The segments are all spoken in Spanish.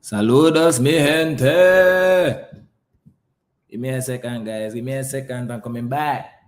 Saludos, mi gente. Give me a second, guys. Give me a second. I'm coming back.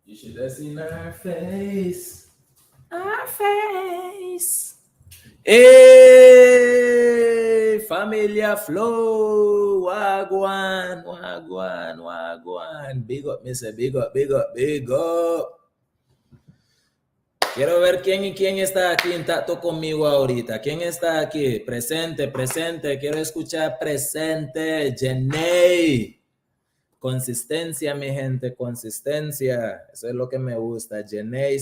You should have seen our face. Our face. Hey, Familia Flow. Wagwan, wagwan, wagwan. Big up, Mr. Big up, big up, big up. Quiero ver quién y quién está aquí en tacto conmigo ahorita. ¿Quién está aquí? Presente, presente. Quiero escuchar presente. Jenny. Consistencia, mi gente, consistencia. Eso es lo que me gusta. Jenny,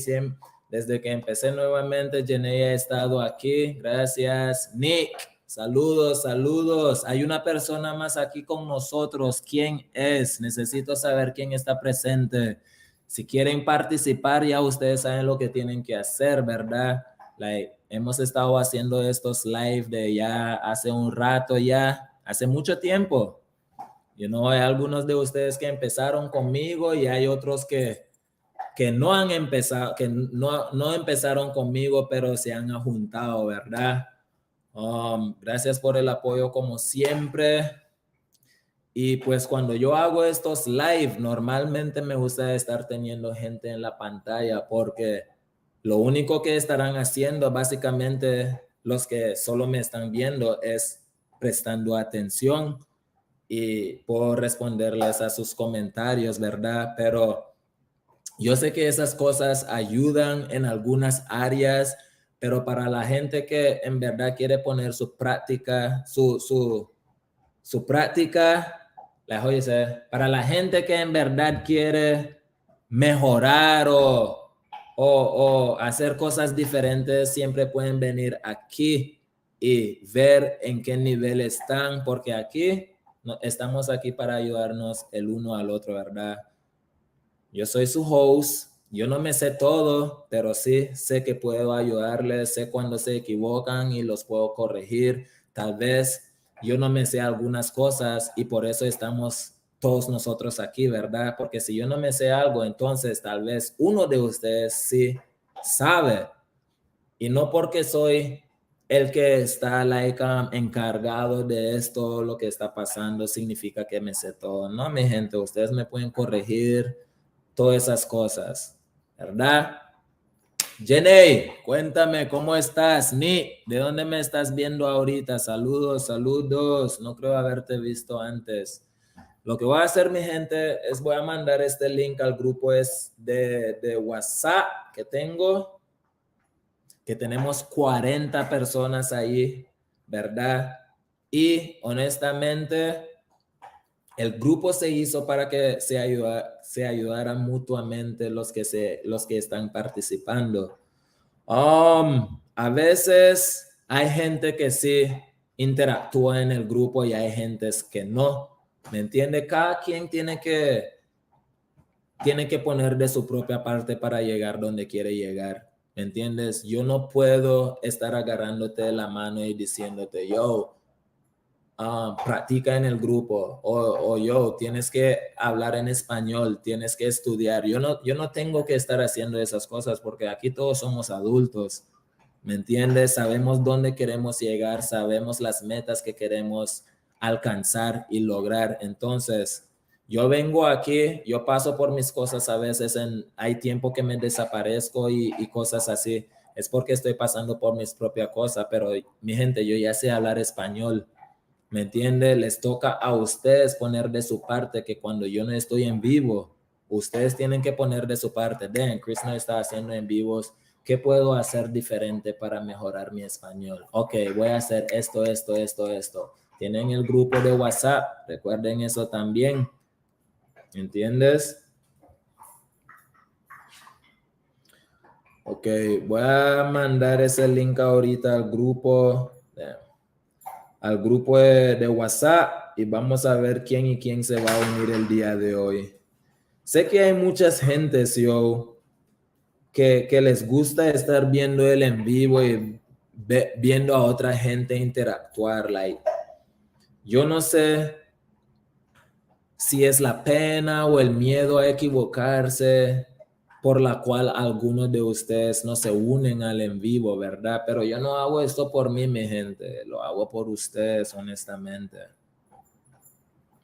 desde que empecé nuevamente, Jenny ha estado aquí. Gracias. Nick, saludos, saludos. Hay una persona más aquí con nosotros. ¿Quién es? Necesito saber quién está presente. Si quieren participar, ya ustedes saben lo que tienen que hacer, ¿verdad? Hemos estado haciendo estos live de ya hace un rato ya, hace mucho tiempo. Hay algunos de ustedes que empezaron conmigo y hay otros que no han empezado, que no empezaron conmigo, pero se han juntado, ¿verdad? Gracias por el apoyo como siempre. Y pues cuando yo hago estos live, normalmente me gusta estar teniendo gente en la pantalla porque lo único que estarán haciendo básicamente los que solo me están viendo es prestando atención y puedo responderles a sus comentarios, ¿verdad? Pero yo sé que esas cosas ayudan en algunas áreas, pero para la gente que en verdad quiere poner su práctica, su práctica, para la gente que en verdad quiere mejorar o hacer cosas diferentes, siempre pueden venir aquí y ver en qué nivel están, porque aquí estamos aquí para ayudarnos el uno al otro, ¿verdad? Yo soy su host, yo no me sé todo, pero sí sé que puedo ayudarles, sé cuando se equivocan y los puedo corregir. Tal vez yo no me sé algunas cosas y por eso estamos todos nosotros aquí, ¿verdad? Porque si yo no me sé algo, entonces tal vez uno de ustedes sí sabe. Y no porque soy el que está encargado de esto, lo que está pasando, significa que me sé todo. No, mi gente, ustedes me pueden corregir todas esas cosas, ¿verdad? Jenny, cuéntame, ¿cómo estás? ¿De dónde me estás viendo ahorita? Saludos, saludos. No creo haberte visto antes. Lo que voy a hacer, mi gente, es voy a mandar este link al grupo de WhatsApp que tengo, que tenemos 40 personas ahí, ¿verdad? Y honestamente, El grupo se hizo para que se ayudaran mutuamente los que están participando. A veces hay gente que sí interactúa en el grupo y hay gente que no. ¿Me entiende? Cada quien tiene que poner de su propia parte para llegar donde quiere llegar. ¿Me entiendes? Yo no puedo estar agarrándote de la mano y diciéndote, yo, practica en el grupo, o yo, tienes que hablar en español, tienes que estudiar. Yo no tengo que estar haciendo esas cosas porque aquí todos somos adultos. ¿Me entiendes? Sabemos dónde queremos llegar, sabemos las metas que queremos alcanzar y lograr. Entonces, yo vengo aquí, yo paso por mis cosas a veces, hay tiempo que me desaparezco y cosas así. Es porque estoy pasando por mis propias cosas, pero mi gente, yo ya sé hablar español. ¿Me entiende? Les toca a ustedes poner de su parte, que cuando yo no estoy en vivo, ustedes tienen que poner de su parte. Damn, Chris no está haciendo en vivos. ¿Qué puedo hacer diferente para mejorar mi español? Ok, voy a hacer esto. Tienen el grupo de WhatsApp, recuerden eso también. ¿Entiendes? Ok, voy a mandar ese link ahorita al grupo. De WhatsApp y vamos a ver quién se va a unir el día de hoy. Sé que hay muchas gentes, que les gusta estar viendo el en vivo y viendo a otra gente interactuar. Yo no sé si es la pena o el miedo a equivocarse por la cual algunos de ustedes no se unen al en vivo, ¿verdad? Pero yo no hago esto por mí, mi gente. Lo hago por ustedes, honestamente.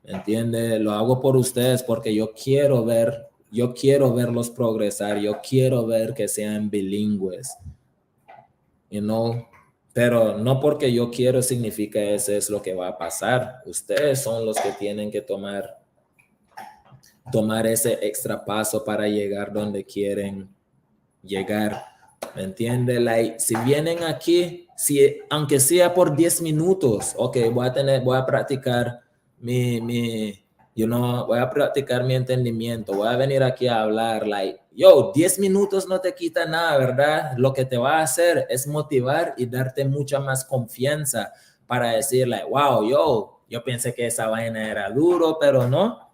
¿Entiende? Lo hago por ustedes porque yo quiero verlos progresar, yo quiero ver que sean bilingües, pero no porque yo quiero significa eso es lo que va a pasar. Ustedes son los que tienen que tomar ese extra paso para llegar donde quieren llegar. ¿Me entiende? Si vienen aquí, aunque sea por 10 minutos, ok, voy a practicar voy a practicar mi entendimiento, voy a venir aquí a hablar, 10 minutos no te quita nada, ¿verdad? Lo que te va a hacer es motivar y darte mucha más confianza para decir, wow, yo pensé que esa vaina era duro, pero no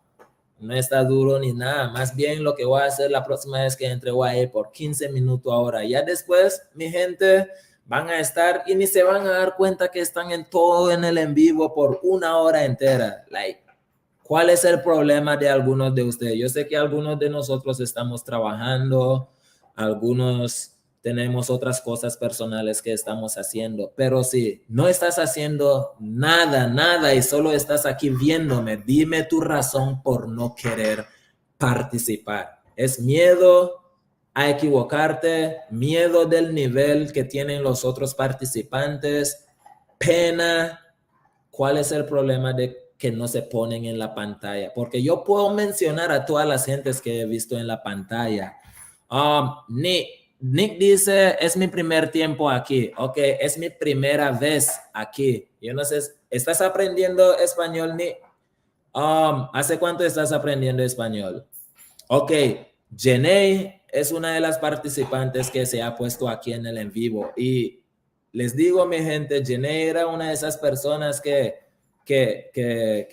está duro ni nada. Más bien lo que voy a hacer la próxima vez que entre voy a ir por 15 minutos ahora. Ya después, mi gente, van a estar y ni se van a dar cuenta que están en todo en el en vivo por 1 hora entera. ¿Cuál es el problema de algunos de ustedes? Yo sé que algunos de nosotros estamos trabajando, algunos tenemos otras cosas personales que estamos haciendo, pero si no estás haciendo nada y solo estás aquí viéndome, dime tu razón por no querer participar. ¿Es miedo a equivocarte? ¿Miedo del nivel que tienen los otros participantes? ¿Pena? ¿Cuál es el problema de que no se ponen en la pantalla? Porque yo puedo mencionar a todas las gentes que he visto en la pantalla. Nick dice, es mi primer tiempo aquí. Ok, es mi primera vez aquí. Yo no sé, ¿estás aprendiendo español, Nick? ¿Hace cuánto estás aprendiendo español? Ok, Jenny es una de las participantes que se ha puesto aquí en el en vivo. Y les digo, mi gente, Jenny era una de esas personas que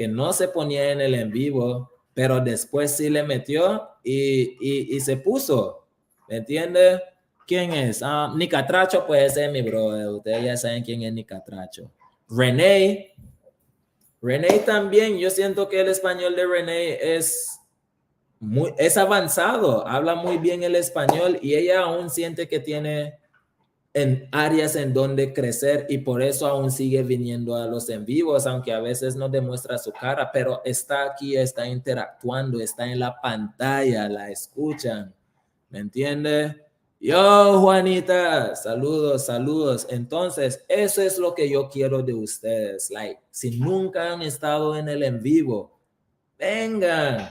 no se ponía en el en vivo, pero después sí le metió y se puso. ¿Me entiende? ¿Quién es? Nicatracho puede ser mi brother. Ustedes ya saben quién es Nicatracho. René también. Yo siento que el español de René es avanzado. Habla muy bien el español y ella aún siente que tiene en áreas en donde crecer y por eso aún sigue viniendo a los en vivos, aunque a veces no demuestra su cara, pero está aquí, está interactuando, está en la pantalla, la escuchan. ¿Me entiende? Yo, Juanita, saludos. Entonces, eso es lo que yo quiero de ustedes. Si nunca han estado en el en vivo, vengan,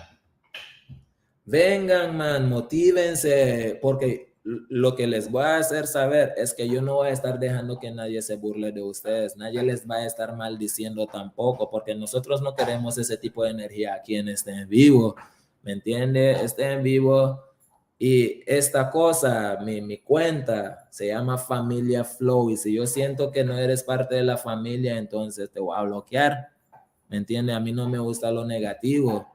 man, motívense, porque lo que les voy a hacer saber es que yo no voy a estar dejando que nadie se burle de ustedes, nadie les va a estar maldiciendo tampoco, porque nosotros no queremos ese tipo de energía aquí en este en vivo, ¿me entiende? Este en vivo y esta cosa, mi cuenta se llama Familia Flow y si yo siento que no eres parte de la familia, entonces te voy a bloquear, ¿me entiende? A mí no me gusta lo negativo.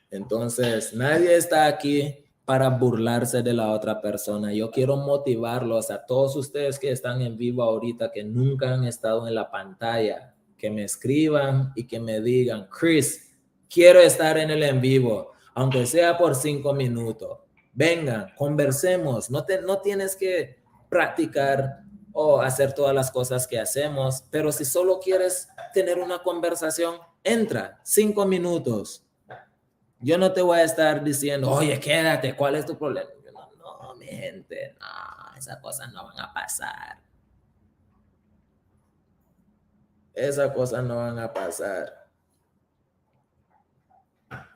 Entonces, nadie está aquí para burlarse de la otra persona. Yo quiero motivarlos a todos ustedes que están en vivo ahorita, que nunca han estado en la pantalla, que me escriban y que me digan, Chris, quiero estar en el en vivo, aunque sea por 5 minutos. Vengan, conversemos. No tienes que practicar o hacer todas las cosas que hacemos, pero si solo quieres tener una conversación, entra, 5 minutos. Yo no te voy a estar diciendo, oye, quédate, ¿cuál es tu problema? Yo no, mi gente, no, esas cosas no van a pasar. Esas cosas no van a pasar.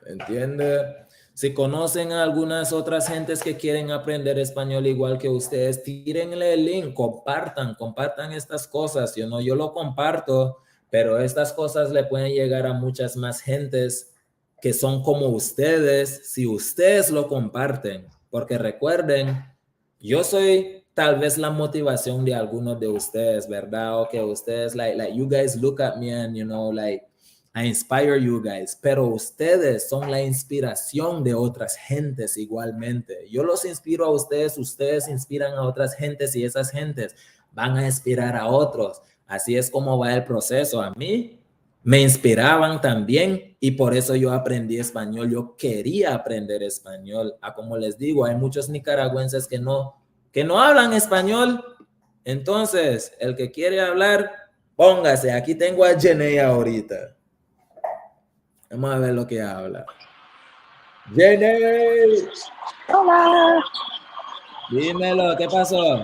¿Entiende? Si conocen a algunas otras gentes que quieren aprender español igual que ustedes, tírenle el link, compartan estas cosas. Yo lo comparto, pero estas cosas le pueden llegar a muchas más gentes que son como ustedes si ustedes lo comparten. Porque recuerden, yo soy tal vez la motivación de algunos de ustedes, ¿verdad? O que ustedes, like you guys look at me and, like, I inspire you guys, pero ustedes son la inspiración de otras gentes igualmente. Yo los inspiro a ustedes, ustedes inspiran a otras gentes y esas gentes van a inspirar a otros. Así es como va el proceso. A mí me inspiraban también y por eso yo aprendí español. Yo quería aprender español. Como les digo, hay muchos nicaragüenses que no hablan español. Entonces, el que quiere hablar, póngase. Aquí tengo a Jenny ahorita. Vamos a ver lo que habla. Jenny. Hola. Dímelo, ¿qué pasó?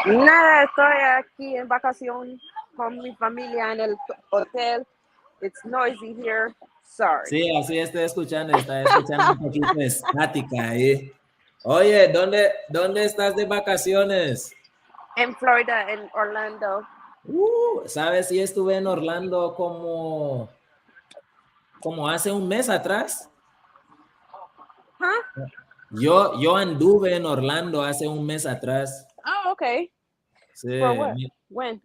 Nada, estoy aquí en vacación con mi familia en el hotel. It's noisy here. Sorry. Sí, así estoy escuchando. Está escuchando un poquito de estática ahí. Oye, ¿dónde estás de vacaciones? En Florida, en Orlando. ¿Sabes? Sí, estuve en Orlando como hace un mes atrás. Huh? Yo anduve en Orlando hace un mes atrás. Oh, okay. Sí, For what? When?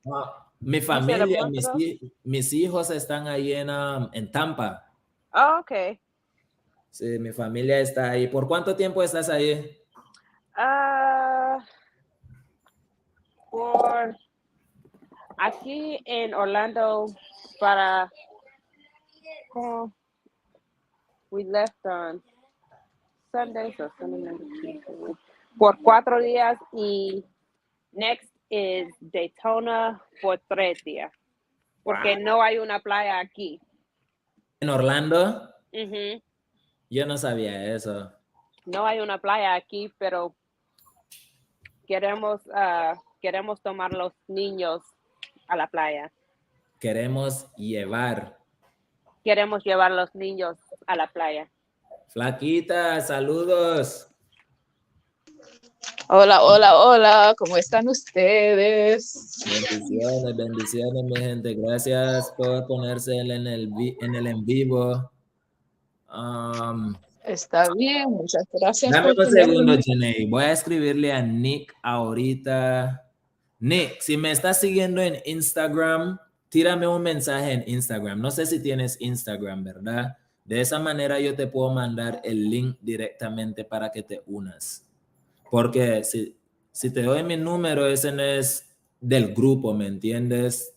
mi You said a familia, month ago? mis hijos están ahí en Tampa. Oh, okay. Sí, mi familia está ahí. ¿Por cuánto tiempo estás ahí? Por aquí en Orlando para we left on Sunday, so Sunday, Monday, Tuesday. Por 4 días y next is Daytona por 3 días. Porque no hay una playa aquí. ¿En Orlando? Uh-huh. Yo no sabía eso. No hay una playa aquí, pero queremos tomar los niños a la playa. Queremos llevar los niños a la playa. Flaquita, saludos. Hola, ¿cómo están ustedes? Bendiciones, mi gente. Gracias por ponerse en el en vivo. Está bien, muchas gracias Dame por un segundo, tenerme. Jenny. Voy a escribirle a Nick ahorita. Nick, si me estás siguiendo en Instagram, tírame un mensaje en Instagram. No sé si tienes Instagram, ¿verdad? De esa manera yo te puedo mandar el link directamente para que te unas. Porque si te doy mi número, ese no es del grupo, ¿me entiendes?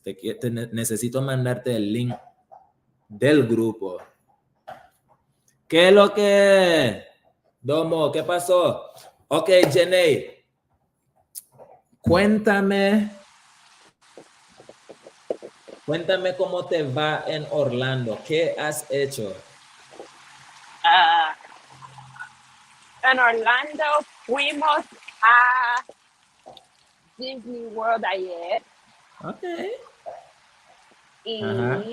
Necesito mandarte el link del grupo. ¿Qué es lo que... Domo, ¿qué pasó? Ok, Jenny. Cuéntame cómo te va en Orlando. ¿Qué has hecho? En Orlando fuimos a Disney World ayer. Ok. Y Ajá.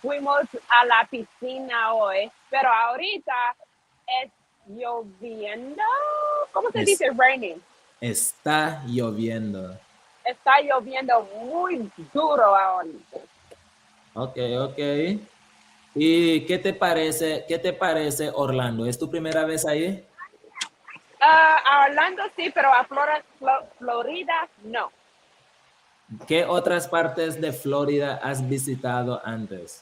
fuimos a la piscina hoy, pero ahorita es lloviendo. ¿Cómo se dice? Raining. Está lloviendo. Está lloviendo muy duro ahorita. Ok. ¿Y qué te parece Orlando? ¿Es tu primera vez ahí? A Orlando sí, pero a Florida no. ¿Qué otras partes de Florida has visitado antes?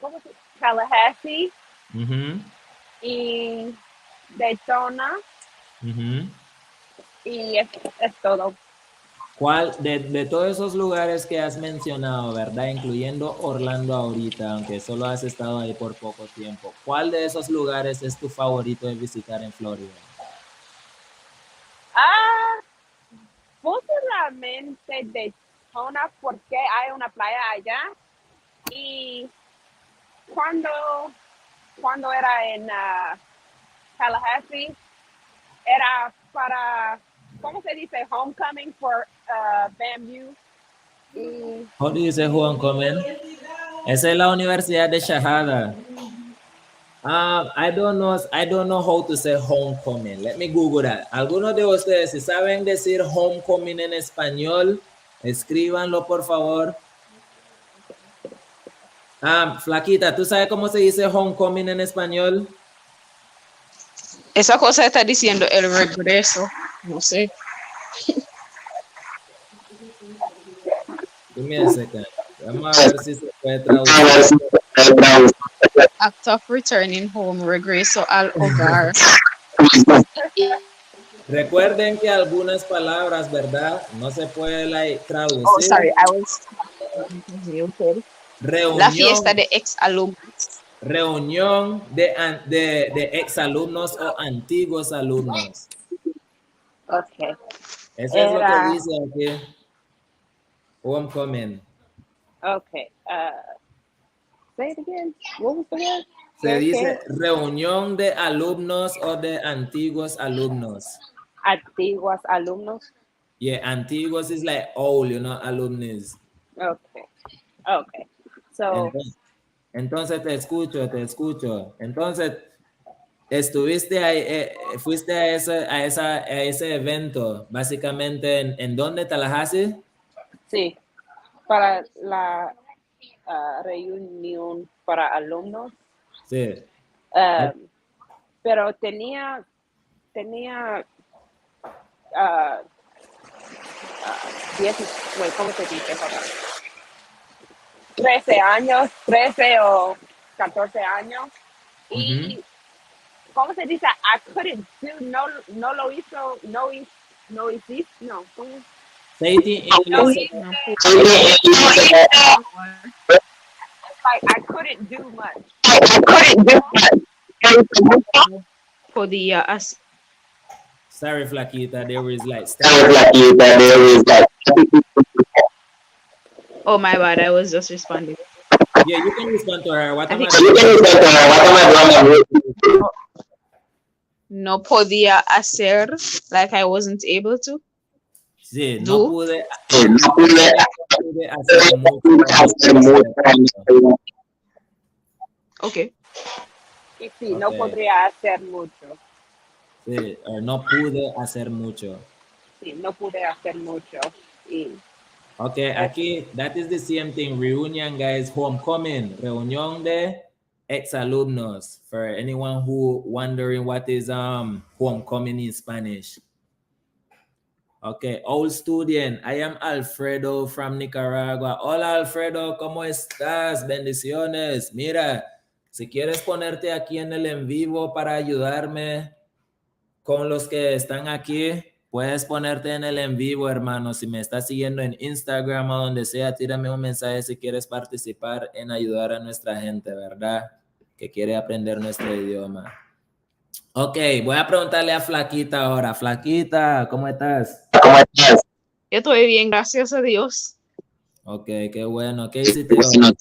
¿Cómo se dice? Tallahassee Ujú, y Daytona ujú. y es todo. ¿Cuál de todos esos lugares que has mencionado, verdad? Incluyendo Orlando ahorita, aunque solo has estado ahí por poco tiempo. ¿Cuál de esos lugares es tu favorito de visitar en Florida? Posiblemente Daytona porque hay una playa allá y cuando era en Tallahassee era para, ¿cómo se dice? Homecoming for FAMU. Y How do you say homecoming? Esa es la Universidad de Shahada. I don't know how to say homecoming. Let me Google that. Algunos de ustedes, si saben decir homecoming en español, escríbanlo por favor. Flaquita, ¿tú sabes cómo se dice homecoming en español? Esa cosa está diciendo el regreso. No sé. Give me a second. Vamos a ver si se puede traducir. Act of returning home, regreso al hogar. Recuerden que algunas palabras, ¿verdad? No se puede traducir. Oh, sorry, I was. La fiesta de ex alumnos. Reunión de exalumnos o antiguos alumnos. okay. Eso es lo que dice aquí. Homecoming. Okay. Say it again. What was the word? Se dice reunión de alumnos o de antiguos alumnos. Antiguos alumnos. Yeah, antiguos is like old, alumnis. Okay. So, Entonces te escucho. Entonces, estuviste ahí, fuiste a ese evento, básicamente, ¿en dónde? ¿Tallahassee? sí, para la reunión para alumnos. Sí. Pero tenía 13 años, 13 o 14 años. Y, ¿cómo se dice? I couldn't do, no lo hizo, no hiciste, no. ¿Cómo? Say it in English. Like, I couldn't do much. Podía hacer. Sorry, Flaquita, there is like... Oh, my bad, I was just responding. Yeah, you can respond to her. What am I doing? No podía hacer, like I wasn't able to. Sí, no pude hacer mucho. Okay. Y sí, no podría hacer mucho. Sí, no pude hacer mucho. Sí, no pude hacer mucho. Y okay, aquí, that is the same thing. Reunion, guys, homecoming. Reunión de ex-alumnos. For anyone who wondering what is homecoming in Spanish. Okay, old student. I am Alfredo from Nicaragua. Hola, Alfredo, ¿cómo estás? Bendiciones. Mira, si quieres ponerte aquí en el en vivo para ayudarme con los que están aquí, puedes ponerte en el en vivo, hermano. Si me estás siguiendo en Instagram o donde sea, tírame un mensaje si quieres participar en ayudar a nuestra gente, ¿verdad? Que quiere aprender nuestro idioma. Ok, voy a preguntarle a Flaquita ahora. Flaquita, ¿cómo estás? Yo estoy bien, gracias a Dios. Ok, qué bueno. ¿Qué hiciste hoy?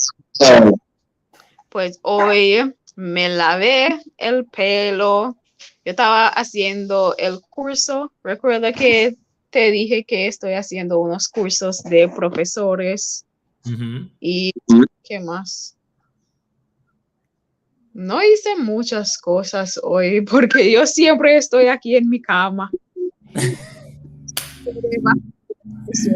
Pues hoy me lavé el pelo. Yo estaba haciendo el curso. Recuerda que te dije que estoy haciendo unos cursos de profesores Ujú. y ¿qué más? No hice muchas cosas hoy porque yo siempre estoy aquí en mi cama. Yo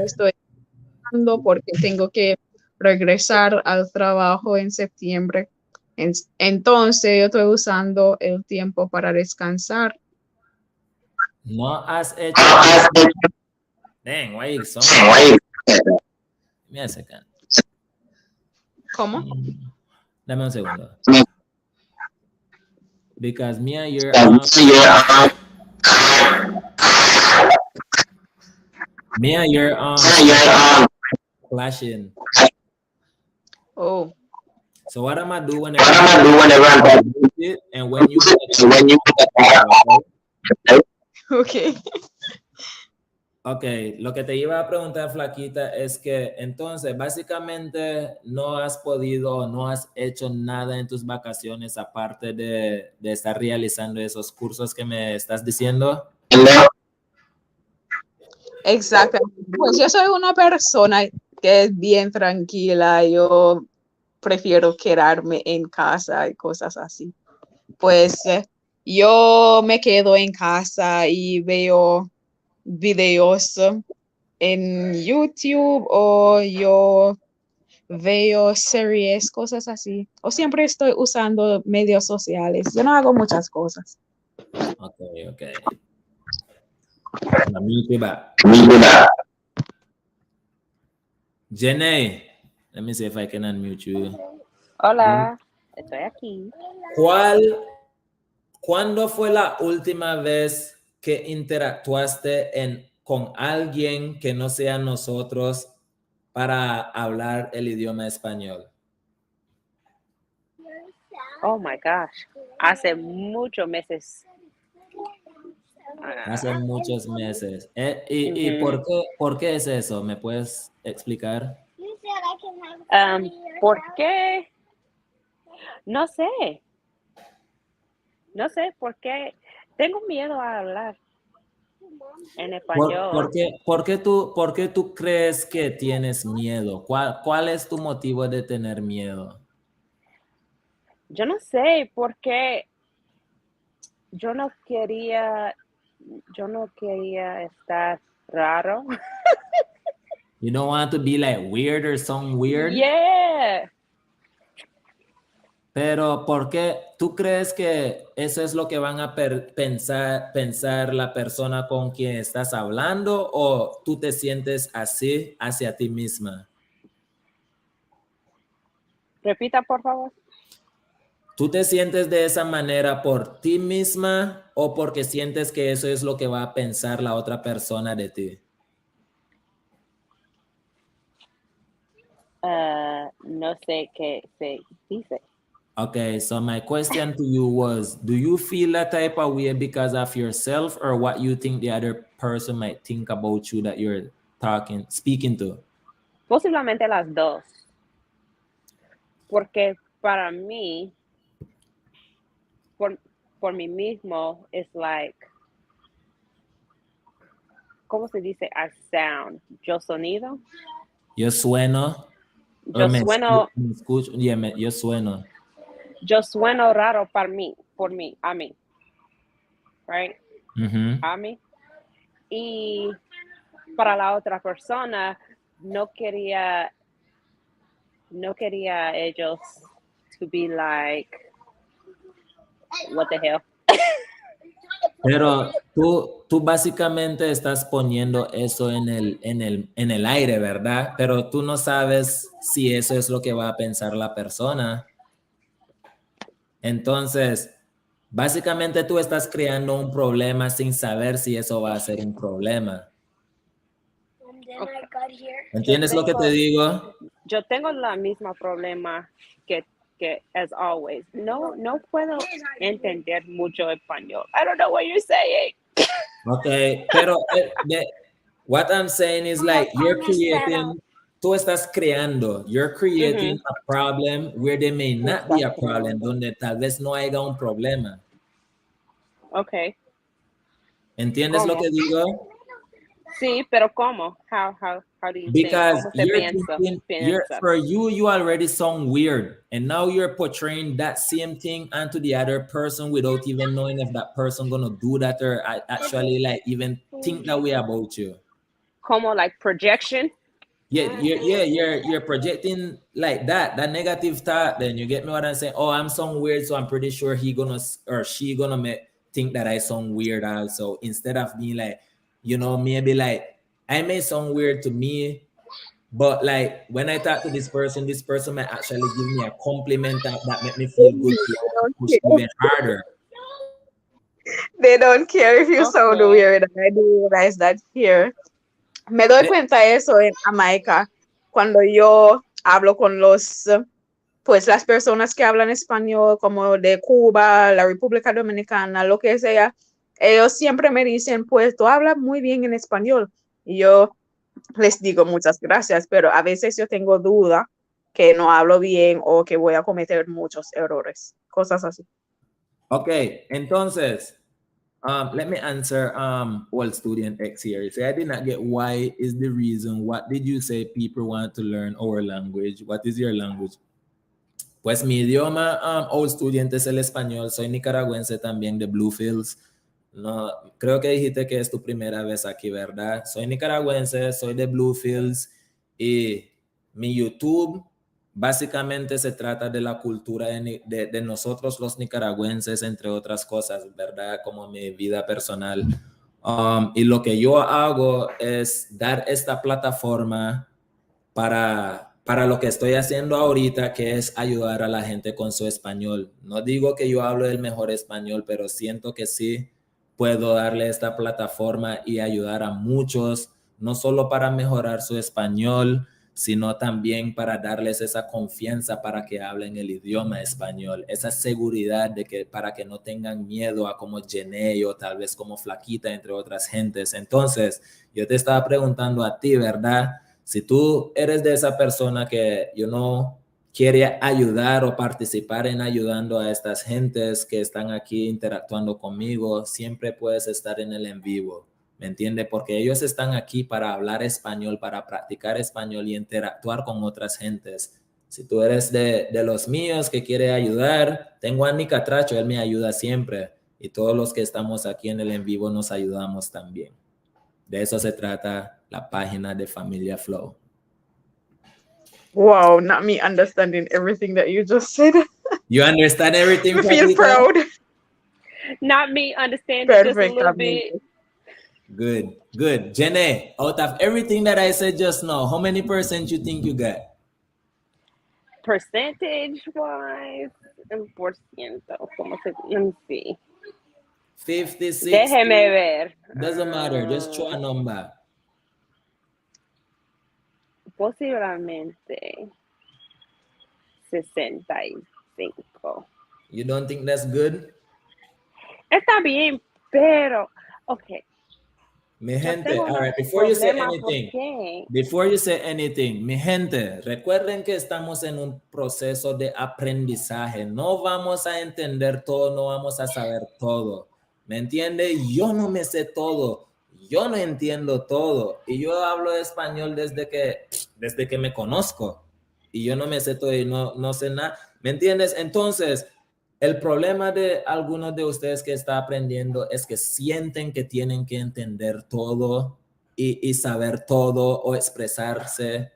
estoy trabajando porque tengo que regresar al trabajo en septiembre. Entonces, yo estoy usando el tiempo para descansar. No has hecho nada. Dang, why you so much? Give me a second. ¿Cómo? Dame un segundo. Because Mia, you're Mia, you're flashing. Oh, So what am I do whenever I'm it and when you ok. Ok, lo que te iba a preguntar, Flaquita, es que entonces básicamente no has podido, no has hecho nada en tus vacaciones aparte de estar realizando esos cursos que me estás diciendo. Exactamente. Pues yo soy una persona que es bien tranquila. Yo prefiero quedarme en casa y cosas así. Pues yo me quedo en casa y veo videos en YouTube o yo veo series, cosas así. O siempre estoy usando medios sociales. Yo no hago muchas cosas. Ok, ok. La mute back. Jenny, let me see if I can unmute you. Hola, estoy aquí. ¿Cuándo fue la última vez que interactuaste con alguien que no sea nosotros para hablar el idioma español? Oh my gosh. Hace muchos meses. Hace muchos meses. ¿Y por qué es eso? ¿Me puedes explicar? ¿Por qué? No sé. No sé por qué. Tengo miedo a hablar en español. ¿Por qué tú crees que tienes miedo? ¿Cuál es tu motivo de tener miedo? Yo no sé por qué yo no quería estar raro. You don't want to be like weird or some weird? Yeah. Pero ¿por qué tú crees que eso es lo que van a pensar la persona con quien estás hablando o tú te sientes así hacia ti misma? Repita, por favor. ¿Tú te sientes de esa manera por ti misma o porque sientes que eso es lo que va a pensar la otra persona de ti? No sé qué se dice. Okay, so my question to you was, do you feel that type of way because of yourself or what you think the other person might think about you that you're speaking to? Posiblemente las dos. Porque para mí, por mí mismo, es like, ¿cómo se dice? I sound. Yo sonido. Yo sueno. Yo sueno. Me escucho. Yeah, yo sueno. Yo sueno raro para mí, a mí. Right? Mm-hmm. A mí. Y para la otra persona, no quería ellos to be like, what the hell? Pero tú básicamente estás poniendo eso en el aire, ¿verdad? Pero tú no sabes si eso es lo que va a pensar la persona. Entonces, básicamente tú estás creando un problema sin saber si eso va a ser un problema. ¿Entiendes lo que te digo? Yo tengo la misma problema que as always. No puedo entender mucho español. I don't know what you're saying. Okay, pero what I'm saying is like tú estás creando, you're creating a problem where there may not be a problem, donde tal vez no haya un problema. Okay. ¿Entiendes lo que digo? Sí, pero ¿cómo? How do you think? Because ¿Cómo se piensa? for you, you already sound weird. And now you're portraying that same thing onto the other person without even knowing if that person gonna do that or actually like even think that way about you. Como like projection? You're projecting like that negative thought. Then you get me what I'm saying? Oh, I'm sound weird, so I'm pretty sure he gonna or she gonna think that I sound weird also. Instead of being like, you know, maybe like I may sound weird to me, but like when I talk to this person might actually give me a compliment that make me feel good to push even harder. They don't care if you sound Okay. weird. I do realize that here. Me doy cuenta de eso en Jamaica cuando yo hablo con pues las personas que hablan español como de Cuba, la República Dominicana, lo que sea. Ellos siempre me dicen, pues tú hablas muy bien en español. Y yo les digo muchas gracias, pero a veces yo tengo duda que no hablo bien o que voy a cometer muchos errores, cosas así. Okay, entonces, let me answer old student X here. You say I did not get why is the reason. What did you say people want to learn our language? What is your language? Pues mi idioma old student es el español. Soy nicaragüense también de Bluefields. No, creo que dijiste que es tu primera vez aquí, ¿verdad? Soy nicaragüense, soy de Bluefields y mi YouTube básicamente se trata de la cultura de nosotros los nicaragüenses, entre otras cosas, ¿verdad? Como mi vida personal. Y lo que yo hago es dar esta plataforma para lo que estoy haciendo ahorita, que es ayudar a la gente con su español. No digo que yo hablo el mejor español, pero siento que sí puedo darle esta plataforma y ayudar a muchos, no solo para mejorar su español, sino también para darles esa confianza para que hablen el idioma español, esa seguridad de que para que no tengan miedo a como Jenny o tal vez como Flaquita, entre otras gentes. Entonces, yo te estaba preguntando a ti, ¿verdad? Si tú eres de esa persona que quiere ayudar o participar en ayudando a estas gentes que están aquí interactuando conmigo, siempre puedes estar en el en vivo, ¿me entiendes? Porque ellos están aquí para hablar español, para practicar español y interactuar con otras gentes. Si tú eres de los míos que quiere ayudar, tengo a Nica Tracho, él me ayuda siempre. Y todos los que estamos aquí en el en vivo nos ayudamos también. De eso se trata la página de Familia Flow. Wow, not me understanding everything that you just said. You understand everything? I feel proud. Not me understanding just a little bit. Good. Jenny, out of everything that I said just now, how many % you think you got? Percentage-wise, por ciento, let me see. 56. Déjeme ver. Doesn't matter, just throw a number. Posiblemente 65. You don't think that's good? Está bien, pero, okay. Mi gente, all right, before you say anything, mi gente, recuerden que estamos en un proceso de aprendizaje. No vamos a entender todo, no vamos a saber todo. ¿Me entiende? Yo no me sé todo. Yo no entiendo todo. Y yo hablo español desde que me conozco. Y yo no me sé todo y no sé nada. ¿Me entiendes? Entonces, el problema de algunos de ustedes que están aprendiendo es que sienten que tienen que entender todo y saber todo o expresarse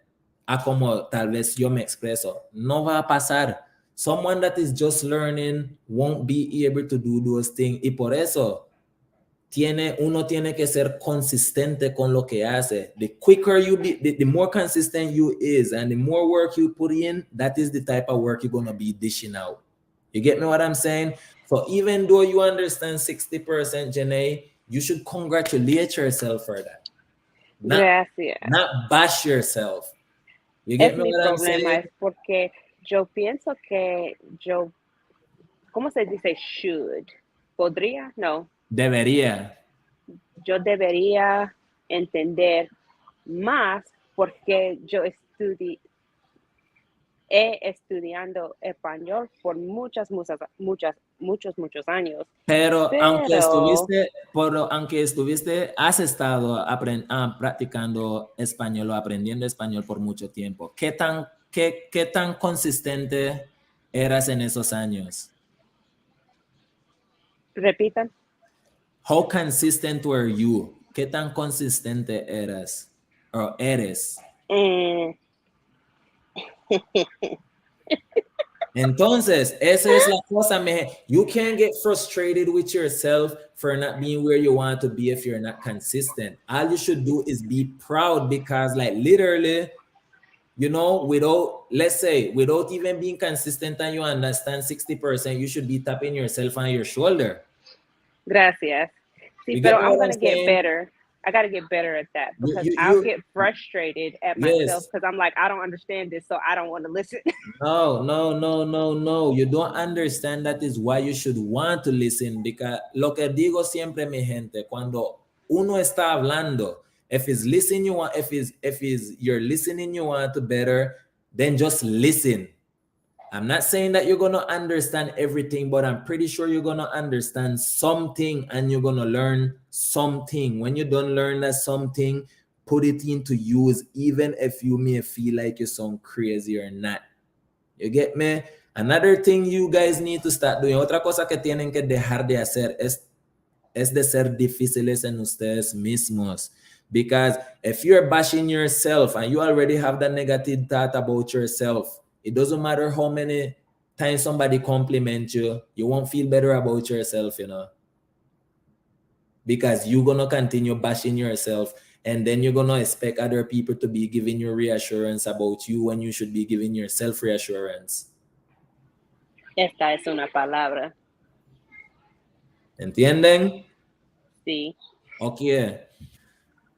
a como tal vez yo me expreso. No va a pasar. Someone that is just learning won't be able to do those things. Y por eso uno tiene que ser consistente con lo que hace. The quicker you be, the more consistent you is, and the more work you put in, that is the type of work you're going to be dishing out. You get me what I'm saying? So even though you understand 60%, Janae, you should congratulate yourself for that. Gracias. Not bash yourself. You get me what I'm saying? Es porque yo pienso que ¿cómo se dice should? ¿Podría? No. Debería. Yo debería entender más porque yo estudiando español por muchos muchos años. Pero aunque Pero estuviste, has estado practicando español o aprendiendo español por mucho tiempo, ¿qué tan consistente eras en esos años? repitan. How consistent were you? ¿Qué tan consistente eras o eres? Entonces, esa es la cosa, man. You can't get frustrated with yourself for not being where you want to be if you're not consistent. All you should do is be proud because, like, literally, you know, let's say, without even being consistent and you understand 60%, you should be tapping yourself on your shoulder. Gracias. Sí, You pero get I'm what going I'm to get saying? better. I got to get better at that because I'll get frustrated at myself because I'm like, I don't understand this, so I don't want to listen. No. You don't understand. That is why you should want to listen. Because lo que digo siempre, mi gente, cuando uno está hablando, if you're listening, you want to better, then just listen. I'm not saying that you're going to understand everything, but I'm pretty sure you're going to understand something and you're going to learn something. When you don't learn that something, put it into use, even if you may feel like you sound crazy or not. You get me? Another thing you guys need to start doing, otra cosa que tienen que dejar de hacer es de ser difíciles en ustedes mismos. Because if you're bashing yourself and you already have that negative thought about yourself, it doesn't matter how many times somebody compliments you, you won't feel better about yourself, you know. Because you're going to continue bashing yourself and then you're going to expect other people to be giving you reassurance about you when you should be giving yourself reassurance. Esta es una palabra. ¿Entienden? Sí. Ok.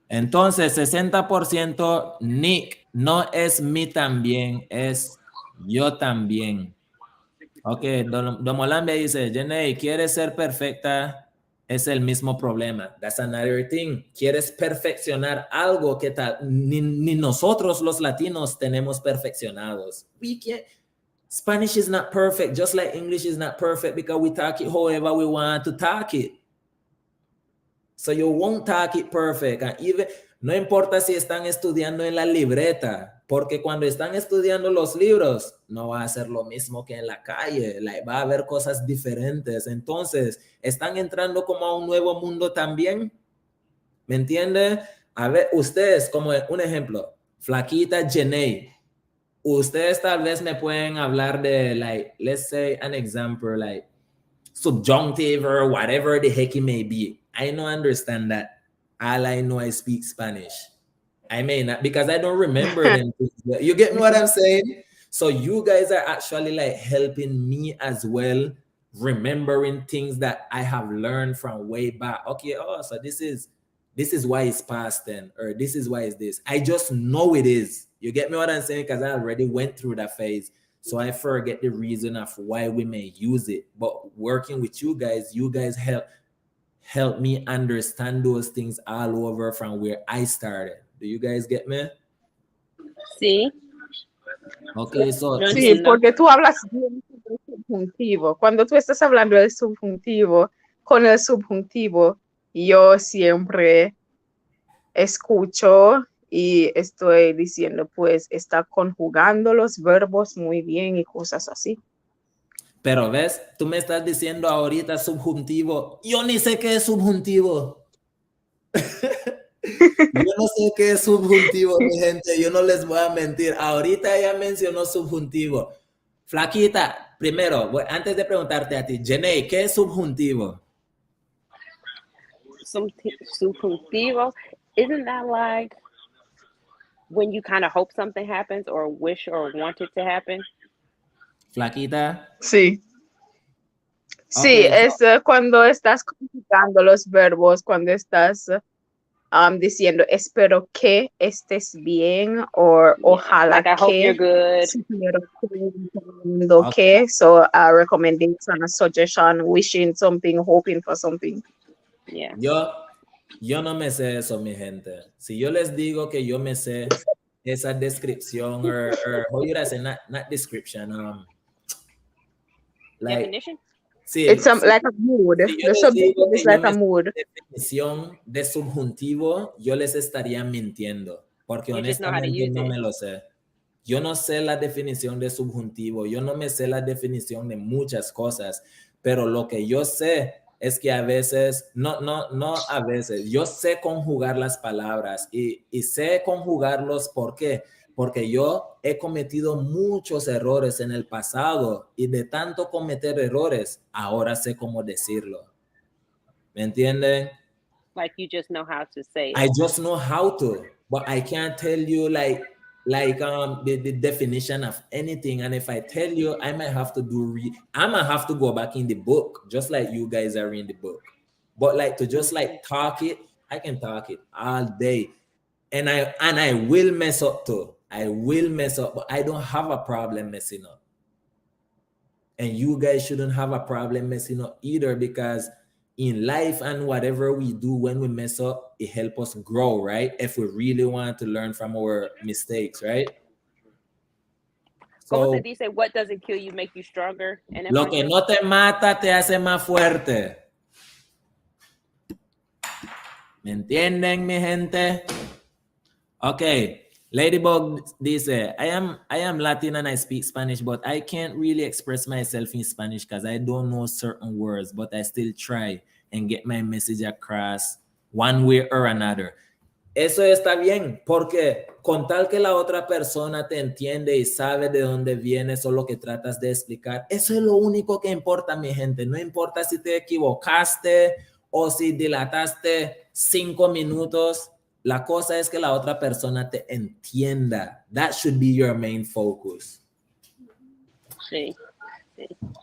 Entonces, 60% Nick, no es mi también, es yo también. Ok, Don Molambia dice, Jenny, ¿quieres ser perfecta? Es el mismo problema. That's another thing. Quieres perfeccionar algo que ni nosotros los latinos tenemos perfeccionados. We can't. Spanish is not perfect, just like English is not perfect because we talk it however we want to talk it. So you won't talk it perfect. And even, no importa si están estudiando en la libreta, porque cuando están estudiando los libros, no va a ser lo mismo que en la calle. Va a haber cosas diferentes. Entonces, están entrando como a un nuevo mundo también. ¿Me entiende? A ver, ustedes, como un ejemplo, Flaquita Jenny, ustedes tal vez me pueden hablar de, like, let's say an example, like, subjunctive or whatever the heck it may be. I don't understand that. All I know, I speak Spanish. I may not, because I don't remember them. You get me what I'm saying? So you guys are actually like helping me as well, remembering things that I have learned from way back. Okay, so this is why it's past then, or this is why it's this. I just know it is. You get me what I'm saying? Because I already went through that phase. So I forget the reason of why we may use it. But working with you guys help me understand those things all over from where I started. Do you guys get me? Sí. Okay, so sí, porque tú hablas bien sobre el subjuntivo. Cuando tú estás hablando del subjuntivo, con el subjuntivo, yo siempre escucho y estoy diciendo, pues, está conjugando los verbos muy bien y cosas así. Pero ves, tú me estás diciendo ahorita subjuntivo. Yo ni sé qué es subjuntivo. Yo no sé qué es subjuntivo, mi gente. Yo no les voy a mentir. Ahorita ya mencionó subjuntivo. Flaquita, primero, antes de preguntarte a ti, Jenny, ¿qué es subjuntivo? Subjuntivo, isn't that like when you kind of hope something happens or wish or want it to happen? Flaquita. Sí. Sí, Okay, es cuando estás conjugando los verbos, cuando estás diciendo espero que estés bien o ojalá like I hope you're good. Okay, so a recommendation, a suggestion, wishing something, hoping for something. Yeah. Yo no me sé eso, mi gente. Si yo les digo que yo me sé esa descripción, or how you say, not description, like, definition? Sí, It's like a mood. si yo The les subject digo is que yo like me a sé mood. la definición de subjuntivo, yo les estaría mintiendo, porque You just know how to honestamente use no it. me lo sé. Yo no sé la definición de subjuntivo, yo no me sé la definición de muchas cosas, pero lo que yo sé es que a veces, no a veces, yo sé conjugar las palabras y sé conjugarlos, ¿por qué? Porque yo he cometido muchos errores en el pasado y de tanto cometer errores, ahora sé cómo decirlo. ¿Me entienden? Like you just know how to say I it. just know how to, but I can't tell you like the definition of anything. And if I tell you, I might have to I might have to go back in the book, just like you guys are in the book. But like to just like talk it, I can talk it all day. And I will mess up too. I will mess up, but I don't have a problem messing up. And you guys shouldn't have a problem messing up either, because in life and whatever we do, when we mess up, it helps us grow, right? If we really want to learn from our mistakes, right? ¿Cómo So, se dice? What doesn't kill you make you stronger? En lo que español. no te mata te hace más fuerte. ¿Me entienden, mi gente? Okay. Ladybug dice, I am Latin and I speak Spanish, but I can't really express myself in Spanish because I don't know certain words, but I still try and get my message across one way or another. Eso está bien, porque con tal que la otra persona te entiende y sabe de dónde vienes o lo que tratas de explicar, eso es lo único que importa, mi gente. No importa si te equivocaste o si dilataste 5 minutos. La cosa es que la otra persona te entienda. That should be your main focus. Sí.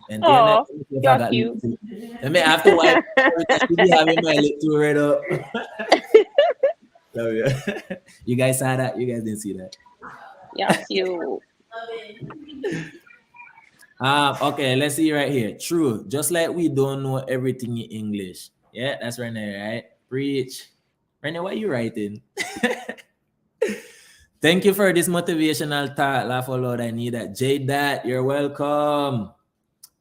¿Entiendes? Oh, you're cute. I mean, after while, I should be having my lip to read up. You guys saw that? You guys didn't see that? Yeah, cute. Okay, let's see right here. True. Just like we don't know everything in English. Yeah, that's Renee, right? Preach. Renee, what are you writing? Thank you for this motivational talk. Laugh a lot. I need that. J-Dat, you're welcome.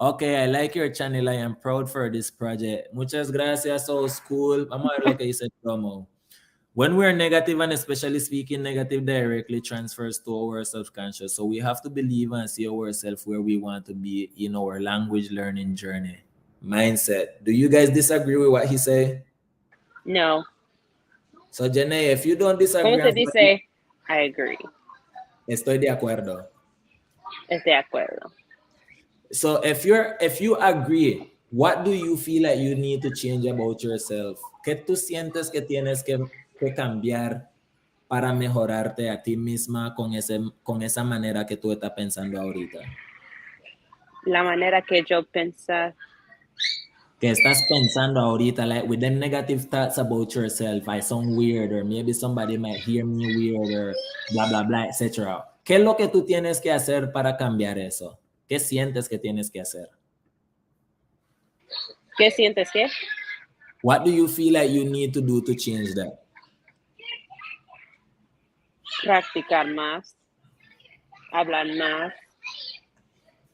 Okay, I like your channel. I am proud for this project. Muchas gracias, old school. Vamos a ver lo que dice promo. When we're negative, and especially speaking negative directly, transfers to our subconscious. So we have to believe and see ourselves where we want to be in our language learning journey. Mindset. Do you guys disagree with what he said? No. So, Janae, if you don't disagree, ¿Cómo se dice? I agree. Estoy de acuerdo. Es de acuerdo. So if you agree, what do you feel like you need to change about yourself? ¿Qué tú sientes que tienes que cambiar para mejorarte a ti misma con esa manera que tú estás pensando ahorita? La manera que yo pienso. Que estás pensando ahorita, like with them negative thoughts about yourself, I sound weird, or maybe somebody might hear me weird, or blah, blah, blah, etc. ¿Qué es lo que tú tienes que hacer para cambiar eso? ¿Qué sientes que tienes que hacer? ¿Qué sientes que? What do you feel like you need to do to change that? Practicar más, hablar más,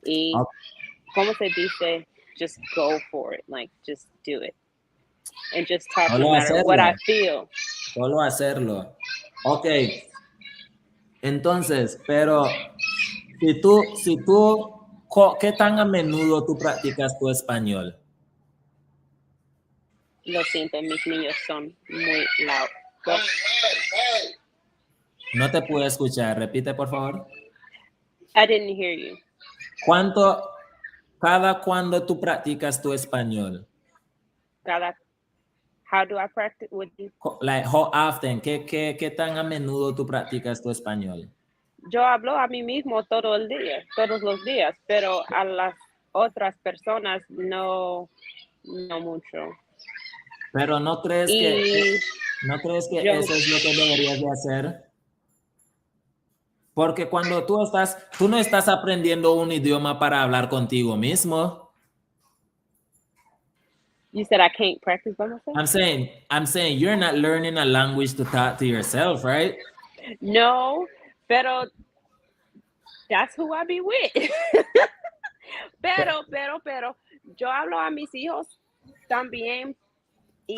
y ¿cómo se dice? Just go for it, like just do it, and just talk no matter what I feel. Solo hacerlo. Okay. Entonces, pero si tú, ¿qué tan a menudo tú practicas tu español? Lo siento, mis niños son muy loud. No te puedo escuchar. Repite, por favor. I didn't hear you. ¿Cada cuándo tú practicas tu español? How do I practice with you? Like, how often? ¿Qué tan a menudo tú practicas tu español? Yo hablo a mí mismo todos los días, pero a las otras personas no mucho. Pero ¿no crees que eso es lo que deberías de hacer? Porque cuando tú no estás aprendiendo un idioma para hablar contigo mismo. You said I can't practice by myself? I'm saying you're not learning a language to talk to yourself, right? No, pero that's who I be with. pero yo hablo a mis hijos también y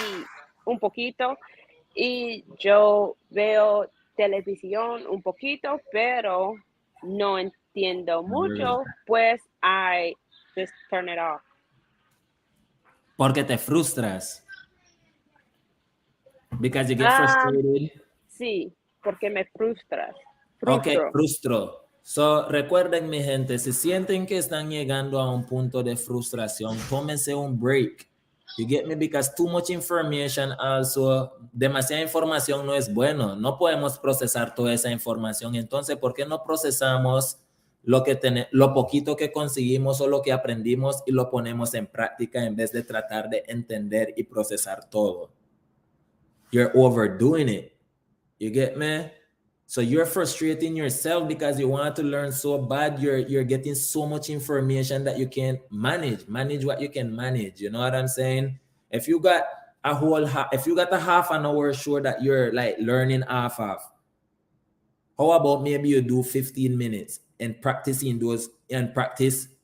un poquito, y yo veo televisión un poquito, pero no entiendo mucho, pues I just turn it off. Porque te frustras. Because you get frustrated. Sí, porque me frustras. Ok, frustro. So, recuerden, mi gente, si sienten que están llegando a un punto de frustración, tómense un break. You get me? Because too much information also, demasiada información no es bueno. No podemos procesar toda esa información. Entonces, ¿por qué no procesamos lo poquito que conseguimos o lo que aprendimos y lo ponemos en práctica en vez de tratar de entender y procesar todo? You're overdoing it. You get me? So you're frustrating yourself because you want to learn so bad. You're getting so much information that you can't manage what you can manage. You know what I'm saying? If you got a half an hour show that you're like learning half of, how about maybe you do 15 minutes and practice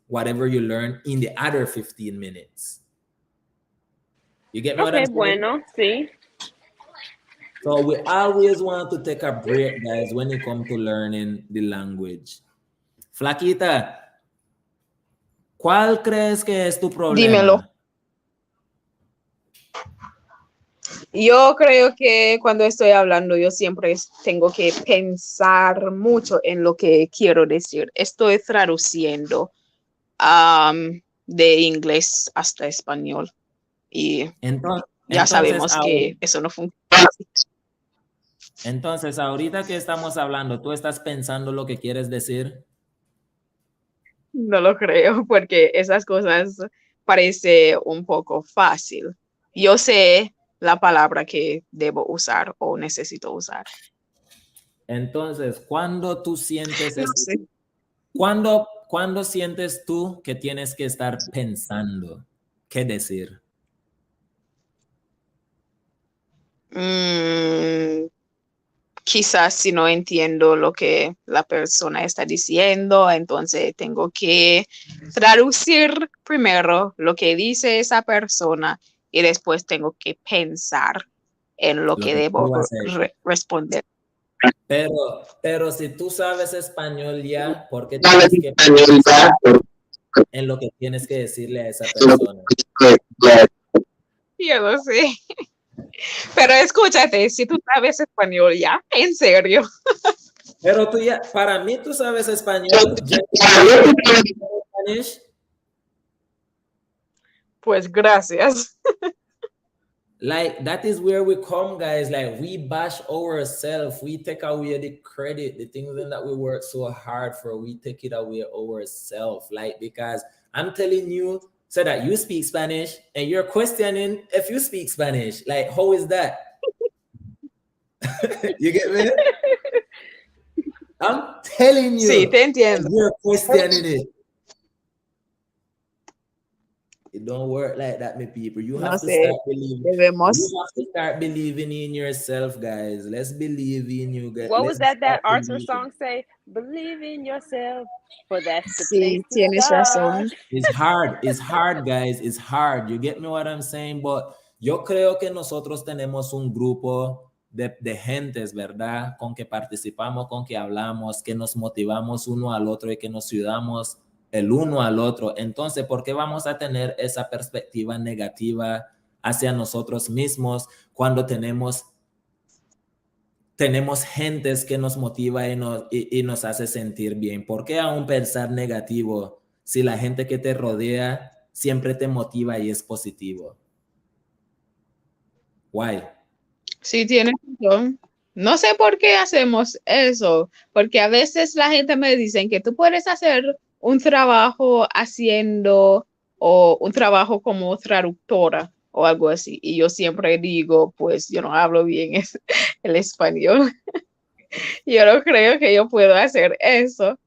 whatever you learn in the other 15 minutes? You get me? What I'm saying? Bueno, sí. So we always want to take a break, guys, when it comes to learning the language. Flaquita, ¿cuál crees que es tu problema? Dímelo. Yo creo que cuando estoy hablando, yo siempre tengo que pensar mucho en lo que quiero decir. Estoy traduciendo de inglés hasta español y ya sabemos que eso no funciona. Entonces, ahorita que estamos hablando, ¿tú estás pensando lo que quieres decir? No lo creo, porque esas cosas parece un poco fácil. Yo sé la palabra que debo usar o necesito usar. Entonces, ¿cuándo tú sientes No sé. ¿Cuándo sientes tú que tienes que estar pensando qué decir? Quizás si no entiendo lo que la persona está diciendo, entonces tengo que traducir primero lo que dice esa persona y después tengo que pensar en lo que debo responder. Pero si tú sabes español ya, ¿por qué tienes que pensar en lo que tienes que decirle a esa persona? Yo lo sé. Pero escúchate, si tú sabes español ya, en serio. Pero tú ya, para mí tú sabes español. Pues gracias. Like, that is where we come, guys. Like, we bash ourselves. We take away the credit, the things that we work so hard for. We take it away ourselves. Like, because I'm telling you, so that you speak Spanish and you're questioning if you speak Spanish. Like, how is that? You get me? I'm telling you. Sí, te entiendo. You're questioning it. It don't work like that, my people. You have to start believing. You have to start believing in yourself, guys. Let's believe in you, guys. What was that Arthur song say? Believe in yourself, for that's the Sí, tienes razón. It's hard, guys. It's hard. You get me what I'm saying? But yo creo que nosotros tenemos un grupo de gentes, ¿verdad? Con que participamos, con que hablamos, que nos motivamos uno al otro y que nos ayudamos el uno al otro. Entonces, ¿por qué vamos a tener esa perspectiva negativa hacia nosotros mismos cuando tenemos gentes que nos motiva y nos hace sentir bien? ¿Por qué aún pensar negativo si la gente que te rodea siempre te motiva y es positivo? Why? Sí, tienes razón. No sé por qué hacemos eso, porque a veces la gente me dice que tú puedes hacer un trabajo haciendo o un trabajo como traductora o algo así. Y yo siempre digo, pues yo no hablo bien el español. Yo no creo que yo pueda hacer eso.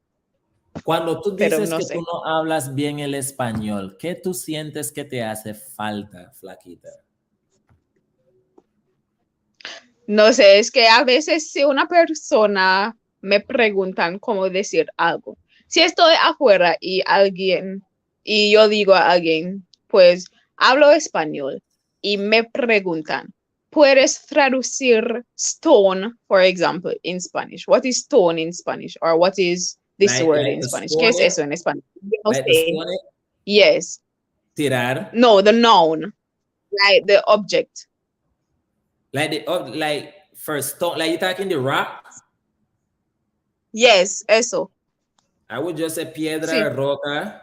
Cuando tú dices que tú no hablas bien el español, ¿qué tú sientes que te hace falta, Flaquita? No sé, es que a veces si una persona me preguntan cómo decir algo, si estoy afuera y alguien y yo digo a alguien, pues hablo español y me preguntan, ¿puedes traducir stone, for example, in Spanish? What is stone in Spanish? Or what is this word Like in to Spanish? ¿Qué es stone it, eso en español? Yo no like to sé. stone it, Yes. tirar. No, the noun, like the object. Like for stone, like you talking the rock? Yes, eso. I would just say Sí. piedra, roca.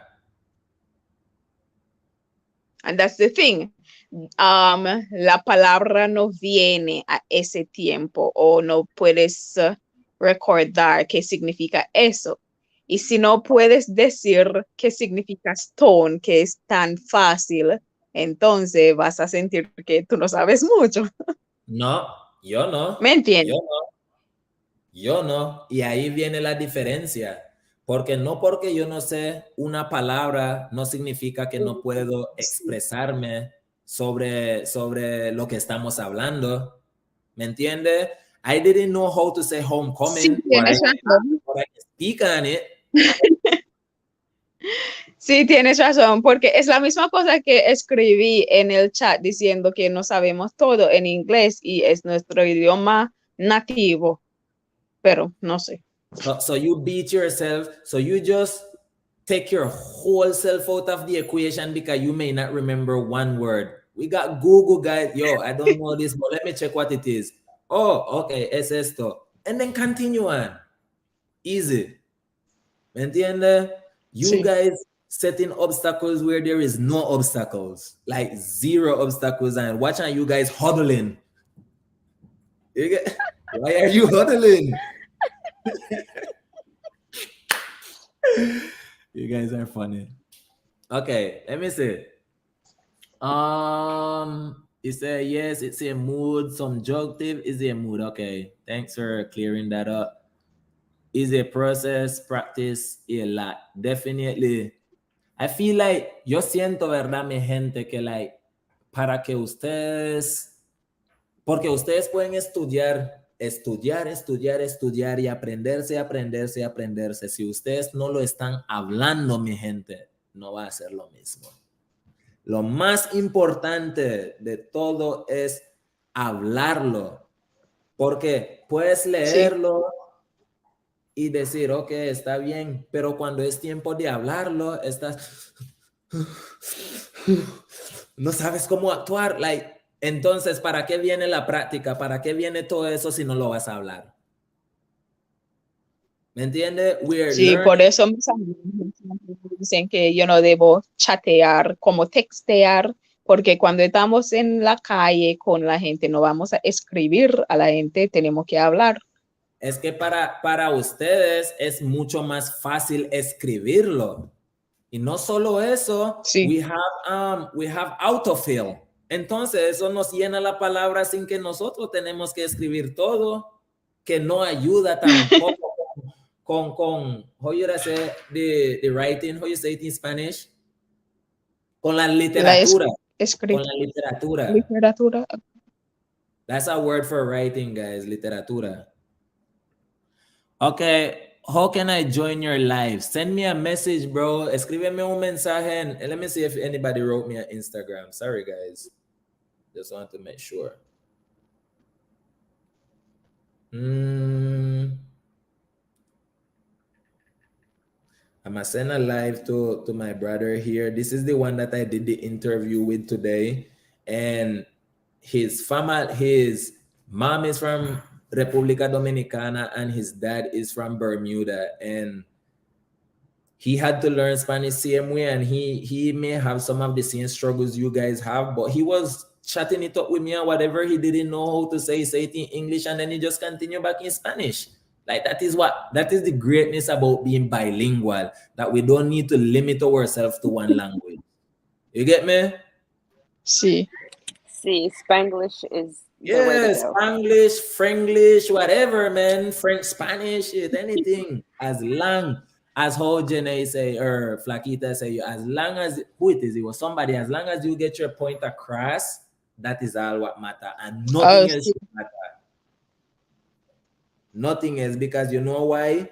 And that's the thing. La palabra no viene a ese tiempo o no puedes recordar qué significa eso. Y si no puedes decir qué significa stone, que es tan fácil, entonces vas a sentir que tú no sabes mucho. No, yo no. ¿Me entiendes? Yo no. Yo no. Y ahí viene la diferencia. Porque no porque yo no sé una palabra no significa que no puedo expresarme sobre lo que estamos hablando. ¿Me entiende? I didn't know how to say Sí, homecoming, tienes razón. but I can speak on it. Sí, tienes razón, porque es la misma cosa que escribí en el chat diciendo que no sabemos todo en inglés y es nuestro idioma nativo, pero no sé. So you beat yourself. So you just take your whole self out of the equation because you may not remember one word. We got Google, guys. Yo, I don't know this, but let me check what it is. Oh, okay, es esto. And then continue on. Easy. ¿Me entiende? You Sí. guys setting obstacles where there is no obstacles, like zero obstacles, and watching you guys huddling. You get, why are you huddling? You guys are funny. Okay, let me see. It's a yes, it's a mood, subjunctive is a mood. Okay, thanks for clearing that up. Is a process, practice a lot. Definitely. I feel like yo siento, verdad, mi gente, que like para que ustedes, porque ustedes pueden estudiar y aprenderse. Si ustedes no lo están hablando, mi gente, no va a ser lo mismo. Lo más importante de todo es hablarlo, porque puedes leerlo y decir, ok, está bien, pero cuando es tiempo de hablarlo, estás, no sabes cómo actuar, like, entonces, ¿para qué viene la práctica? ¿Para qué viene todo eso si no lo vas a hablar? ¿Me entiendes? Sí, por eso mis amigos dicen que yo no debo chatear, como textear, porque cuando estamos en la calle con la gente no vamos a escribir a la gente, tenemos que hablar. Es que para ustedes es mucho más fácil escribirlo. Y no solo eso, Sí. we have autofill. Entonces, eso nos llena la palabra sin que nosotros tenemos que escribir todo, que no ayuda tampoco con how you say the writing, how you say it in Spanish? Con la literatura. Con la literatura. Literatura. That's a word for writing, guys, literatura. Okay, how can I join your live? Send me a message, bro. Escríbeme un mensaje and let me see if anybody wrote me on Instagram. Sorry, guys. Just want to make sure. I'm gonna send a live to my brother here. This is the one that I did the interview with today. And his mom is from República Dominicana and his dad is from Bermuda. And he had to learn Spanish same way, and he may have some of the same struggles you guys have, but he was chatting it up with me and whatever he didn't know how to say it in English, and then he just continued back in Spanish. Like that is the greatness about being bilingual, that we don't need to limit ourselves to one language. You get me? Sí. See, Spanglish is the way to Yes, go. Spanglish, Franglish, whatever, man. French, Spanish, anything. As long as how Janae say, or Flaquita say, as long as, who it is, it was somebody, as long as you get your point across, that is all what matter. And nothing else should matter. Nothing else, because you know why?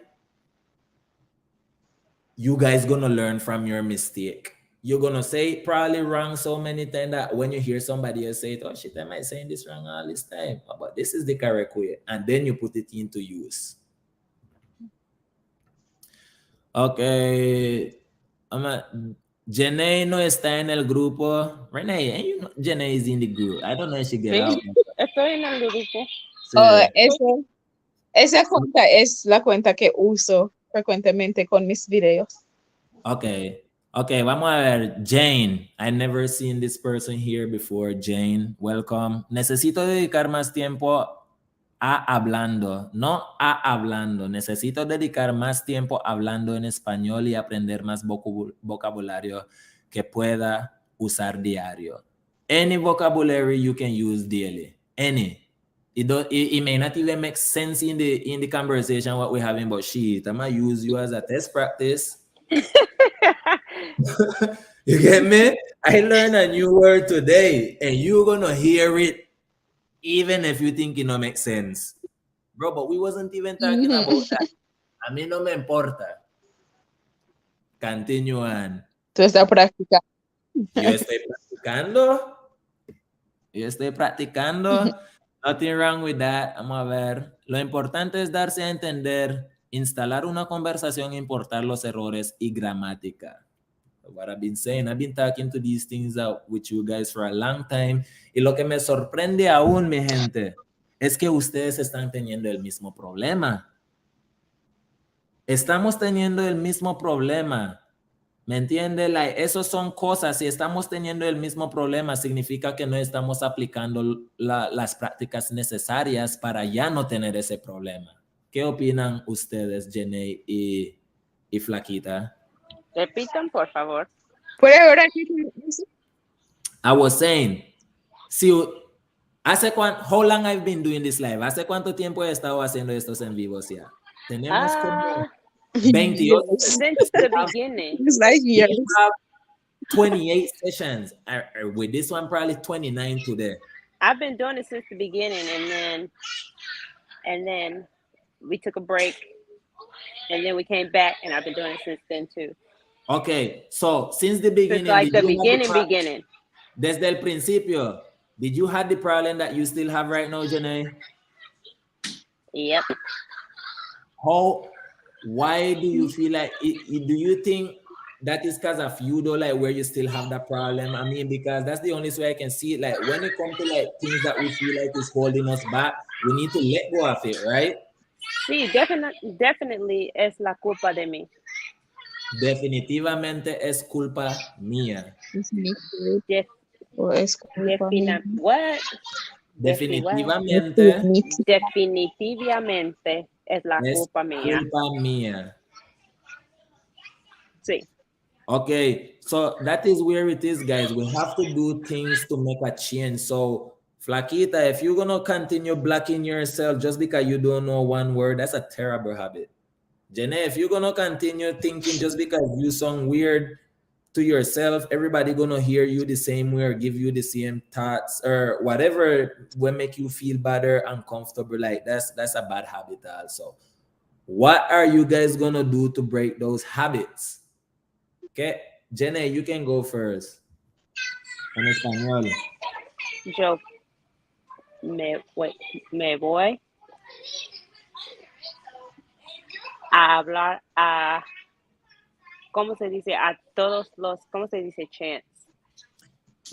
You guys gonna learn from your mistake. you're gonna say it probably wrong so many times that when you hear somebody else say it, oh shit, am I saying this wrong all this time? But this is the correct way, and then you put it into use. Okay. Janae no está en el grupo. Renee, and you know Janae is in the group. I don't know if she get out. Estoy en el grupo. Sí. Esa cuenta es la cuenta que uso frecuentemente con mis videos. Okay. Okay, vamos a ver. Jane. I never seen this person here before. Jane, welcome. Necesito dedicar más tiempo a hablando, no a hablando. Necesito dedicar más tiempo hablando en español y aprender más vocabulario que pueda usar diario. Any vocabulary you can use daily. Any. It may not even make sense in the conversation what we're having, but shit, I'm gonna use you as a test practice. You get me? I learned a new word today, and you're gonna hear it even if you think it don't make sense. Bro, but we wasn't even talking about that. A mí no me importa. Continue on. Tú estás practicando. Yo estoy practicando. Nothing wrong with that. Vamos a ver. Lo importante es darse a entender, instalar una conversación, importar los errores y gramática. What I've been saying, I've been talking to these things out with you guys for a long time. Y lo que me sorprende aún, mi gente, es que ustedes están teniendo el mismo problema. Estamos teniendo el mismo problema. ¿Me entiende? Esos son cosas. Si estamos teniendo el mismo problema, significa que no estamos aplicando las prácticas necesarias para ya no tener ese problema. ¿Qué opinan ustedes, Janae y Flaquita? Repitan, por favor. I was saying, how long I've been doing this live? ¿Hace cuánto tiempo he estado haciendo estos en vivos ya? Tenemos como 28. Since the beginning. It's like We years. have 28 sessions. With this one, probably 29 today. I've been doing it since the beginning, and then we took a break, and then we came back, and I've been doing it since then too. Okay, so since the beginning, It's like the did you have beginning. Desde el principio, did you have the problem that you still have right now, Janae? Yep. Why do you feel like do you think that is because of you though, like where you still have that problem? I mean, because that's the only way I can see it. Like when it comes to like things that we feel like is holding us back, we need to let go of it, right? Sí, definitely es la culpa de mí. Definitivamente es culpa mía. Yes. What? Definitivamente es la culpa mía. Culpa mía. Sí. Okay, so that is where it is, guys. We have to do things to make a change. So, Flaquita, if you're gonna continue blocking yourself just because you don't know one word, that's a terrible habit. Janae, if you're gonna continue thinking just because you sound weird to yourself, everybody gonna hear you the same way or give you the same thoughts or whatever will make you feel better, uncomfortable. Like that's a bad habit also. What are you guys gonna do to break those habits? Okay, Janae, you can go first. En español. Yo me voy a hablar a, ¿cómo se dice? A todos los, ¿cómo se dice? Chance.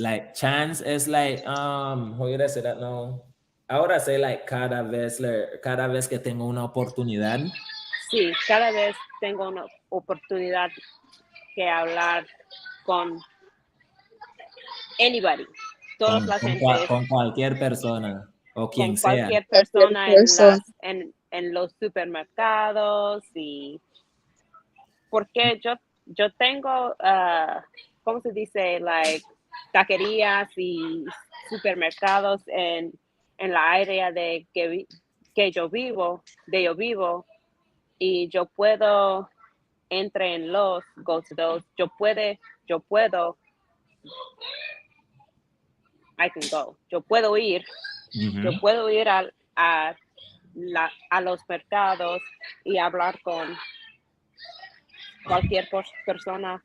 Like chance is like, how did I say that now? Ahora say like cada vez que tengo una oportunidad. Sí, cada vez tengo una oportunidad que hablar con anybody, todas las gentes. Con cualquier persona o quien con sea. Cualquier persona en los supermercados y porque yo tengo, ¿cómo se dice? Like taquerías y supermercados en la área de que yo vivo y yo puedo entre en los go to those. Yo puedo I can go. Yo puedo ir a los mercados y hablar con cualquier persona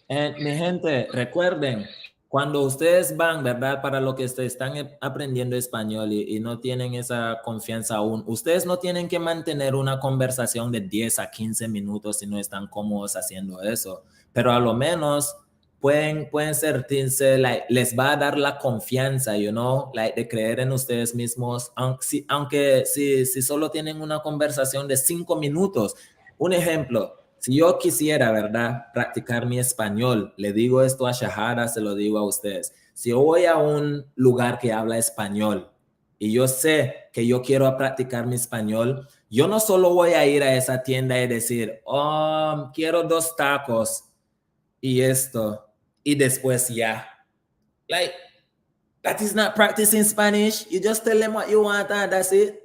Mi gente, recuerden, cuando ustedes van, ¿verdad? Para lo que están aprendiendo español y no tienen esa confianza aún, ustedes no tienen que mantener una conversación de 10 a 15 minutos si no están cómodos haciendo eso, pero a lo menos pueden sentirse, like, les va a dar la confianza, you know, like, de creer en ustedes mismos, aunque si solo tienen una conversación de 5 minutos. Un ejemplo. Si yo quisiera, ¿verdad?, practicar mi español, le digo esto a Shahara, se lo digo a ustedes. Si yo voy a un lugar que habla español y yo sé que yo quiero practicar mi español, yo no solo voy a ir a esa tienda y decir, oh, quiero 2 tacos y esto, y después ya. Like, that is not practicing Spanish. You just tell them what you want and that's it.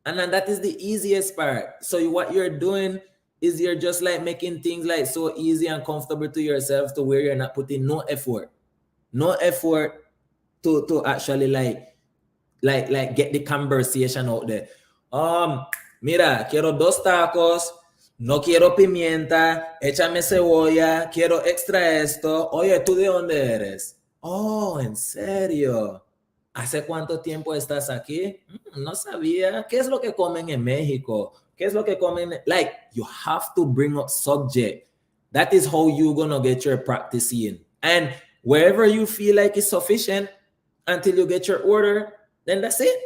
And then that is the easiest part. So what you're doing is you're just like making things like so easy and comfortable to yourself to where you're not putting no effort to actually like get the conversation out there. Mira, quiero 2 tacos, no quiero pimienta, échame cebolla, quiero extra esto. Oye, ¿tú de dónde eres? Oh, ¿en serio? ¿Hace cuánto tiempo estás aquí? No sabía. ¿Qué es lo que comen en México? ¿Qué es lo que comen? Like, you have to bring up subject. That is how you're going to get your practice in. And wherever you feel like it's sufficient until you get your order, then that's it.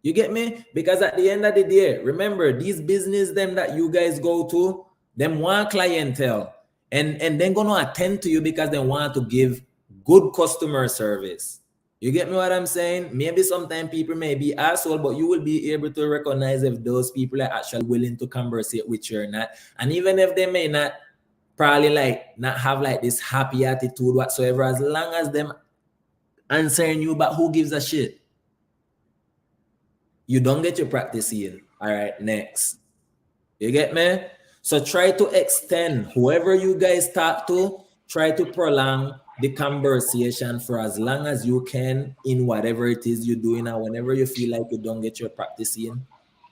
You get me? Because at the end of the day, remember, these business them that you guys go to, them want clientele. And they're going to attend to you because they want to give good customer service. You get me what I'm saying? Maybe sometimes people may be asshole, but you will be able to recognize if those people are actually willing to conversate with you or not. And even if they may not probably like not have like this happy attitude whatsoever, as long as them answering you, but who gives a shit? You don't get your practice in. All right, next. You get me? So try to extend whoever you guys talk to, try to prolong the conversation for as long as you can in whatever it is you're doing, and whenever you feel like you don't get your practice in,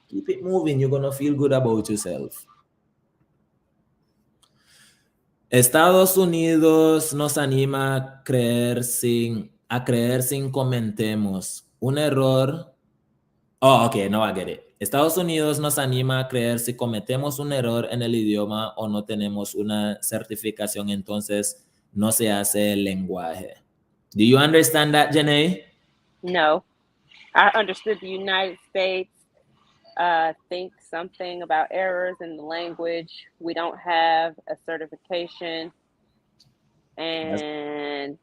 keep it moving. You're gonna feel good about yourself. Estados Unidos nos anima a creer sin cometemos un error. Oh, okay, now I get it. Estados Unidos nos anima a creer si cometemos un error en el idioma o no tenemos una certificación, entonces no se hace el lenguaje. Do you understand that, Janae? No. I understood the United States think something about errors in the language. We don't have a certification, and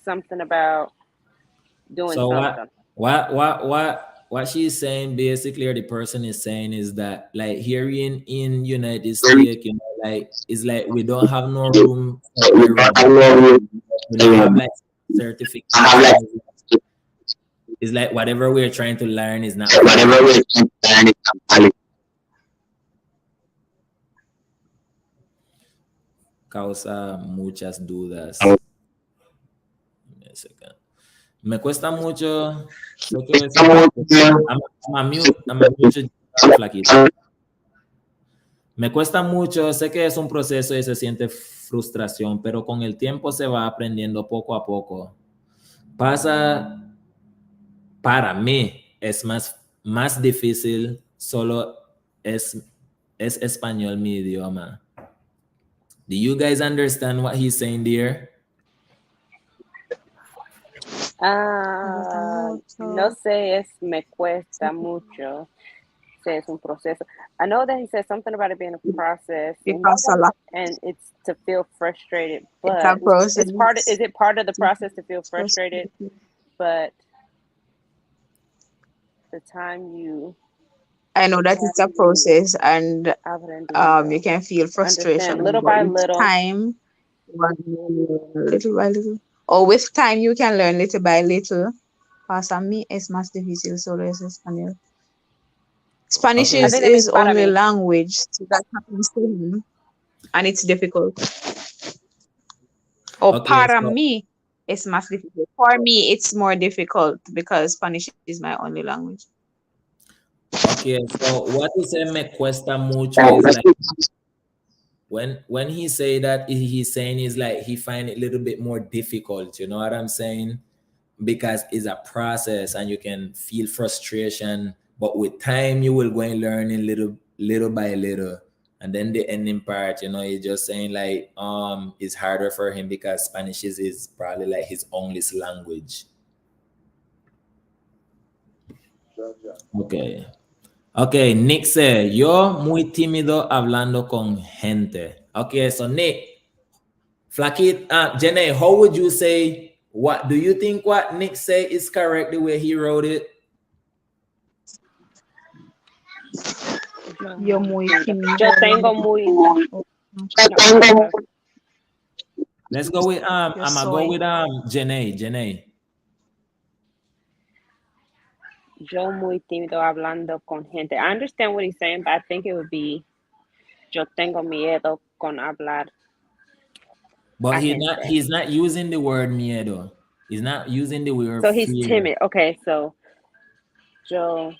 something about doing something. What she's saying basically, or the person is saying, is that like here in United States, you know, like it's like we don't have no room for error. We don't have like certification. It's like whatever we're trying to learn is not valid. Causa muchas dudas. Me cuesta mucho. Me cuesta mucho, sé que es un proceso y se siente frustración, pero con el tiempo se va aprendiendo poco a poco. Para mí es más difícil, solo es español mi idioma. Do you guys understand what he's saying there? No sé, me cuesta mucho. Es un proceso. I know that he said something about it being a process, and it's to feel frustrated. But is it part of the process to feel frustrated? But the time I know that it's a process, and you can feel frustration little by little. Time, little by little. Or with time, you can learn little by little. Para mí es más difícil solo es español. Spanish is only language, so that happens to him, and it's difficult. Para mí es más difficult. For me, it's more difficult because Spanish is my only language. Okay, so what you say me cuesta mucho is like when he say that, he's saying is like he find it a little bit more difficult. You know what I'm saying? Because it's a process and you can feel frustration, but with time you will go and learning little by little. And then the ending part, you know, he's just saying like it's harder for him because Spanish is probably like his only language. Okay, Nick said, yo muy tímido hablando con gente. Okay, so Nick, Flaquita, Jenny, how would you say, what do you think what Nick say is correct the way he wrote it? Yo muy tímido. Yo tengo muy. Let's go with I'm Yo gonna go with Jenny. Yo muy tímido hablando con gente. I understand what he's saying, but I think it would be yo tengo miedo con hablar. But he's not using the word miedo. He's not using the word So he's fear. timid. Okay, so yo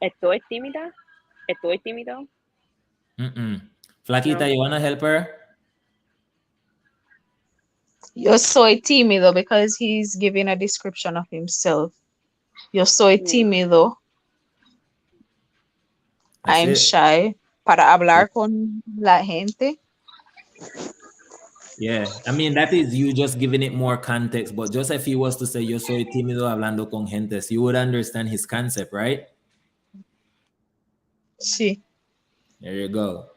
estoy tímida. Estoy tímido. Flaquita, No. you wanna help her? Yo soy tímido because he's giving a description of himself. Yo soy tímido. That's I'm it. shy para hablar con la gente. Yeah, I mean, that is you just giving it more context, but just if he was to say, yo soy tímido hablando con gentes, you would understand his concept, right? Sí. There you go.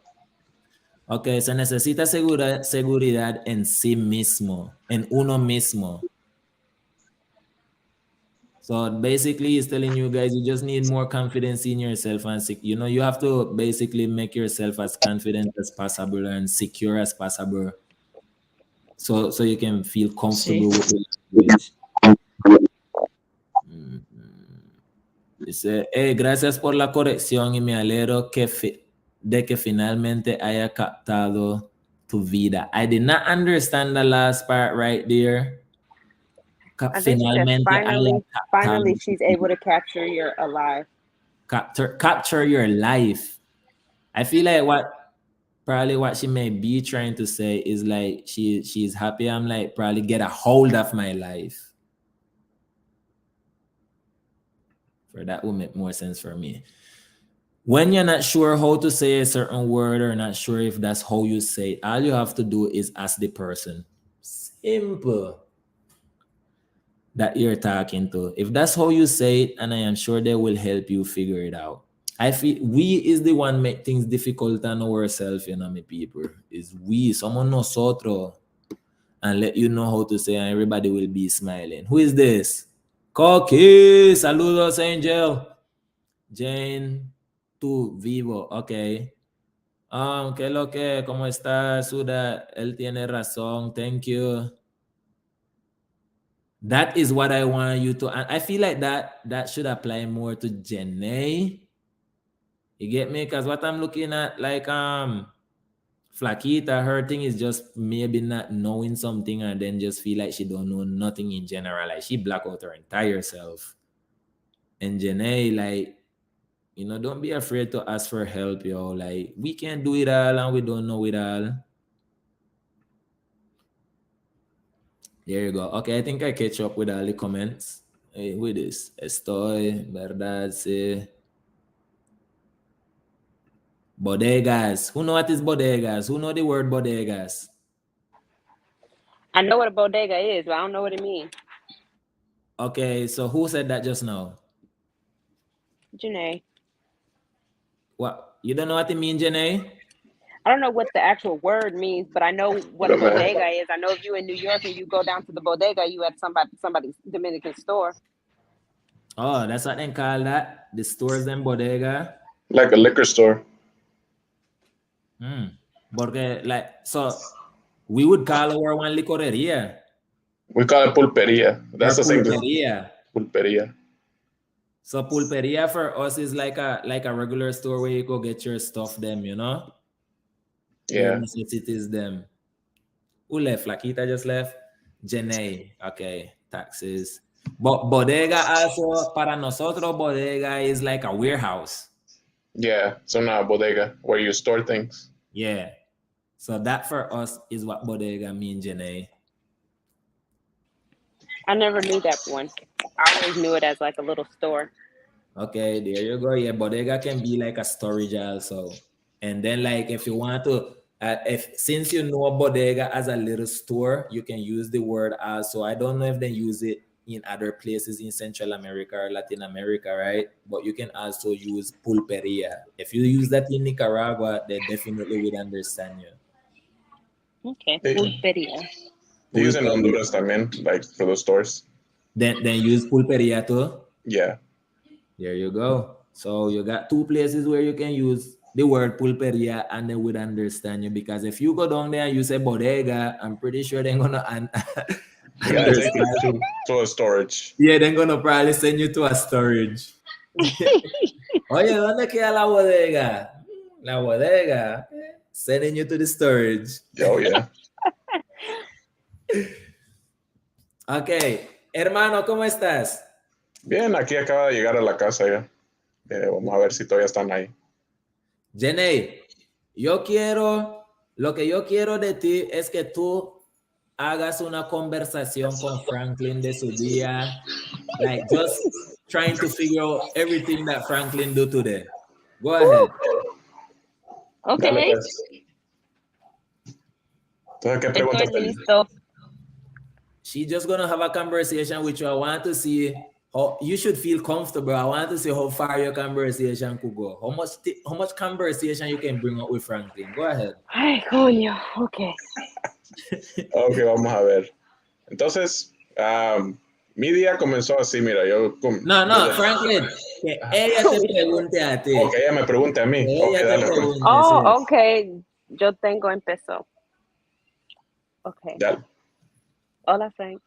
Okay, se necesita seguridad en sí mismo, en uno mismo. So basically, he's telling you guys, you just need more confidence in yourself, and you know, you have to basically make yourself as confident as possible and secure as possible, so you can feel comfortable with the language. Dice, gracias por la corrección y me alegro de que finalmente haya captado tu vida. I did not understand the last part right there. I think she said finally she's able to capture your alive. Capture your life. I feel like what she may be trying to say is like she's happy I'm like probably get a hold of my life. For that will make more sense for me. When you're not sure how to say a certain word or not sure if that's how you say it, all you have to do is ask the person. Simple. That you're talking to. If that's how you say it, and I am sure they will help you figure it out. I feel we is the one make things difficult on ourselves, you know, me people. Is we, someone nosotros, and let you know how to say, and everybody will be smiling. Who is this? Cocky, saludos, Angel. Jane, tu vivo, okay. ¿Qué lo que? ¿Cómo está, Suda? Él tiene razón, thank you. That is what I want you to, and I feel like that should apply more to Jenny. You get me? Because what I'm looking at, like Flaquita, her thing is just maybe not knowing something and then just feel like she don't know nothing in general. Like she black out her entire self. And Jenny, like, you know, don't be afraid to ask for help, yo. Like, we can't do it all and we don't know it all. There you go. Okay, I think I catch up with all the comments. Hey, with this. Estoy, verdad, sí. Bodegas. Who know what is bodegas? Who know the word bodegas? I know what a bodega is, but I don't know what it means. Okay, so who said that just now? Janae. What? You don't know what it means, Janae? I don't know what the actual word means, but I know what a bodega is. I know if you're in New York and you go down to the bodega, you at somebody's Dominican store. Oh, that's what they call that? The stores and bodega? Like a liquor store. Porque, like, so we would call our one licoreria. We call it pulperia. That's the same thing. Pulperia. Pulperia. So pulperia for us is like a regular store where you go get your stuff them, you know? Yeah. Your necessities them. Who left? Flaquita just left? Jenny. Okay. Taxes. But bodega also, para nosotros, bodega is like a warehouse. Yeah, it's una bodega where you store things. Yeah. So that for us is what bodega means, Janae. I never knew that one. I always knew it as like a little store. Okay, there you go. Yeah, bodega can be like a storage also. And then like if you want to, if since you know bodega as a little store, you can use the word also. I don't know if they use it in other places in Central America or Latin America, right? But you can also use pulperia. If you use that in Nicaragua, they definitely would understand you. Okay, They- pulperia. They use in Pulperia. Honduras también, like for the stores. Then use pulperia too. Yeah. There you go. So you got two places where you can use the word pulperia and they would understand you, because if you go down there and you say bodega, I'm pretty sure they're gonna Yeah, take it to a storage. yeah, they're gonna probably send you to a storage. Oye, ¿dónde queda la bodega? La bodega. Sending you to the storage. Oh, yeah. Okay. Hermano, ¿cómo estás? Bien, aquí acaba de llegar a la casa ya. Vamos a ver si todavía están ahí. Jenny, lo que yo quiero de ti es que tú hagas una conversación con Franklin de su día, like just trying to figure out everything that Franklin do today. Go ahead. Okay, Dale, pues. Entonces, ¿qué preguntas estoy tenés? listo. She's just gonna have a conversation with you. I want to see how you should feel comfortable. I want to see how far your conversation could go. How much conversation you can bring up with Franklin. Go ahead. Ay, coño. Okay. Ok, vamos a ver. Entonces, mi día comenzó así, mira, yo... No, Franklin, que ella te pregunte a ti. Ok, ella me pregunta a mí. Que Ok, ella te dale, pues. pregunte, sí. Oh, okay. Yo tengo empezó. Okay. Dale. Hola, Frank.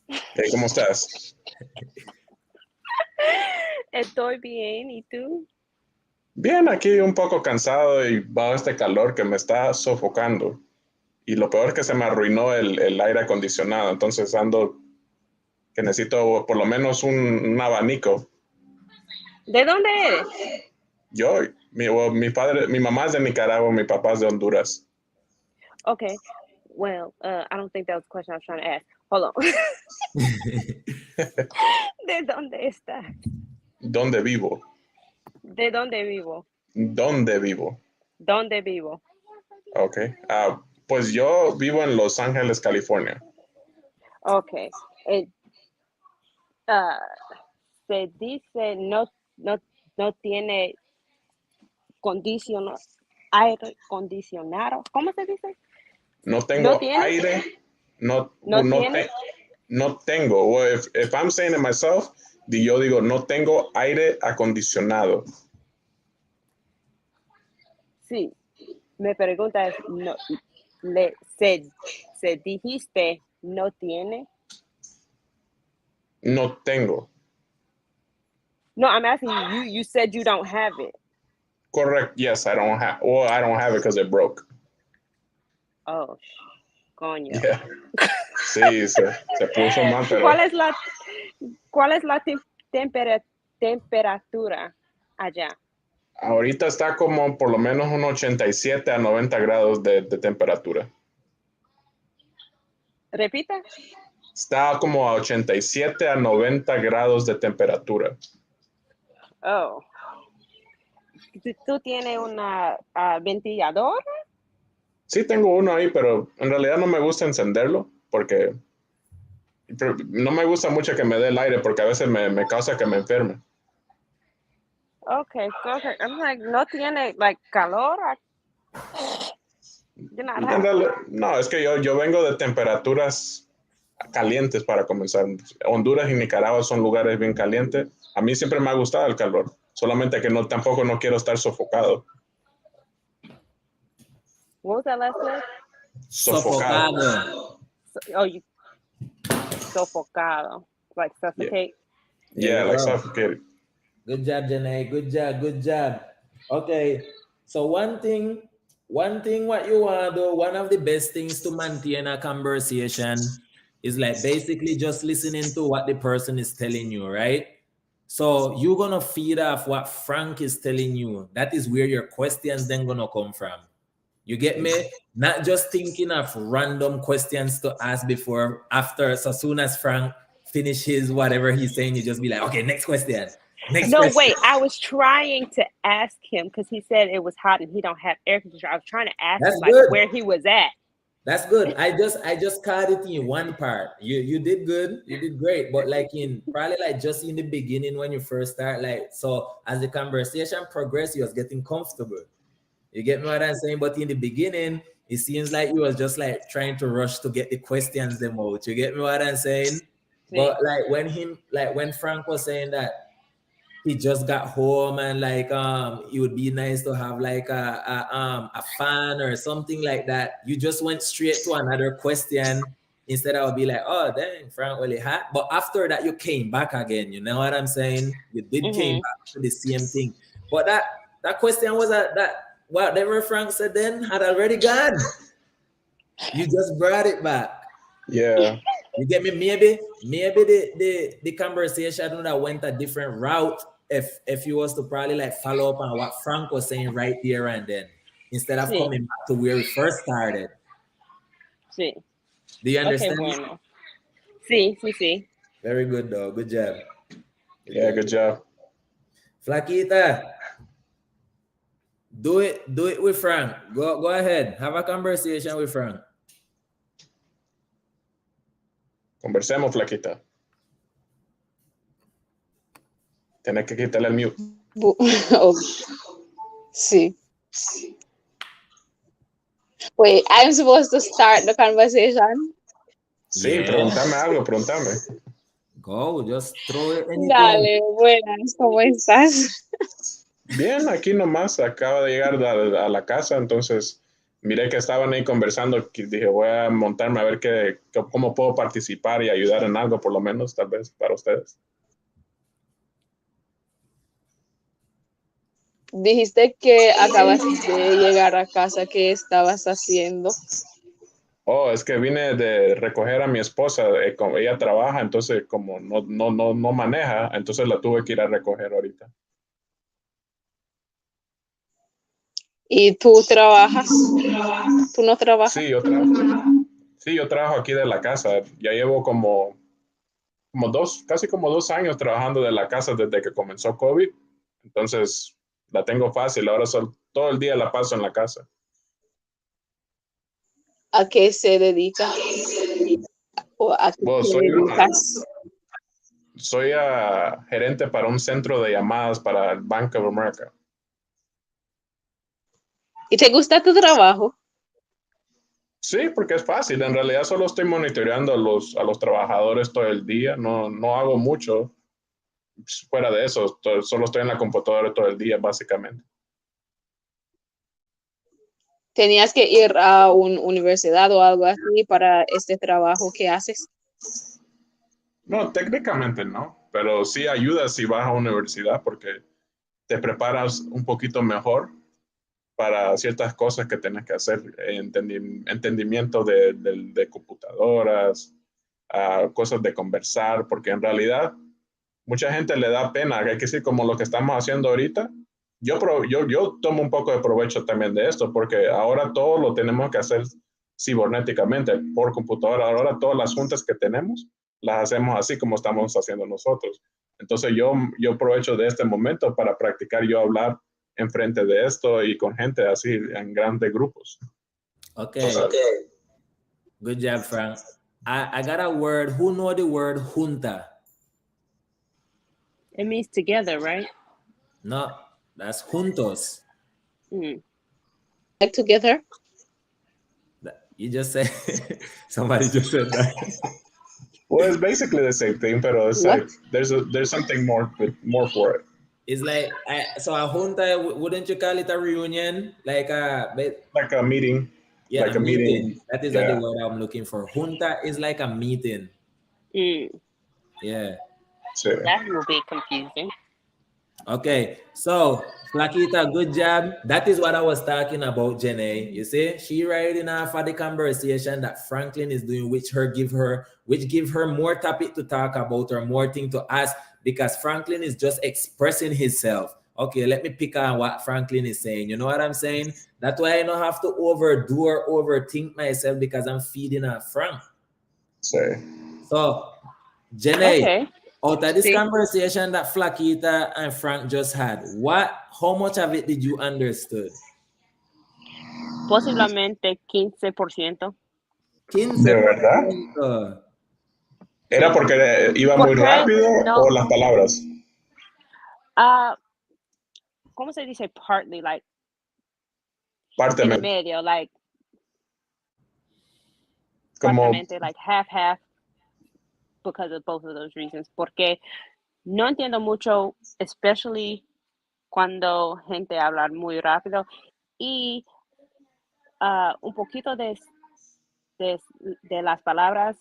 Hey, ¿cómo estás? Estoy bien. ¿Y tú? Bien, aquí un poco cansado y bajo este calor que me está sofocando. Y lo peor es que se me arruinó el aire acondicionado, entonces ando que necesito por lo menos un abanico. ¿De dónde eres? Yo, mi mamá es de Nicaragua, mi papá es de Honduras. Okay. Well, I don't think that was the question I was trying to ask. Hold on. ¿De dónde estás? ¿Dónde vivo? ¿De dónde vivo? ¿Dónde vivo? ¿Dónde vivo? Ok. Pues yo vivo en Los Ángeles, California. Okay. Se dice no tiene aire acondicionado. ¿Cómo se dice? No tengo ¿No tiene? aire. No tiene? no tengo. Well, if I'm saying it myself, yo digo no tengo aire acondicionado. Sí. Me pregunta es, se dijiste no tiene? No tengo. No, I'm asking you. You said you don't have it. Correct. Yes, I don't have. Well, I don't have it because it broke. Oh, coño. Yeah. Sí, se puso mal, pero ¿Cuál es la temperatura allá? ahorita está como por lo menos un 87 a 90 grados de temperatura. Repita. Está como a 87 a 90 grados de temperatura. Oh. ¿Tú tienes una ventilador? Sí, tengo uno ahí, pero en realidad no me gusta encenderlo porque no me gusta mucho que me dé el aire porque a veces me causa que me enferme. Okay. I'm like, ¿no tiene like calor? You're not happy. No, es que yo vengo de temperaturas calientes para comenzar. Honduras y Nicaragua son lugares bien calientes. A mí siempre me ha gustado el calor, solamente que tampoco no quiero estar sofocado. What was that last word? Sofocado. Sofocado. Like suffocate. Yeah, There you like go. suffocated. Good job, Janae. Good job. Okay. So one thing what you want to do, one of the best things to maintain a conversation is like basically just listening to what the person is telling you, right? So you're gonna feed off what Frank is telling you. That is where your questions then gonna come from. You get me? Not just thinking of random questions to ask before, after. So soon as Frank finishes whatever he's saying, you just be like, okay, next question. Next No, question. wait. I was trying to ask him because he said it was hot and he don't have air conditioner. I was trying to ask That's him like good. where he was at. That's good. I just caught it in one part. You did good. You did great. But like in probably like just in the beginning when you first start, like so as the conversation progressed, you was getting comfortable. You get me what I'm saying? But in the beginning, it seems like you was just like trying to rush to get the questions them out. You get me what I'm saying? But like when Frank was saying that he just got home and like it would be nice to have like a fan or something like that. You just went straight to another question instead of be like, oh dang, Frank really hot. But after that, you came back again. You know what I'm saying? You did came back to the same thing. But that question was that whatever Frank said then had already gone. You just brought it back. Yeah. You get me? Maybe the conversation would have went a different route if you was to probably like follow up on what Frank was saying right there and then, instead of coming back to where we first started. Sí. Do you understand? Okay, bueno. Sí. Very good, though. Good job. Good job. Flaquita, do it with Frank. Go ahead. Have a conversation with Frank. Conversemos, Flaquita. Tienes que quitarle el mute. Sí. Wait, I'm supposed to start the conversation? Sí, pregúntame algo, pregúntame. Go, just throw it anything. Dale, buenas, ¿cómo estás? Bien, aquí nomás, acaba de llegar a la casa, entonces miré que estaban ahí conversando, que dije, voy a montarme a ver cómo puedo participar y ayudar en algo, por lo menos, tal vez, para ustedes. Dijiste que acabas de llegar a casa. ¿Qué estabas haciendo? Oh, es que vine de recoger a mi esposa, ella trabaja, entonces como no maneja, entonces la tuve que ir a recoger ahorita. ¿Y tú trabajas? ¿Tú no trabajas? Sí, yo trabajo aquí de la casa. Ya llevo casi como 2 años trabajando de la casa desde que comenzó COVID. Entonces, la tengo fácil. Ahora todo el día la paso en la casa. ¿A qué se dedica? ¿O a qué te dedicas? Soy gerente para un centro de llamadas para el Bank of America. ¿Y te gusta tu trabajo? Sí, porque es fácil. En realidad solo estoy monitoreando a los trabajadores todo el día. No hago mucho. Fuera de eso, solo estoy en la computadora todo el día, básicamente. ¿Tenías que ir a una universidad o algo así para este trabajo que haces? No, técnicamente no, pero sí ayuda si vas a una universidad porque te preparas un poquito mejor para ciertas cosas que tienes que hacer, entendimiento de computadoras, cosas de conversar, porque en realidad mucha gente le da pena, hay que decir como lo que estamos haciendo ahorita. Yo tomo un poco de provecho también de esto, porque ahora todo lo tenemos que hacer cibernéticamente, por computadora. Ahora todas las juntas que tenemos las hacemos así como estamos haciendo nosotros. Entonces yo aprovecho de este momento para practicar yo hablar enfrente de esto y con gente así en grandes grupos. Okay. Good job, Frank. I got a word. Who know the word junta? It means together, right? No, that's juntos. Like together? You just said, somebody just said that. Well, it's basically the same thing, but it's like there's something more for it. It's like, so a junta, wouldn't you call it a reunion? Like a meeting. Yeah, like a meeting. That is the word I'm looking for. Junta is like a meeting. Yeah. Sure. That will be confusing. Okay, so Flaquita, good job. That is what I was talking about, Jenny. You see, she writing off for the conversation that Franklin is doing, which give her more topic to talk about or more thing to ask. because Franklin is just expressing himself. Okay, let me pick on what Franklin is saying. You know what I'm saying? That's why I don't have to overdo or overthink myself because I'm feeding on Frank. Sí. So, Janae, Okay. out of this Sí. conversation that Flaquita and Frank just had, how much of it did you understood? Posiblemente 15%. 15%. ¿De verdad? ¿Era porque iba muy Porque rápido no- o las palabras? ¿Cómo se dice partly? Like, en Párteme. medio, like, Como, partamente, like half, because of both of those reasons. Porque no entiendo mucho, especially cuando gente habla muy rápido, y un poquito de las palabras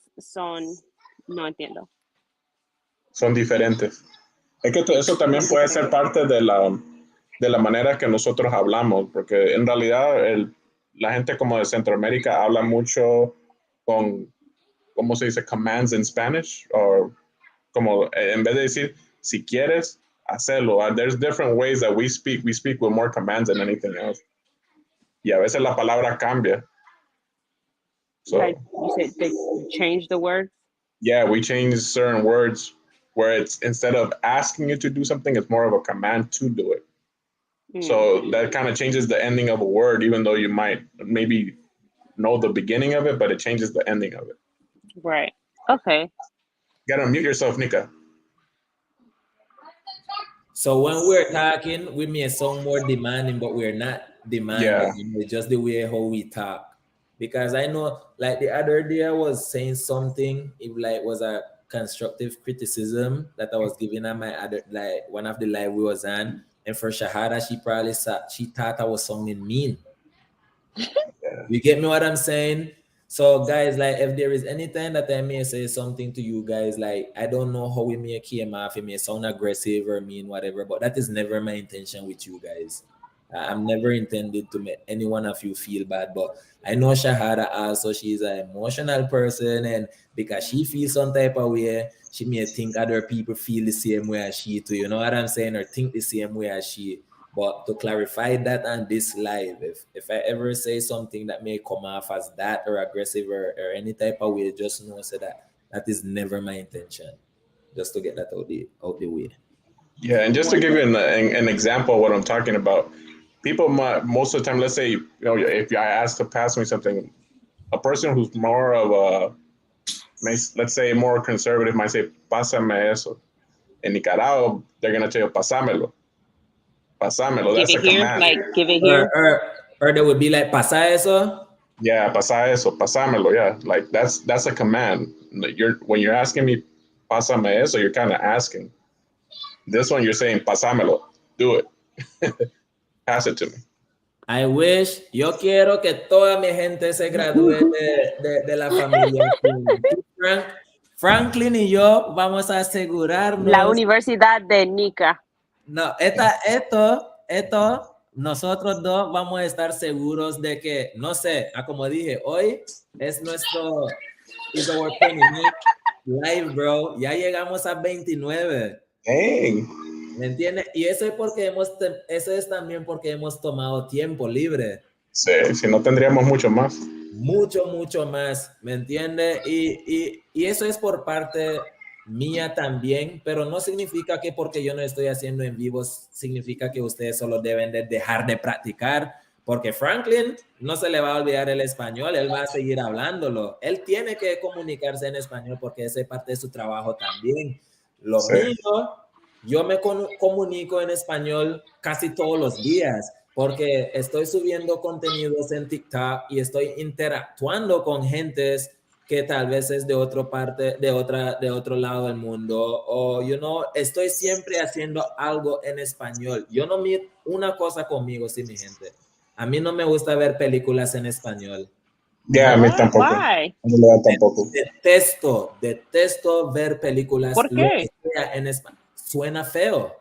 no entiendo. son diferentes. Es que eso también puede ser parte de la manera que nosotros hablamos, porque en realidad la gente como de Centroamérica habla mucho con, ¿cómo se dice? Commands in Spanish, o como en vez de decir, si quieres, hacerlo. There's different ways that we speak with more commands than anything else. Y a veces la palabra cambia. So, Like you said, they change the words. yeah, we change certain words where it's instead of asking you to do something, it's more of a command to do it. So that kind of changes the ending of a word, even though you might maybe know the beginning of it, but it changes the ending of it. Right. Okay. You gotta mute yourself, Nika. So when we're talking, we may sound more demanding, but we're not demanding. Yeah. It's just the way how we talk. Because I know, like the other day, I was saying something. It like was a constructive criticism that I was giving at my other, like one of the live we was on. And for Shahada, she thought I was sounding mean. Yeah. You get me what I'm saying? So guys, like if there is any time that I may say something to you guys, like I don't know how we may came off, it may sound aggressive or mean, whatever, but that is never my intention with you guys. I'm never intended to make any one of you feel bad, but I know Shahada also, she's an emotional person, and because she feels some type of way, she may think other people feel the same way as she too, you know what I'm saying, or think the same way as she. But to clarify that on this live, if I ever say something that may come off as that or aggressive or any type of way, just know so that is never my intention. Just to get that out the way. Yeah, and just to give you an example of what I'm talking about, people might, most of the time, let's say, you know, if I ask to pass me something, a person who's more of a, let's say, more conservative might say, pásame eso. In Nicaragua, they're going to tell you, pásamelo. Pásamelo, Give that's it a here, command. like give it here. Or they would be like, pasa eso? Yeah, pasa eso, pásamelo, yeah. Like that's a command. When you're asking me, pásame eso, you're kind of asking. This one, you're saying, pásamelo, do it. Pass it to me. I wish, yo quiero que toda mi gente se gradúe de la familia. Franklin y yo vamos a asegurarnos. La Universidad de Nica. No, nosotros dos vamos a estar seguros de que, no sé, como dije, hoy es is our 29th live, bro. Ya llegamos a 29. Dang. ¿Me entiendes? Y eso es también porque hemos tomado tiempo libre. Sí, si no tendríamos mucho más. Mucho más, ¿me entiendes? Y eso es por parte mía también, pero no significa que porque yo no estoy haciendo en vivos, significa que ustedes solo deben de dejar de practicar, porque Franklin no se le va a olvidar el español, él va a seguir hablándolo. Él tiene que comunicarse en español porque esa es parte de su trabajo también. Lo mío, yo me comunico en español casi todos los días, porque estoy subiendo contenidos en TikTok y estoy interactuando con gentes que tal vez es de otra parte, de otro lado del mundo, o, estoy siempre haciendo algo en español. Yo no mido una cosa conmigo, sí, mi gente. A mí no me gusta ver películas en español. Yeah, a mí tampoco. Why? No, tampoco. Detesto ver películas ¿Por qué? en español. Suena feo.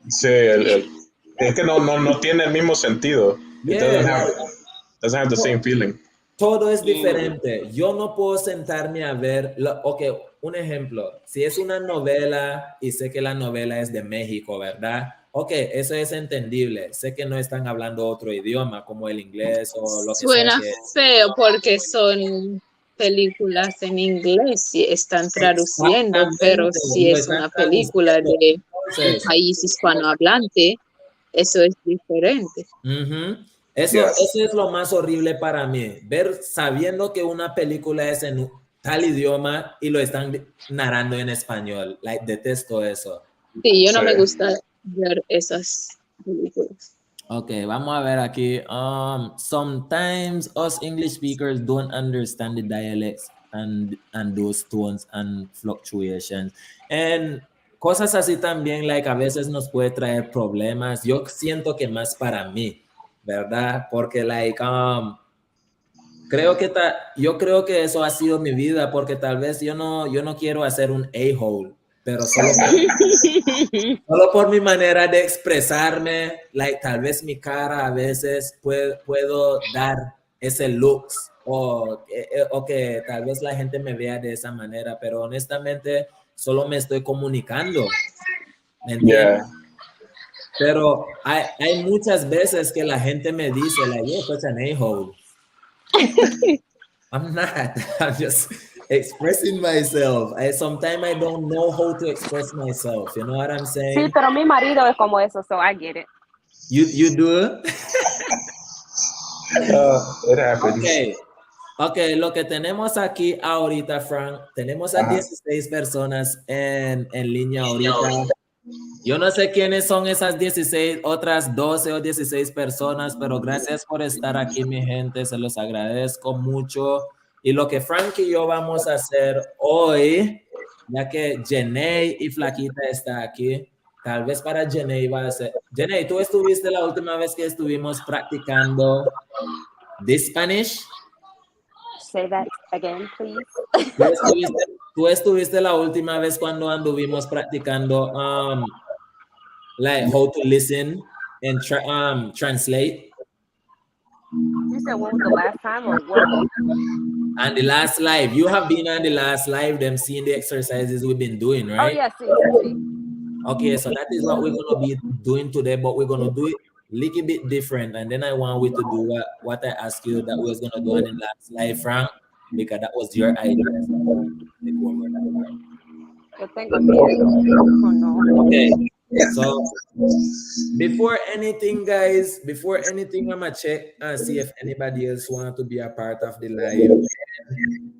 Sí, es que no tiene el mismo sentido. It doesn't have the same feeling. todo es diferente. Yo no puedo sentarme a ver, ok, un ejemplo, si es una novela y sé que la novela es de México, ¿verdad? Ok, eso es entendible. Sé que no están hablando otro idioma como el inglés o lo que Suena sea. feo porque son películas en inglés y están traduciendo, pero si Lo es están una película de un Entonces, país hispanohablante, eso es diferente. eso es lo más horrible para mí, ver sabiendo que una película es en tal idioma y lo están narrando en español. Like, detesto eso. Sí, yo no Sí. me gusta ver esas películas. Ok, vamos a ver aquí. Sometimes us English speakers don't understand the dialects and those tones and fluctuations. And cosas así también, like, a veces nos puede traer problemas. Yo siento que más para mí, ¿verdad? Porque, like, yo creo que eso ha sido mi vida, porque tal vez yo no quiero hacer un a-hole, pero solo por mi manera de expresarme, like, tal vez mi cara a veces puedo dar ese looks o que tal vez la gente me vea de esa manera, pero honestamente solo me estoy comunicando, ¿me entiendes? Pero hay muchas veces que la gente me dice, like, you're such an a-hole. I'm not. I'm just expressing myself. Sometimes I don't know how to express myself. You know what I'm saying? Sí, pero mi marido es como eso, so I get it. You do? It happens. Okay, lo que tenemos aquí ahorita, Frank, tenemos a 16 personas en línea ahorita. Yo no sé quiénes son esas 16, otras 12 o 16 personas, pero gracias por estar aquí, mi gente, se los agradezco mucho. Y lo que Frank y yo vamos a hacer hoy, ya que Jenny y Flaquita está aquí, tal vez para Jenny va a ser... Jenny, ¿tú estuviste la última vez que estuvimos practicando de Spanish? Say that again, please. ¿Tú estuviste la última vez cuando anduvimos practicando like how to listen and translate? You said when was the last time or what? And the last live, you have been on the last live, them seeing the exercises we've been doing, right? Oh, yes, sí. Okay, so that is what we're going to be doing today, but we're going to do it a little bit different. And then I want we to do what I asked you that we was going to do on the last live, Frank, because that was your idea. Okay, so before anything, guys, I'm gonna check and see if anybody else want to be a part of the live.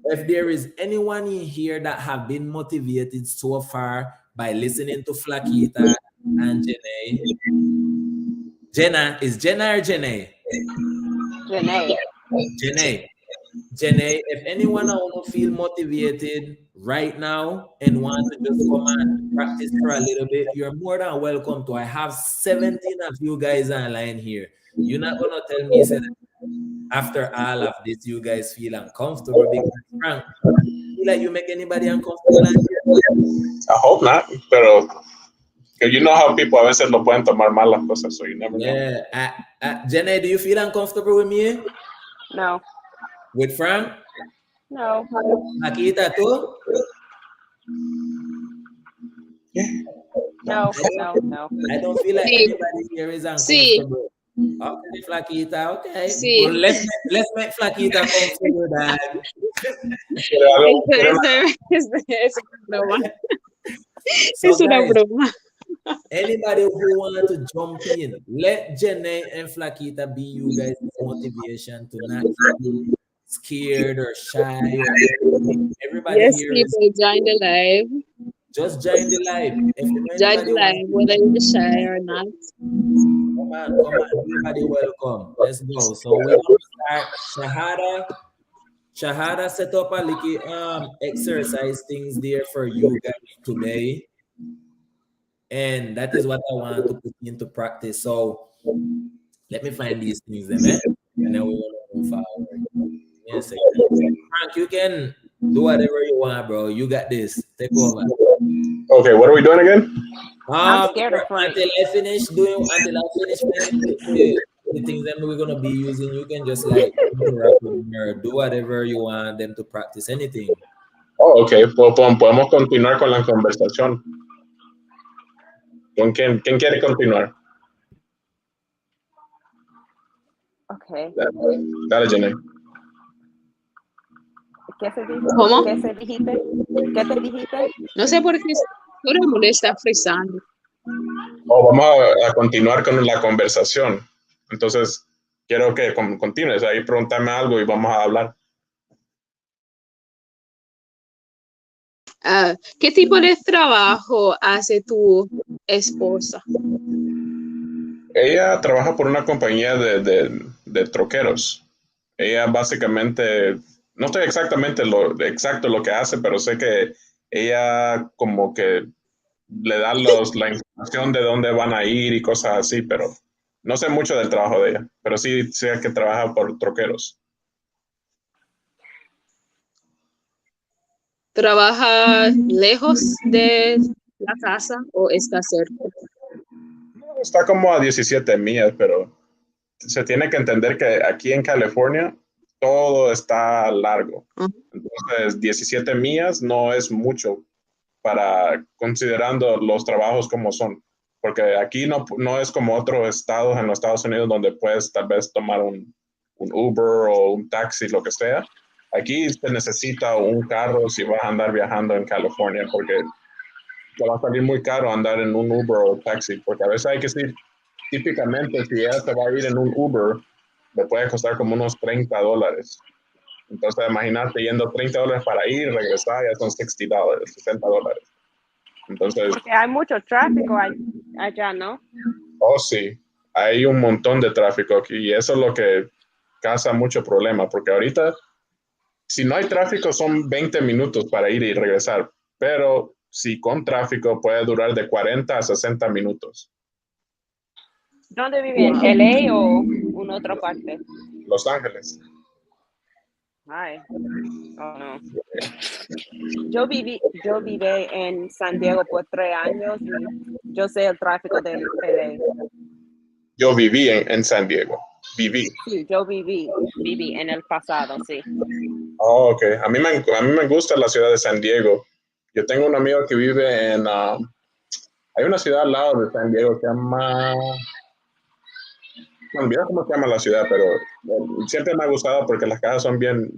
If there is anyone in here that have been motivated so far by listening to Flaquita and Jenny. Jenna, is Jenna or Jenny? Jenny, if anyone want to feel motivated right now and want to just come and practice for a little bit, you're more than welcome to. I have 17 of you guys online here. You're not going to tell me that after all of this, you guys feel uncomfortable, because Frank, you feel like you make anybody uncomfortable? I hope not, pero you know how people a veces lo pueden tomar mal las cosas, so you never know. Jenny, do you feel uncomfortable with me? No. With Frank? No. Akita too? No. I don't feel like anybody here is uncomfortable. Okay, Flaquita, okay. Sí. Well, let's make Flaquita comfortable, Dad. Es una broma. Es una broma. Anybody who want to jump in, let Jenny and Flaquita be you guys' motivation to not be scared or shy. Everybody here people join the live. Just join the live. If you know join the live, whether you're shy or not. Come on, everybody welcome. Let's go. So we're gonna start. Shahada set up a little exercise things there for you guys today. And that is what I want to put into practice. So let me find these things, and then we want to move forward. Yes, Frank, you can do whatever you want, bro. You got this. Take over. Okay, what are we doing again? I'm scared of Frank. Until I finish the the things that we're gonna be using, you can just like interact with them or do whatever you want them to practice anything. Oh, ok, podemos continuar con la conversación. ¿Con quién quiere continuar? Okay. Dale, Jenny. ¿Qué se dijo? ¿Cómo? ¿Qué te dijiste? No sé por qué todo el mundo está frisando. Vamos a continuar con la conversación. Entonces, quiero que continúes ahí, pregúntame algo y vamos a hablar. ¿Qué tipo de trabajo hace tu esposa? Ella trabaja por una compañía de troqueros. Ella básicamente, no sé exactamente lo que hace, pero sé que ella como que le da la información de dónde van a ir y cosas así, pero no sé mucho del trabajo de ella, pero sí sé que trabaja por troqueros. ¿Trabaja lejos de la casa o está cerca? Está como a 17 millas, pero se tiene que entender que aquí en California todo está largo. Entonces, 17 millas no es mucho para considerando los trabajos como son. Porque aquí no es como otros estados en los Estados Unidos donde puedes tal vez tomar un Uber o un taxi, lo que sea. Aquí se necesita un carro si vas a andar viajando en California, porque te va a salir muy caro andar en un Uber o taxi, porque a veces hay que decir, típicamente si ella se va a ir en un Uber, le puede costar como unos $30. Entonces imagínate yendo $30 para ir, regresar, ya son $60, $60. Entonces, Porque hay mucho tráfico allá, ¿no? oh sí, hay un montón de tráfico aquí y eso es lo que causa mucho problema, porque ahorita si no hay tráfico son 20 minutos para ir y regresar, pero si con tráfico puede durar de 40 a 60 minutos. ¿Dónde vive? ¿En LA o en otra parte? Los Ángeles. Ay, oh no. Yo viví en San Diego por 3 años y yo sé el tráfico de LA. Yo viví en San Diego. Viví. Sí, yo viví en el pasado, sí. Oh, ok. A mí me gusta la ciudad de San Diego. Yo tengo un amigo que vive en... hay una ciudad al lado de San Diego que se llama... No olvidé cómo se llama la ciudad, pero siempre me ha gustado porque las casas son bien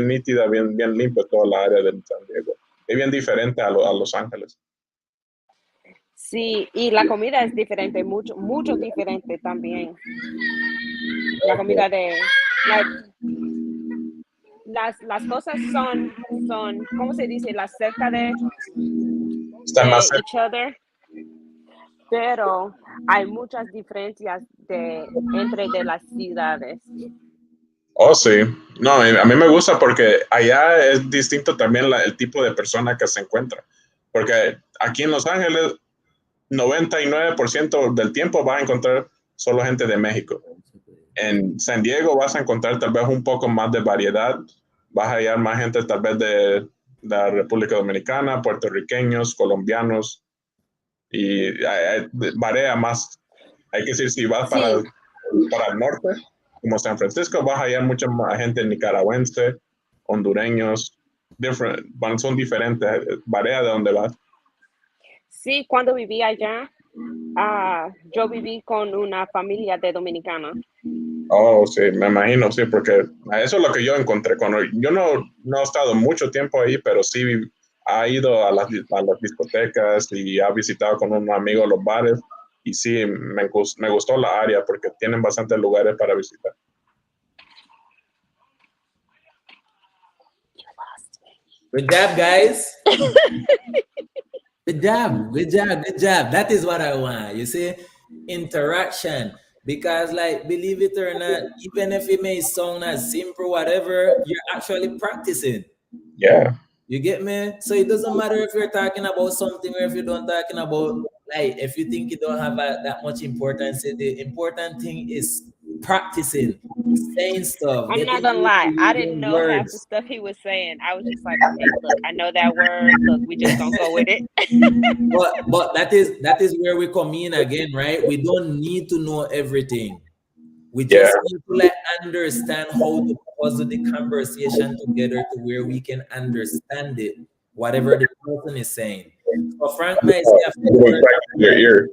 nítidas, bien limpias toda la área de San Diego. Es bien diferente a Los Ángeles. Sí, y la comida es diferente, mucho diferente también. La comida las cosas son, ¿cómo se dice? Las cerca de Están más cerca. each other, pero hay muchas diferencias entre las ciudades. Oh, sí. No, a mí me gusta porque allá es distinto también el tipo de persona que se encuentra. Porque aquí en Los Ángeles, 99% del tiempo vas a encontrar solo gente de México. En San Diego vas a encontrar tal vez un poco más de variedad. Vas a hallar más gente tal vez de la República Dominicana, puertorriqueños, colombianos. Y varía más. Hay que decir, si vas para el norte, como San Francisco, vas a hallar mucha más gente nicaragüense, hondureños, son diferentes, varía de donde vas. Sí, cuando viví allá, yo viví con una familia de dominicanos. Oh, sí, me imagino, sí, porque eso es lo que yo encontré. Yo no he estado mucho tiempo ahí, pero sí ha ido a las discotecas y ha visitado con un amigo los bares. Y sí, me gustó la área porque tienen bastantes lugares para visitar. Good job, guys. Good job. That is what I want. You see, interaction. Because, like, believe it or not, even if it may sound as simple, whatever, you're actually practicing. Yeah. You get me? So it doesn't matter if you're talking about something or if you don't talking about, like, if you think it don't have that much importance. The important thing is practicing, saying stuff. I'm not gonna lie, I didn't know half the stuff he was saying. I was just like, okay, look, I know that word. Look, we just gonna go with it. but that is where we come in again, right? We don't need to know everything. We just need to like understand how to puzzle the conversation together to where we can understand it, whatever the person is saying. So Frank might say a few words. Your ear.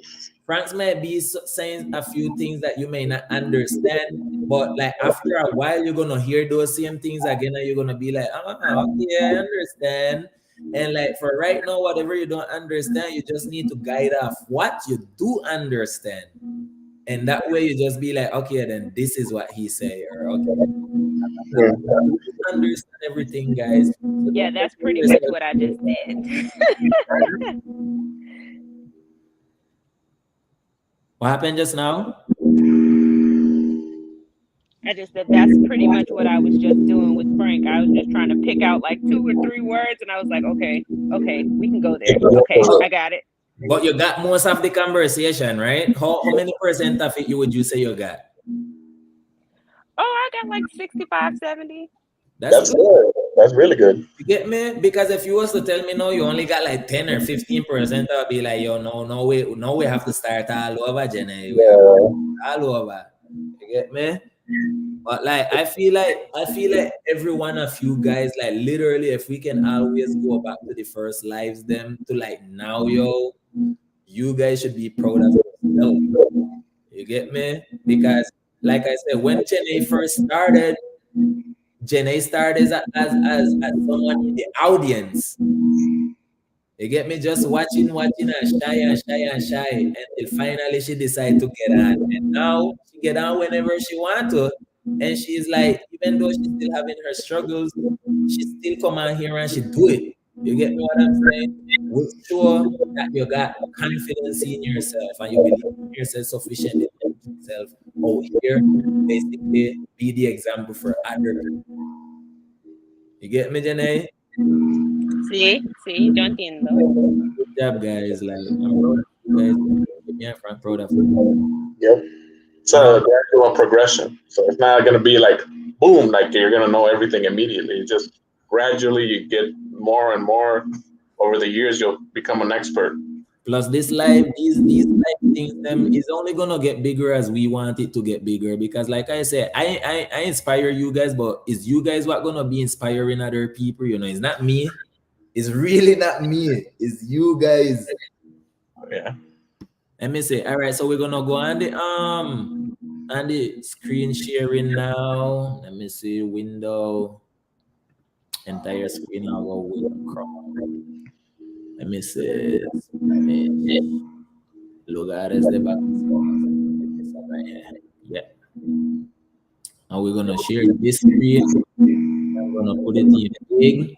Frank might be saying a few things that you may not understand, but like after a while, you're gonna hear those same things again, and you're gonna be like, okay, I understand. And like for right now, whatever you don't understand, you just need to guide off what you do understand. And that way you just be like, okay, then this is what he say, or okay. Understand everything, guys. So Yeah, that's pretty much what I just did. What happened just now? I just said that's pretty much what I was just doing with Frank. I was just trying to pick out like 2 or 3 words, and I was like, okay, we can go there. Okay, I got it. But you got most of the conversation, right? How many percent of it would you say you got? Oh, I got like 65, 70. That's good. Good. That's really good. You get me? Because if you was to tell me no, you only got like 10 or 15%, I'll be like, yo, no, we have to start all over, Jenny. All over. You get me? But like I feel like every one of you guys, like literally, if we can always go back to the first lives, them to like now, yo, you guys should be proud of yourself. You get me? Because like I said, when Jenny first started, Jenny started as someone in the audience. You get me? Just watching and shy until finally she decided to get on. And now she get on whenever she want to. And she's like, even though she's still having her struggles, she still come on here and she do it. You get me what I'm saying? Make sure that you got confidence in yourself and you believe in yourself sufficiently in yourself out here. Basically, be the example for other people. You get me, Jenny? Sí, yo entiendo. Good job, guys. Like, I'm proud of you guys. Yeah, I'm proud of you. Yep. It's a gradual progression. So it's not going to be like, boom, like you're going to know everything immediately. It's just gradually you get more and more. Over the years, you'll become an expert. Plus, this life, these life things, them is only gonna get bigger as we want it to get bigger. Because, like I said, I inspire you guys, but it's you guys what gonna be inspiring other people. You know, it's not me. It's really not me. It's you guys. Yeah. Let me say. All right, so we're gonna go on the screen sharing now. Let me see window. Entire screen. I'll go with Chrome. Let me see. Lugares de yeah. And we're gonna share this screen. I'm gonna put it in big.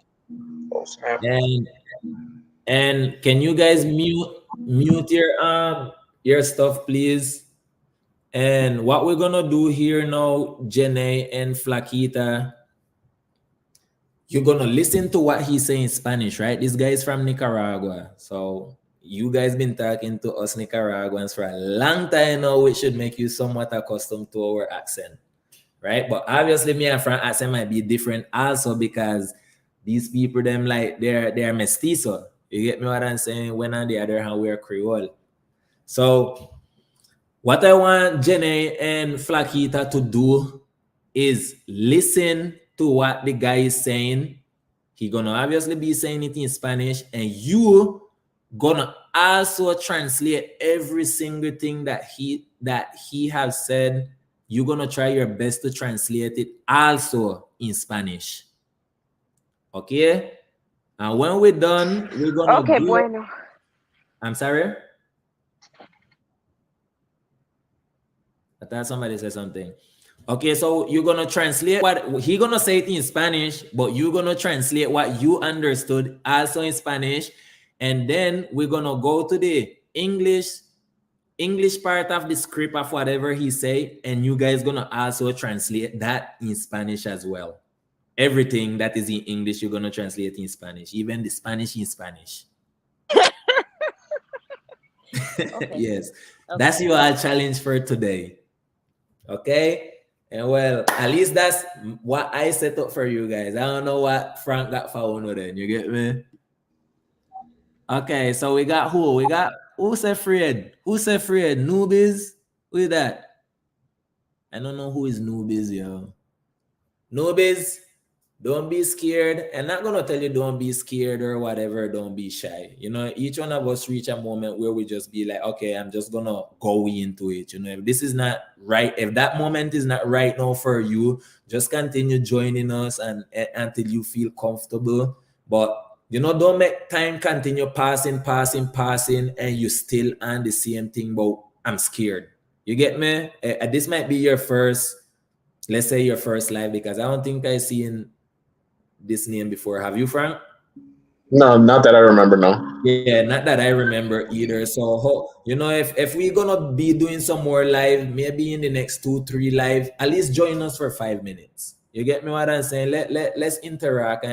And can you guys mute your stuff, please? And what we're gonna do here now, Jenny and Flaquita, you're gonna listen to what he's saying in Spanish, right? This guy is from Nicaragua. So you guys been talking to us Nicaraguans for a long time now, which should make you somewhat accustomed to our accent, right? But obviously me and Frank accent might be different also because these people, them like they're mestizo. You get me what I'm saying? When on the other hand, we're Creole. So what I want Jenny and Flaquita to do is listen to what the guy is saying. He gonna obviously be saying it in Spanish, and you gonna also translate every single thing that he has said. You're gonna try your best to translate it also in Spanish. Okay? And when we're done, we're gonna Okay, bueno. I'm sorry? I thought somebody said something. Okay, so you're gonna translate what he gonna say it in Spanish, but you're gonna translate what you understood also in Spanish, and then we're gonna go to the English part of the script of whatever he say, and you guys gonna also translate that in Spanish as well. Everything that is in English, you're gonna translate in Spanish, even the Spanish in Spanish. Okay. Yes, okay. That's your challenge for today. Okay. And well, at least that's what I set up for you guys. I don't know what Frank got for one then. You get me? Okay, so we got who? We got who's afraid? Who's afraid? Newbies? Who is that? I don't know who is Noobies, yo. Noobies, don't be scared. I'm not gonna tell you don't be scared or whatever, don't be shy. You know, each one of us reach a moment where we just be like, okay, I'm just gonna go into it. You know, if this is not right, if that moment is not right now for you, just continue joining us and until you feel comfortable. But you know, don't make time continue passing, and you still on the same thing, but I'm scared. You get me? This might be your first, let's say your first live, because I don't think I seen this name before. Have you, Frank? No, not that I remember, no. Yeah, not that I remember either. So, you know, if we're gonna be doing some more live, maybe in the next 2-3 live, at least join us for 5 minutes. You get me what I'm saying? Let's interact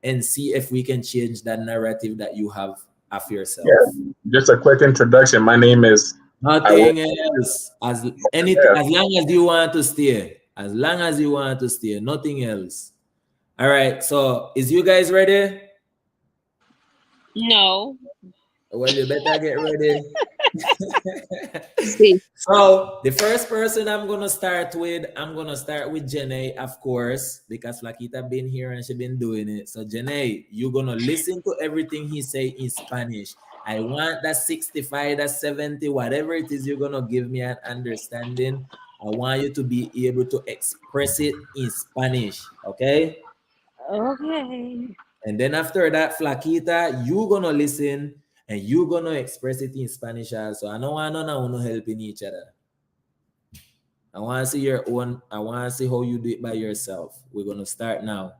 and see if we can change that narrative that you have of yourself. Yeah, just a quick introduction. My name is Nothing else. As long as you want to stay. As long as you want to stay, nothing else. All right. So is you guys ready? No. Well, you better get ready. Sí. So the first person I'm gonna start with Janae, of course, because Flaquita been here and she been doing it. So Janae, you're gonna listen to everything he say in Spanish. I want that 65, that 70, whatever it is you're gonna give me an understanding. I want you to be able to express it in Spanish, okay? Okay. And then after that, Flaquita, you gonna listen and you gonna express it in Spanish also. I don't want none of you helping each other. I want to see your own. I want to see how you do it by yourself. We're gonna start now.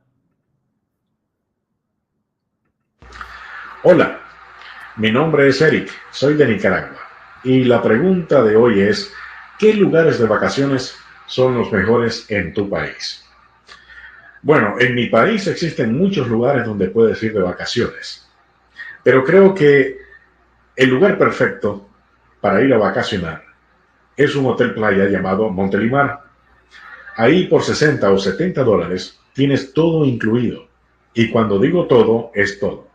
Hola, mi nombre es Eric, soy de Nicaragua. Y la pregunta de hoy es, ¿qué lugares de vacaciones son los mejores en tu país? Bueno, en mi país existen muchos lugares donde puedes ir de vacaciones, pero creo que el lugar perfecto para ir a vacacionar es un hotel playa llamado Montelimar. Ahí por 60 o 70 dólares tienes todo incluido. Y cuando digo todo, es todo.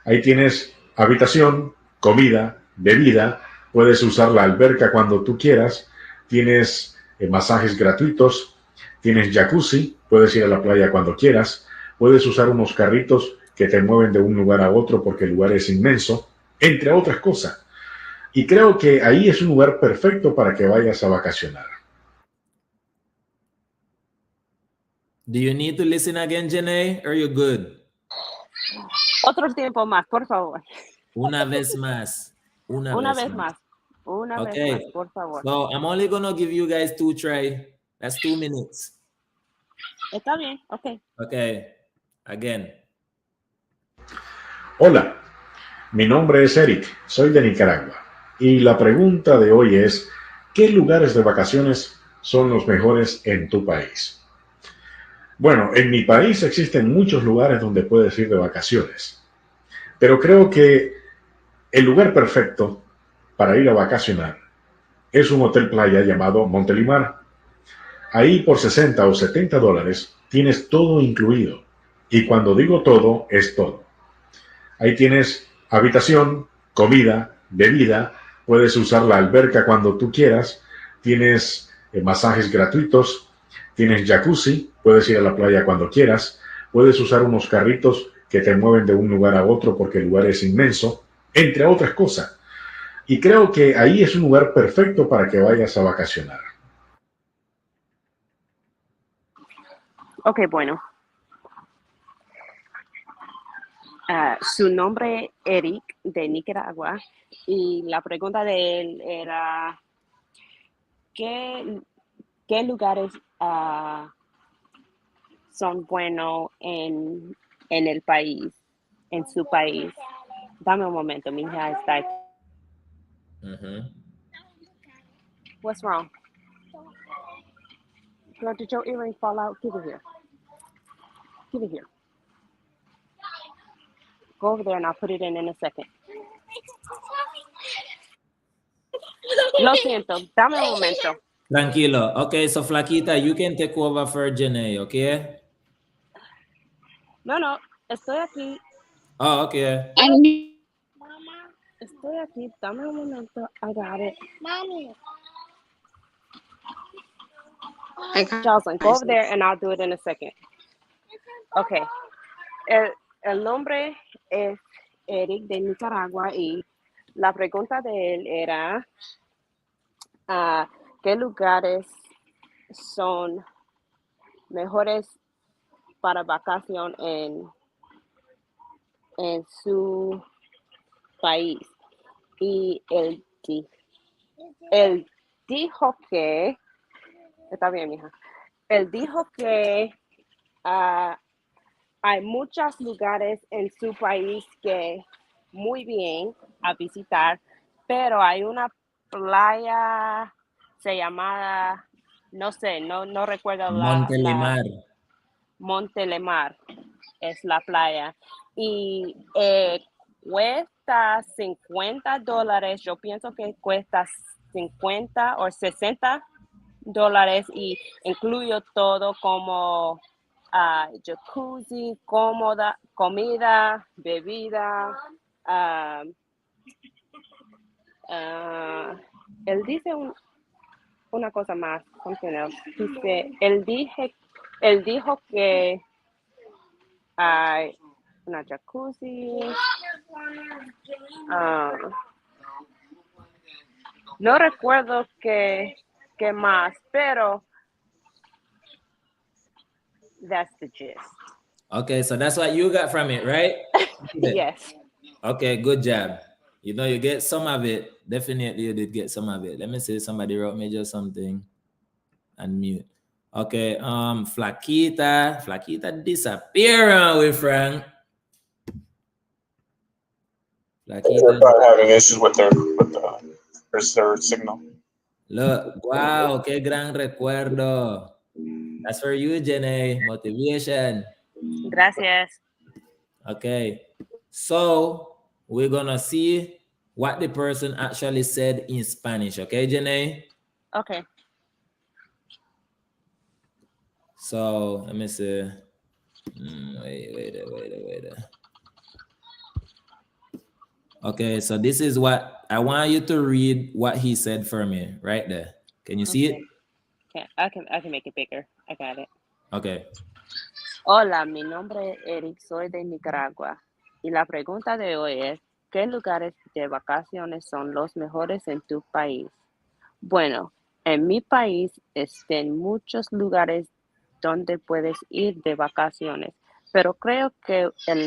Ahí tienes habitación, comida, bebida, puedes usar la alberca cuando tú quieras, tienes masajes gratuitos, tienes jacuzzi, puedes ir a la playa cuando quieras, puedes usar unos carritos que te mueven de un lugar a otro porque el lugar es inmenso, entre otras cosas. Y creo que ahí es un lugar perfecto para que vayas a vacacionar. Do you need to listen again, Janae? Or you good? Otro tiempo más, por favor. Una vez más. Una vez más. Una vez más, por favor. So I'm only gonna give you guys 2 try. That's 2 minutes. Está bien, ok. Okay. Again. Hola, mi nombre es Eric, soy de Nicaragua. Y la pregunta de hoy es, ¿qué lugares de vacaciones son los mejores en tu país? Bueno, en mi país existen muchos lugares donde puedes ir de vacaciones, pero creo que el lugar perfecto para ir a vacacionar es un hotel playa llamado Montelimar. Ahí por 60 o 70 dólares tienes todo incluido. Y cuando digo todo, es todo. Ahí tienes habitación, comida, bebida, puedes usar la alberca cuando tú quieras, tienes masajes gratuitos, tienes jacuzzi, puedes ir a la playa cuando quieras, puedes usar unos carritos que te mueven de un lugar a otro porque el lugar es inmenso, entre otras cosas. Y creo que ahí es un lugar perfecto para que vayas a vacacionar. Ok, bueno. Su nombre es Eric de Nicaragua y la pregunta de él era ¿qué lugares son buenos en el país, en su país? Dame un momento, mi hija está. What's wrong? Girl, did your earring fall out? Give it here. Give it here. Go over there and I'll put it in a second. Lo siento, dame un momento. Tranquilo. Okay, so Flaquita, you can take over for Janae, okay? No, estoy aquí. Oh, okay. Estoy aquí, dame un momento. I got it. Mommy. Jocelyn, go over there and I'll do it in a second. Okay. El nombre es Eric de Nicaragua y la pregunta de él era ¿qué lugares son mejores para vacación en su país? Y él dijo que, está bien, mija, él dijo que hay muchos lugares en su país que muy bien a visitar, pero hay una playa, se llama, no sé, no recuerdo Montelimar. Montelimar es la playa. Y cuesta $50, yo pienso que cuesta 50 o 60 dólares y incluyo todo como jacuzzi, comida, bebida. Él dice una cosa más, something else. Dice, él dijo que hay una jacuzzi. No recuerdo qué más, pero that's the gist. Okay, so that's what you got from it, right? Yes. Okay, good job. You know, you get some of it. Definitely you did get some of it. Let me see, somebody wrote me just something. Unmute. Okay, Flaquita disappearing with Frank. They're Flaquita. probably having issues with their signal. Look, wow, qué gran recuerdo. That's for you, Jenny. Motivation. Gracias. Okay, so we're gonna see what the person actually said in Spanish. Okay, Jenny? Okay. So let me see. Wait. Okay, so this is what I want you to read what he said for me right there. Can you see it? Okay, I can make it bigger. I got it. Okay. Hola, mi nombre es Eric, soy de Nicaragua. Y la pregunta de hoy es, ¿qué lugares de vacaciones son los mejores en tu país? Bueno, en mi país existen muchos lugares donde puedes ir de vacaciones, pero creo que el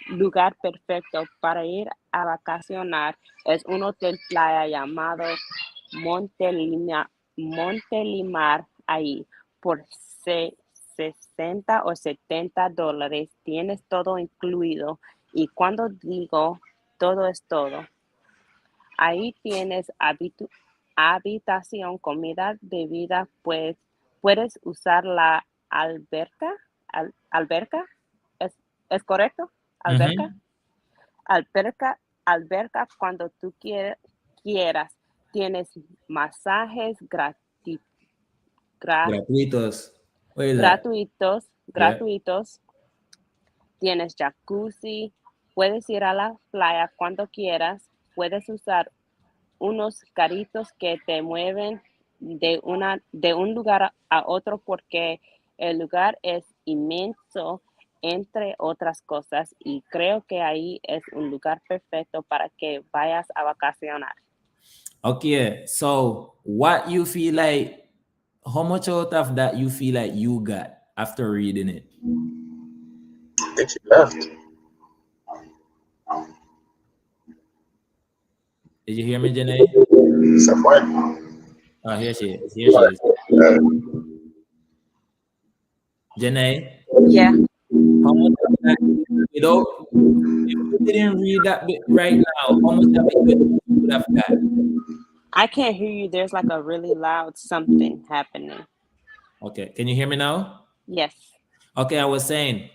lugar perfecto para ir a vacacionar es un hotel playa llamado Montelimar. Ahí por 60 o 70 dólares tienes todo incluido, y cuando digo todo es todo, ahí tienes habitación, comida, bebida, pues puedes usar la alberca. ¿Alberca? ¿Es correcto? ¿Alberca? Alberca cuando tú quieras. Tienes masajes Gratuitos. What is that? gratuitos. Tienes jacuzzi. Puedes ir a la playa cuando quieras. Puedes usar unos carritos que te mueven de un lugar a otro porque el lugar es inmenso, entre otras cosas, y creo que ahí es un lugar perfecto para que vayas a vacacionar. Okay, so what you feel like, how much out of that you feel like you got after reading it? I think she left. Did you hear me, Janae? Se fue. Oh, here she is. Janae? Yeah. How much of that, if you didn't read that bit right now, how much of it you would have got? I can't hear you. There's like a really loud something happening. Okay, can you hear me now? Yes. Okay, I was saying,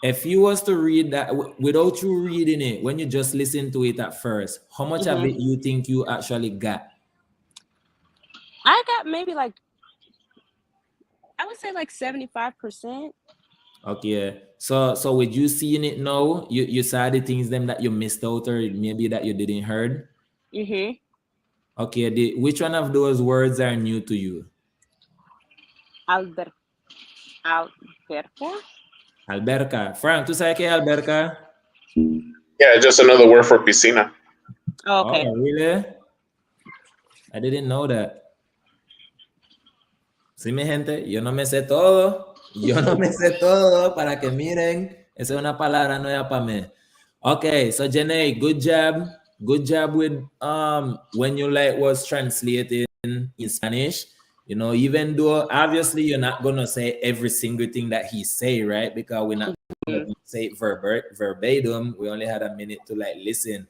if you was to read that without you reading it, when you just listen to it at first, how much of it you think you actually got? I got maybe like, I would say like 75%. Okay, so with you seeing it now, you saw the things them that you missed out or maybe that you didn't heard? Okay, which one of those words are new to you? Alberca. Alberca. Frank, ¿tú sabes qué es alberca? Yeah, just another word for piscina. Okay. Oh, really? I didn't know that. Sí, mi gente, yo no me sé todo. Yo no me sé todo para que miren. Esa es una palabra nueva para mí. Okay, so Janae, good job. Good job with when you like was translating in Spanish. You know, even though obviously you're not gonna say every single thing that he say, right? Because we're not gonna say it verbatim. We only had a minute to like listen.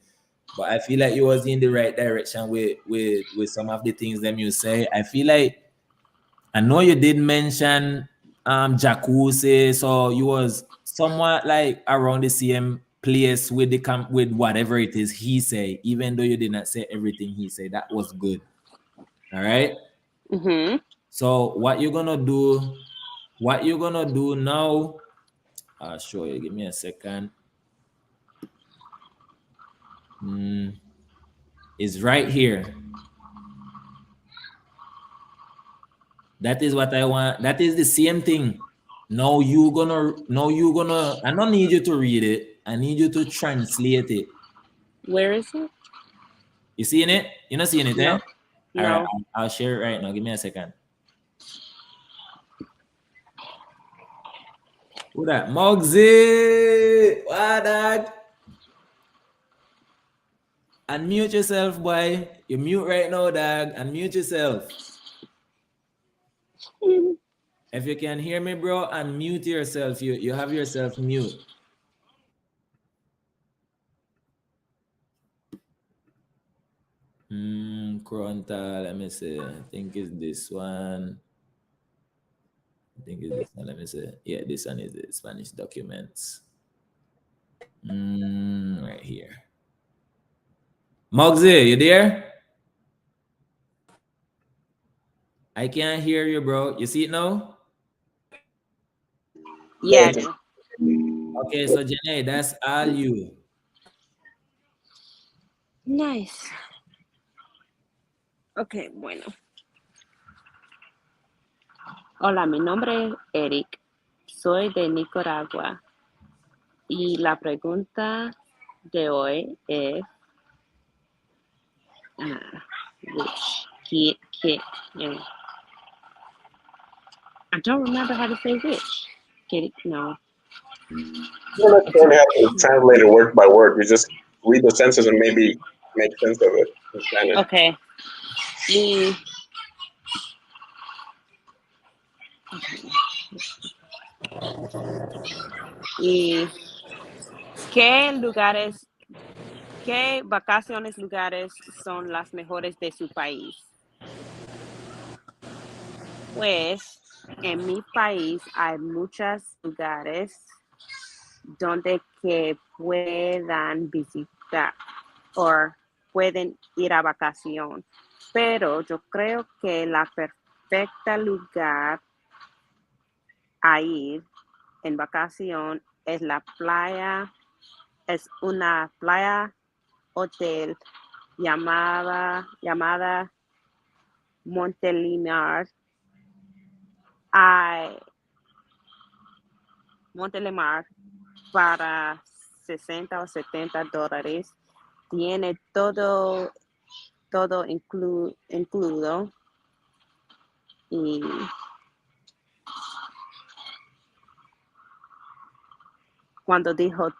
But I feel like you was in the right direction with some of the things them you say. I feel like I know you did mention jacuzzi, so you was somewhat like around the same place with the camp with whatever it is he say, even though you did not say everything he said. That was good. All right. Mm-hmm. So what you're gonna do now, I'll show you. Give me a second. Is right here. That is what I want. That is the same thing. Now you gonna, I don't need you to read it. I need you to translate it. Where is it? You seeing it? You're not seeing it, No. eh? All right, No. I'll share it right now. Give me a second. Who that? Mogsy! What dog? Unmute yourself, boy. You mute right now, dog. Unmute yourself. If you can hear me, bro, unmute yourself. You have yourself mute. Cronta, let me see. I think it's this one. Let me see. Yeah, this one is the Spanish documents. Right here. Mogsy, you there? I can't hear you, bro. You see it now? Yeah, I do. Okay, so Janae, that's all you. Nice. Okay, bueno. Hola, mi nombre es Eric. Soy de Nicaragua. Y la pregunta de hoy es I don't remember how to say which. No. You don't necessarily have to translate it word by word. You just read the sentences and maybe make sense of it in Spanish. Okay. ¿Y qué vacaciones lugares son las mejores de su país? Pues en mi país hay muchos lugares donde que puedan visitar o pueden ir a vacación, pero yo creo que la perfecta lugar a ir en vacación es la playa, es una playa hotel llamada Montelimar. Montelimar para $60 o $70. Tiene todo incluido. Y cuando dijo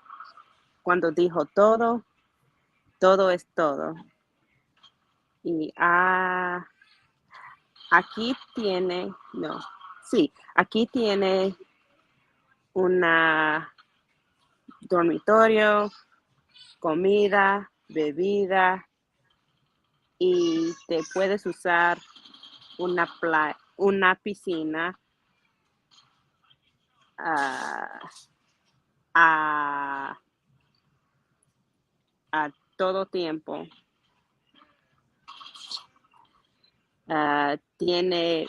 todo es todo. Y aquí tiene una dormitorio, comida, bebida, y te puedes usar una piscina a todo tiempo. Tiene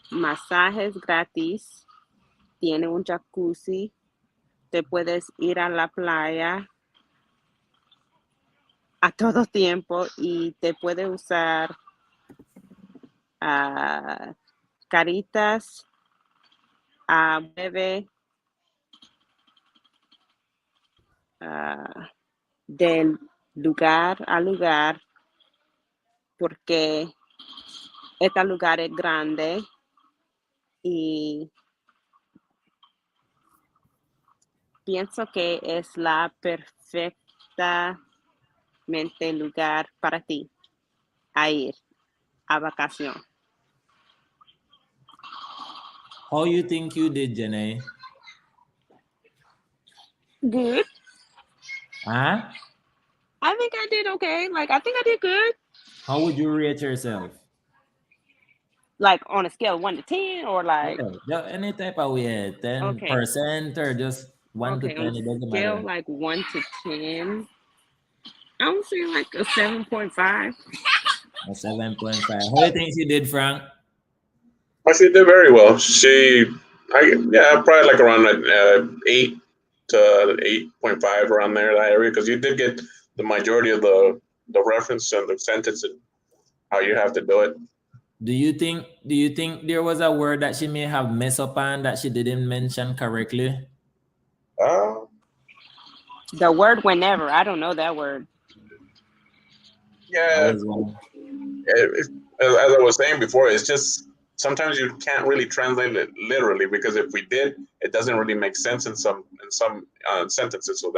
masajes gratis, tiene un jacuzzi, te puedes ir a la playa a todo tiempo y te puede usar caritas mueve del lugar a lugar porque este lugar es grande y pienso que es la perfectamente lugar para ti a ir a vacación. How you think you did, Janae? Good. Huh? I think I did okay. Like, I think I did good. How would you rate yourself? Like, on a scale of 1 to 10 or like... Okay. Yeah, any type of way, 10% or just 1 to Okay, 10, on it a doesn't scale matter. like 1 to 10, I would say like a 7.5. A 7.5. How do you think she did, Frank? She did very well. Probably like around 8 to 8.5 around there, that area, because you did get the majority of the reference and the sentence and how you have to do it. Do you think there was a word that she may have messed up on that she didn't mention correctly? The word whenever, I don't know that word. Yeah, as I was saying before, it's just sometimes you can't really translate it literally, because if we did, it doesn't really make sense in some sentences. So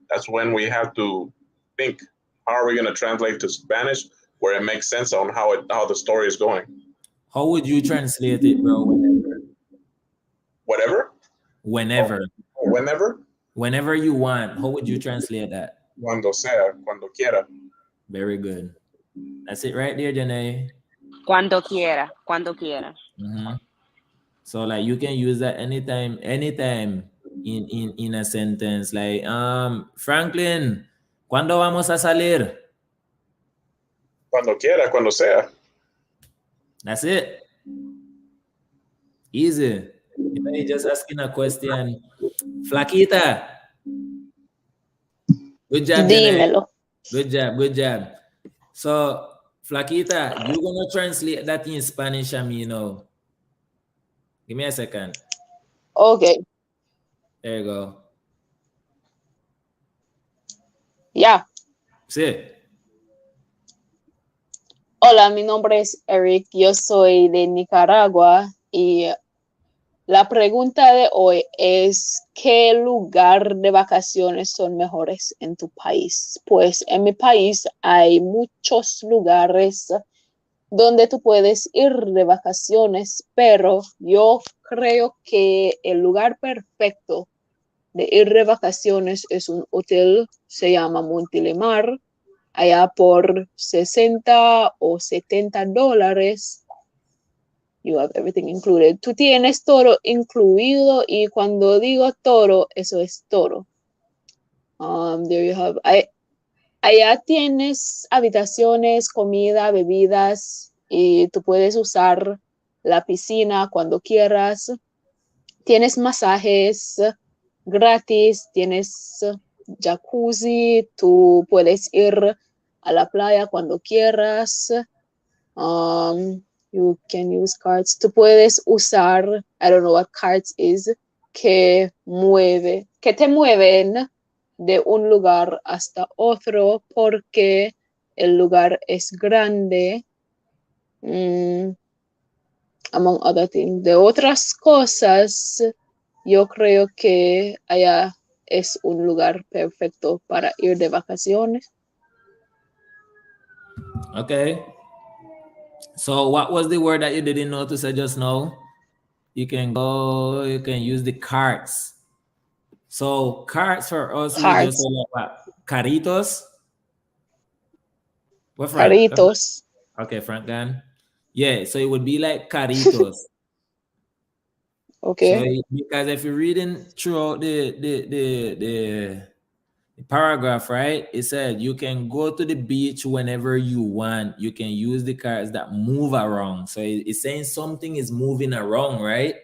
that's when we have to think, how are we going to translate to Spanish where it makes sense on how the story is going. How would you translate it, bro? Whatever. Whenever you want. How would you translate that? Cuando sea, cuando quiera. Very good. That's it right there, Janae. Cuando quiera. Mm-hmm. So like you can use that anytime in a sentence. Like, Franklin, ¿cuándo vamos a salir? Cuando quiera, cuando sea. That's it. Easy. You're just asking a question. Flaquita. Good job, Janae. Dímelo. Good job. So, Flaquita, you're going to translate that in Spanish, Amino. Give me a second. Okay. There you go. Ya. Sí. Hola, mi nombre es Eric. Yo soy de Nicaragua y la pregunta de hoy es, ¿qué lugar de vacaciones son mejores en tu país? Pues en mi país hay muchos lugares donde tú puedes ir de vacaciones, pero yo creo que el lugar perfecto de ir de vacaciones es un hotel, se llama Montelimar, allá por $60 o $70. You have everything included. Tú tienes todo incluido y cuando digo todo, eso es todo. There you have. Allá tienes habitaciones, comida, bebidas y tú puedes usar la piscina cuando quieras. Tienes masajes gratis, tienes jacuzzi, tú puedes ir a la playa cuando quieras. You can use carts. Tú puedes usar, I don't know what carts is, que te mueven de un lugar hasta otro porque el lugar es grande. Among other things. De otras cosas, yo creo que allá es un lugar perfecto para ir de vacaciones. Okay. So what was the word that you didn't know to say just now? You can use the carts. So carts for us, we just say like what? Caritos? What, Frank? Caritos. Okay, Frank, then. Yeah, so it would be like caritos. Okay. So because if you're reading throughout the paragraph, right? It said you can go to the beach whenever you want. You can use the cars that move around. So it's saying something is moving around, right?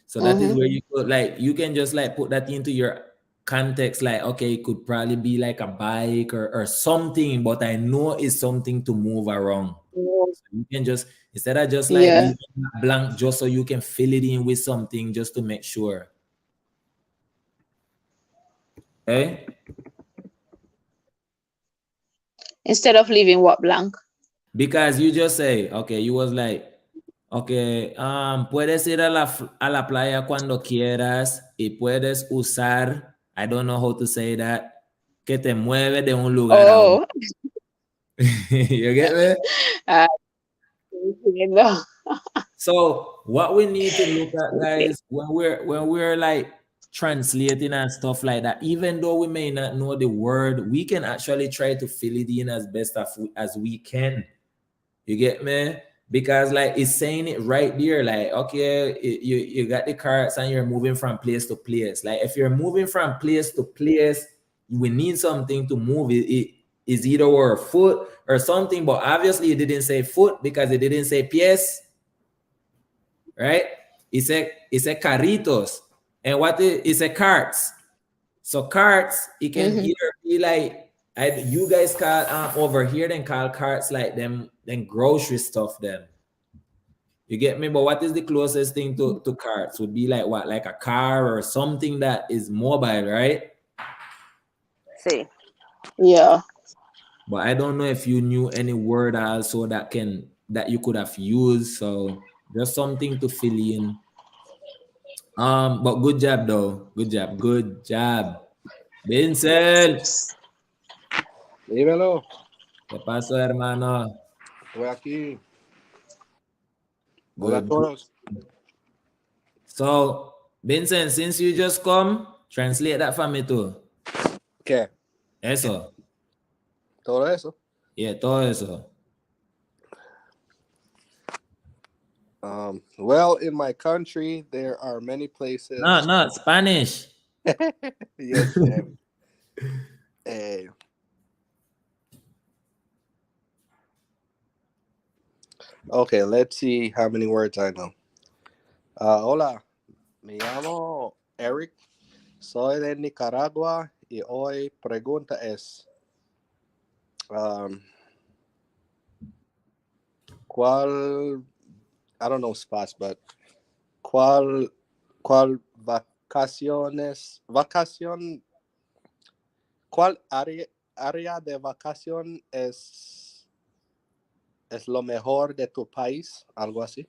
So that is where you could, like, you can just like put that into your context, like, okay, it could probably be like a bike or something, but I know it's something to move around. So you can just, instead of just like Yeah. leaving it blank, just so you can fill it in with something just to make sure. Okay? Instead of leaving what blank? Because you just say, okay, you was like, okay, puedes ir a la playa cuando quieras y puedes usar, I don't know how to say that, que te mueve de un lugar a otro. Oh, You get me? entiendo. So what we need to look at, guys, when we're like translating and stuff like that, even though we may not know the word, we can actually try to fill it in as best as we can. You get me? Because like it's saying it right there, like, okay, you got the carts and you're moving from place to place. Like if you're moving from place to place, we need something to move it. It is either a foot or something, but obviously it didn't say foot because it didn't say pies, right? It said carritos. And what it said carts. So carts, it can either be like you guys call over here, then call carts like them grocery stuff then. You get me? But what is the closest thing to carts? Would be like what? Like a car or something that is mobile, right? Sí. Yeah. But I don't know if you knew any word also that you could have used. So just something to fill in. But good job though. Good job. Good job. Vincent. Dímelo, ¿Qué pasó, hermano? estoy aquí. Hola a Good. todos. So, Vincent, since you just come, translate that for me too. ¿Qué? Eso. Todo eso. Yeah, todo eso. Well, in my country, there are many places. No, Spanish. Yes, ma'am. Okay, let's see how many words I know. Hola, me llamo Eric. Soy de Nicaragua y hoy pregunta es ¿cuál? I don't know spots, but ¿cuál ¿cuál área de vacación es lo mejor de tu país? Algo así.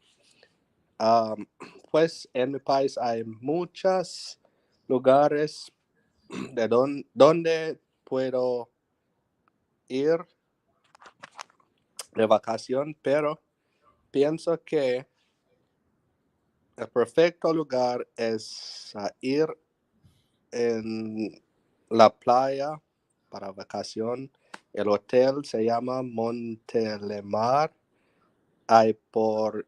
Pues en mi país hay muchos lugares donde puedo ir de vacación, pero pienso que el perfecto lugar es ir en la playa para vacación. El hotel se llama Montelemar. Hay por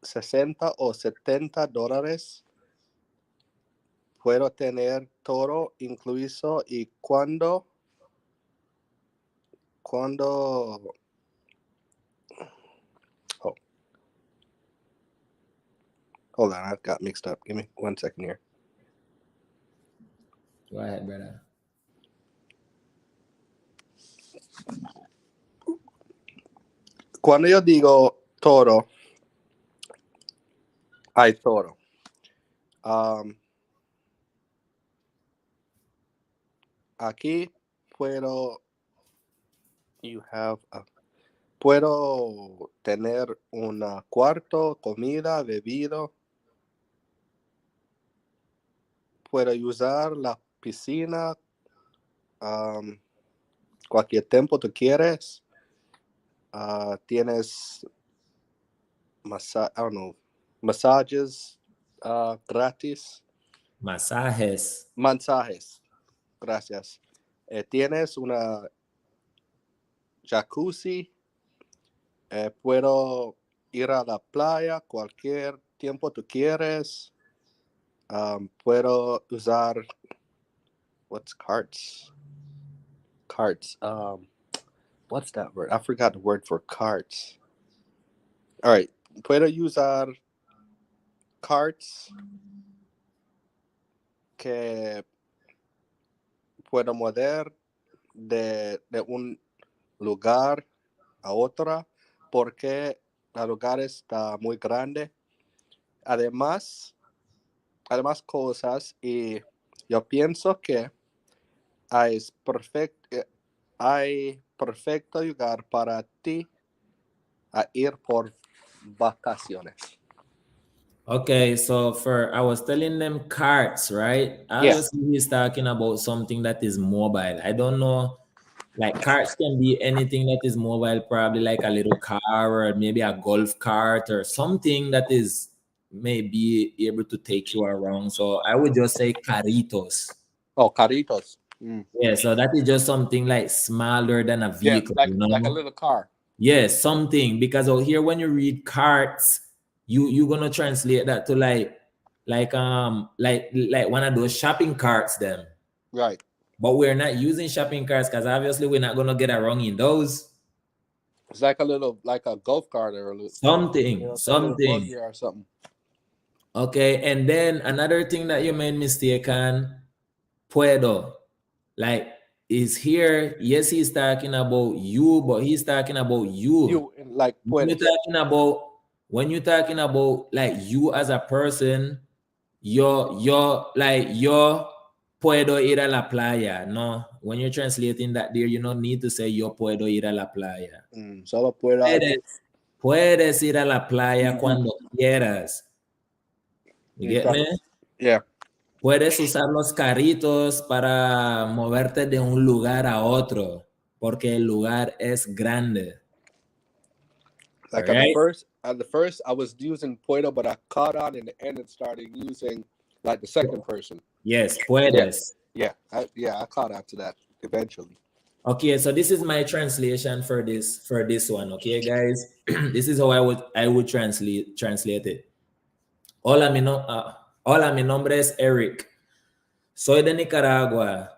$60 o $70. Puedo tener todo incluido y cuando hold on, I've got mixed up. Give me 1 second here. Go ahead, brother. Cuando yo digo todo, hay todo. Aquí puedo tener un cuarto, comida, bebido. Puedo usar la piscina cualquier tiempo tú quieres. Tienes masajes gratis. Masajes. Gracias. Tienes una jacuzzi. Puedo ir a la playa cualquier tiempo tú quieres. Puedo usar what's carts? What's that word? I forgot the word for carts. All right. Puedo usar carts que puedo mover de un lugar a otro porque el lugar está muy grande. Además cosas, y yo pienso que hay perfecto lugar para ti a ir por vacaciones. Okay, so I was telling them carts, right? Obviously, he's talking about something that is mobile. I don't know, like carts can be anything that is mobile, probably like a little car or maybe a golf cart or something that is maybe able to take you around. So I would just say carritos. Oh, carritos. Yeah, so that is just something like smaller than a Yeah, vehicle, like you know? like a little car. Yes, something, because out here when you read carts, you're gonna translate that to like one of those shopping carts then. Right. But we're not using shopping carts because obviously we're not gonna get around in those. It's like a golf cart or a little, Something. a little buggy or something. Okay, and then another thing that you made mistake on, puedo. Like is here, yes, he's talking about you, but he's talking about you. You like When puedes. you're talking about like you as a person, yo puedo ir a la playa. No, when you're translating that there, you don't need to say yo puedo ir a la playa. Solo puedo. Puedes ir a la playa cuando quieras. You get me? Yeah. Puedes usar los carritos para moverte de un lugar a otro, porque el lugar es grande. Like Right? at the first, I was using puedo, but I caught on in the end and started using like the second person. Yes, puedes. Yeah, I caught on to that eventually. Okay, so this is my translation for this one. Okay, guys, this is how I would translate it. Hola, mi nombre es Eric. Soy de Nicaragua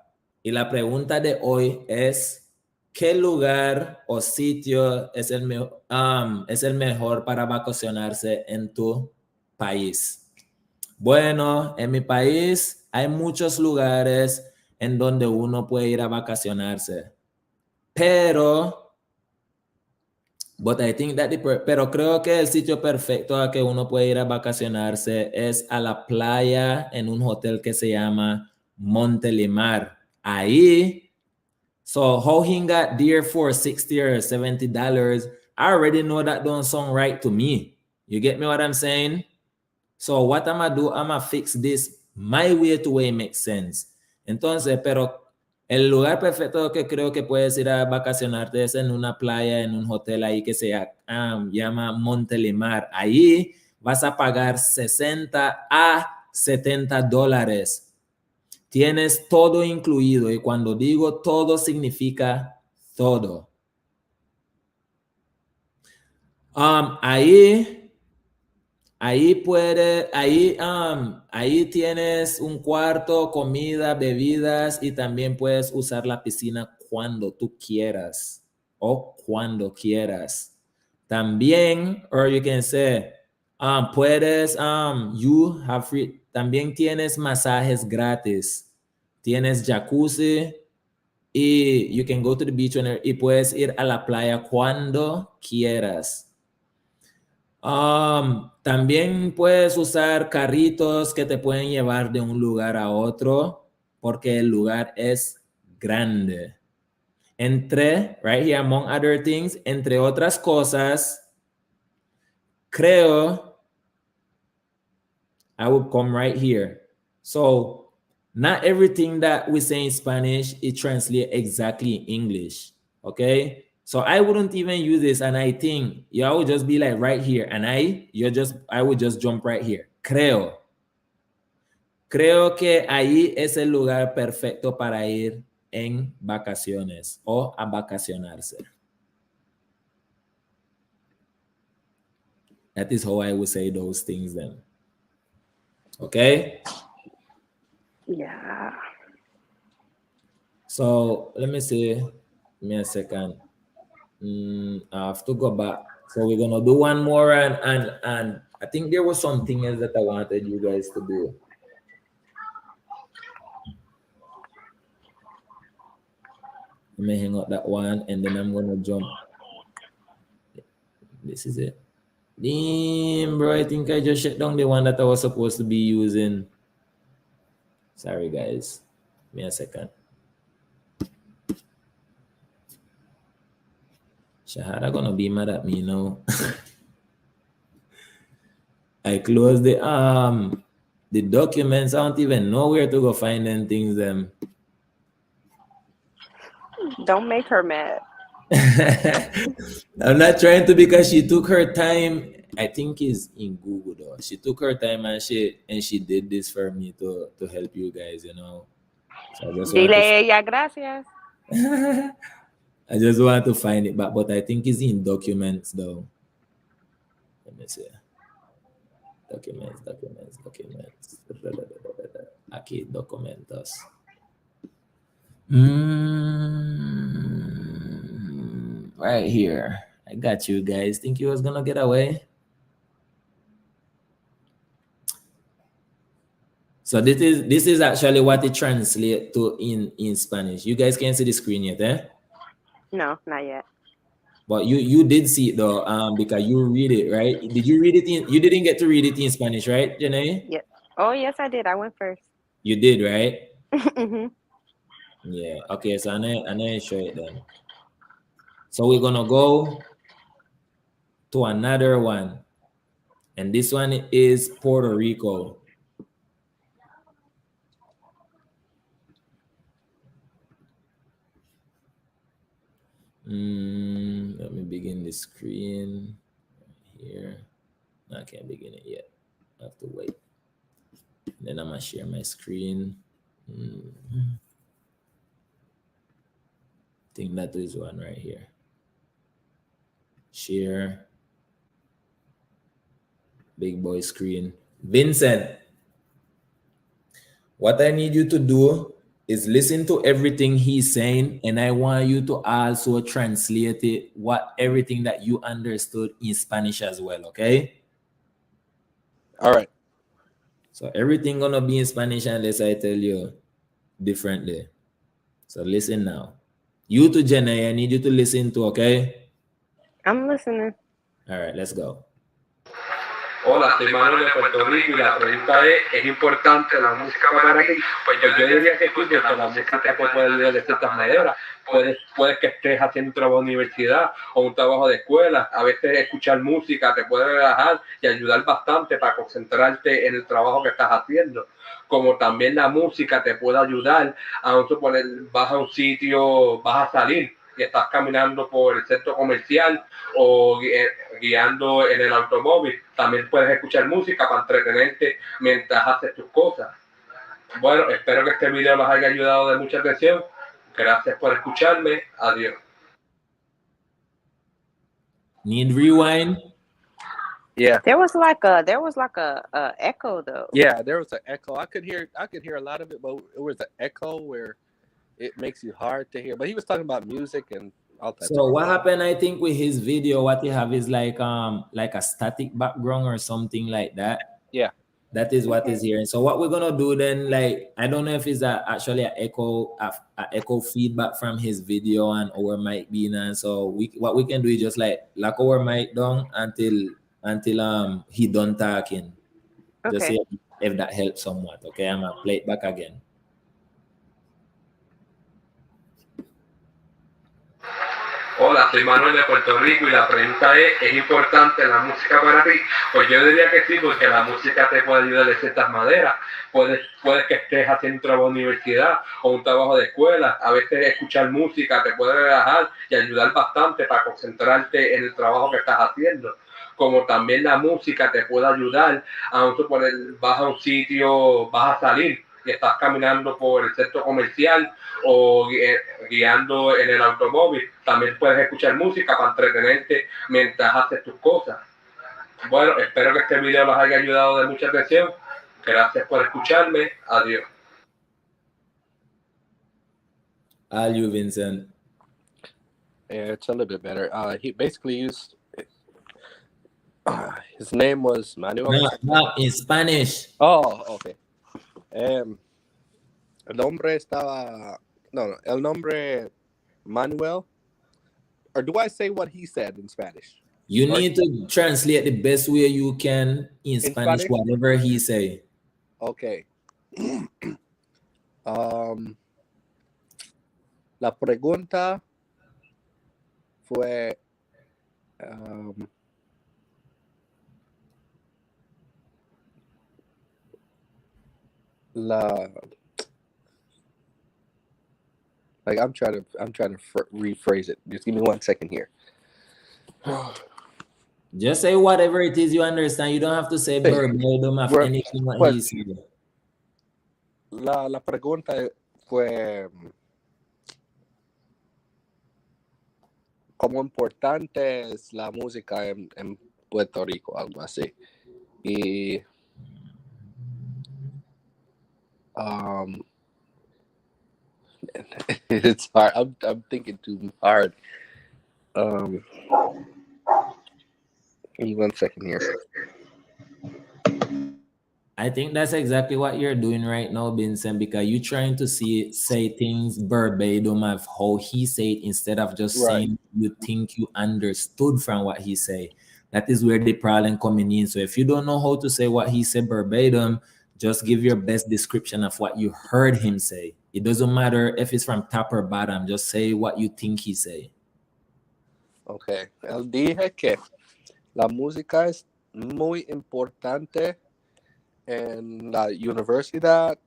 y la pregunta de hoy es ¿qué lugar o sitio es el mejor para vacacionarse en tu país? Bueno, en mi país hay muchos lugares en donde uno puede ir a vacacionarse. Pero creo que el sitio perfecto a que uno puede ir a vacacionarse es a la playa en un hotel que se llama Montelimar. Ahí, so how he got there for $60 or $70, I already know that don't sound right to me. You get me what I'm saying? So what I'm gonna do, I'm gonna fix this my way to way makes sense. Entonces, pero el lugar perfecto que creo que puedes ir a vacacionarte es en una playa, en un hotel ahí que se llama Montelimar. Ahí vas a pagar $60 a $70. Tienes todo incluido y cuando digo todo significa todo. Ahí tienes un cuarto, comida, bebidas y también puedes usar la piscina cuando tú quieras o cuando quieras. También, or you can say, también tienes masajes gratis. Tienes jacuzzi y you can go to the beach y puedes ir a la playa cuando quieras. También puedes usar carritos que te pueden llevar de un lugar a otro porque el lugar es grande. Right here, among other things, entre otras cosas, creo, I would come right here. So, not everything that we say in Spanish, it translates exactly in English, okay? So I wouldn't even use this, and I think I would just be like right here, and I would just jump right here. Creo que ahí es el lugar perfecto para ir en vacaciones o a vacacionarse. That is how I would say those things then. Okay? Yeah. So let me see. Give me a second. I have to go back. So we're gonna do one more, and I think there was something else that I wanted you guys to do. Let me hang up that one, and then I'm gonna jump. This is it. Damn, bro, I think I just shut down the one that I was supposed to be using. Sorry, guys. Give me a second. Shahada gonna be mad at me now. I closed the documents. I don't even know where to go find them things. Don't make her mad. I'm not trying to, because she took her time. I think it's in Google though. She took her time and she did this for me to help you guys, you know. So I just want Dile to, ella gracias. I just want to find it back, but I think it's in documents though. Let me see. Documents. Aquí, documentos. Right here. I got you guys. Think you was gonna get away? So this is actually what it translates to in Spanish. You guys can't see the screen yet, eh? No, not yet. But you did see it though, because you read it, right? Did you read it you didn't get to read it in Spanish, right, Janae? Yeah. Oh, yes, I did. I went first. You did, right? Mm-hmm. Yeah. Okay, so I'm gonna show it then. So we're gonna go to another one. And this one is Puerto Rico. Let me begin the screen here. No, I can't begin it yet. I have to wait. And then I'm gonna share my screen. I think that is one right here. Share. Big boy screen. Vincent, what I need you to do is listen to everything he's saying, and I want you to also translate it, everything that you understood in Spanish as well, okay? All right. So everything gonna be in Spanish unless I tell you differently. So listen now. You to Jenna, I need you to listen to, okay? I'm listening. All right, let's go. Hola, soy Manuel de Puerto Rico y la pregunta es importante la música para ti? Pues yo diría que sí, porque la música te puede ayudar de ciertas maneras. Puedes que estés haciendo un trabajo de universidad o un trabajo de escuela. A veces escuchar música te puede relajar y ayudar bastante para concentrarte en el trabajo que estás haciendo. Como también la música te puede ayudar a suponer, vas a un sitio, vas a salir y estás caminando por el centro comercial o guiando en el automóvil, también puedes escuchar música para entretenerte mientras haces tus cosas. Bueno, espero que este video los haya ayudado de mucha atención. Gracias por escucharme. Adiós. Need rewind? Yeah. There was like a echo though. Yeah, there was an echo. I could hear a lot of it, but it was an echo where it makes you hard to hear. But he was talking about music and all that. So what happened, I think, with his video, what he have is like a static background or something like that. Yeah. That is what is here. And so what we're gonna do then, like, I don't know if it's actually an echo feedback from his video and our mic being on. So what we can do is just like lock our mic down until he done talking. Okay. Just see if that helps somewhat. Okay, I'm gonna play it back again. Hola, soy Manuel de Puerto Rico y la pregunta es importante la música para ti? Pues yo diría que sí, porque la música te puede ayudar de ciertas maneras. Puedes que estés haciendo un trabajo de universidad o un trabajo de escuela. A veces escuchar música te puede relajar y ayudar bastante para concentrarte en el trabajo que estás haciendo. Como también la música te puede ayudar a suponer, vas a un sitio, vas a salir y estás caminando por el centro comercial o guiando en el automóvil, también puedes escuchar música para entretenerte mientras haces tus cosas. Bueno, espero que este video los haya ayudado de mucha atención. Gracias por escucharme. Adiós. All you, Vincent. Yeah, it's a little bit better. He basically used his name was Manuel. No, in Spanish. Oh, okay. El nombre estaba... No, el nombre Manuel, or do I say what he said in Spanish? You Or- need to translate the best way you can in Spanish, Spanish? whatever he say. Okay. La pregunta fue I'm trying to rephrase it. Just give me 1 second here. Just say whatever it is you understand. You don't have to say verbatim of Ver- anything what well, he said. La pregunta fue ¿cómo importante es la música en Puerto Rico? Algo así. Y it's hard. I'm thinking too hard. Give me 1 second here. I think that's exactly what you're doing right now, Vincent, because you're trying to say things verbatim of how he said instead of just Right. saying you think you understood from what he said. That is where the problem coming in. So if you don't know how to say what he said verbatim, just give your best description of what you heard him say. It doesn't matter if it's from top or bottom. Just say what you think he said. Okay. Él dije que la música es muy importante en la universidad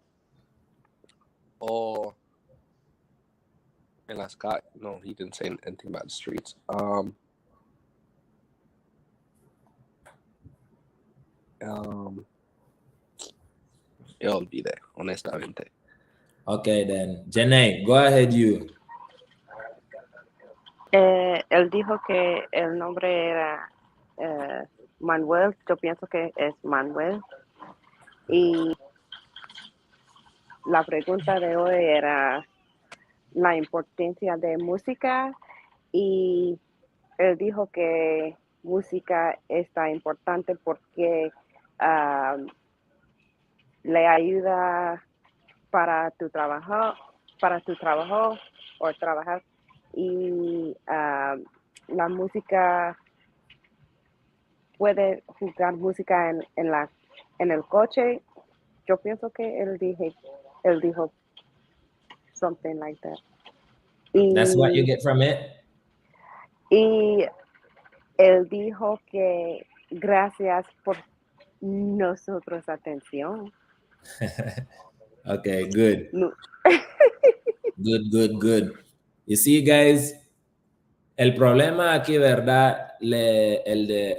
o en las calles. No, he didn't say anything about the streets. Yo olvidé, honestamente. Okay, then. Janae, go ahead you. Él dijo que el nombre era Manuel. Yo pienso que es Manuel. Y la pregunta de hoy era la importancia de música. Y él dijo que música está importante porque le ayuda para tu trabajo o trabajar. Y la música, puede jugar música en el coche. Yo pienso que él dijo something like that. That's what you get from it? Y él dijo que gracias por nosotros atención. Okay, good. No. Good. You see, guys, el problema aquí, ¿verdad? El de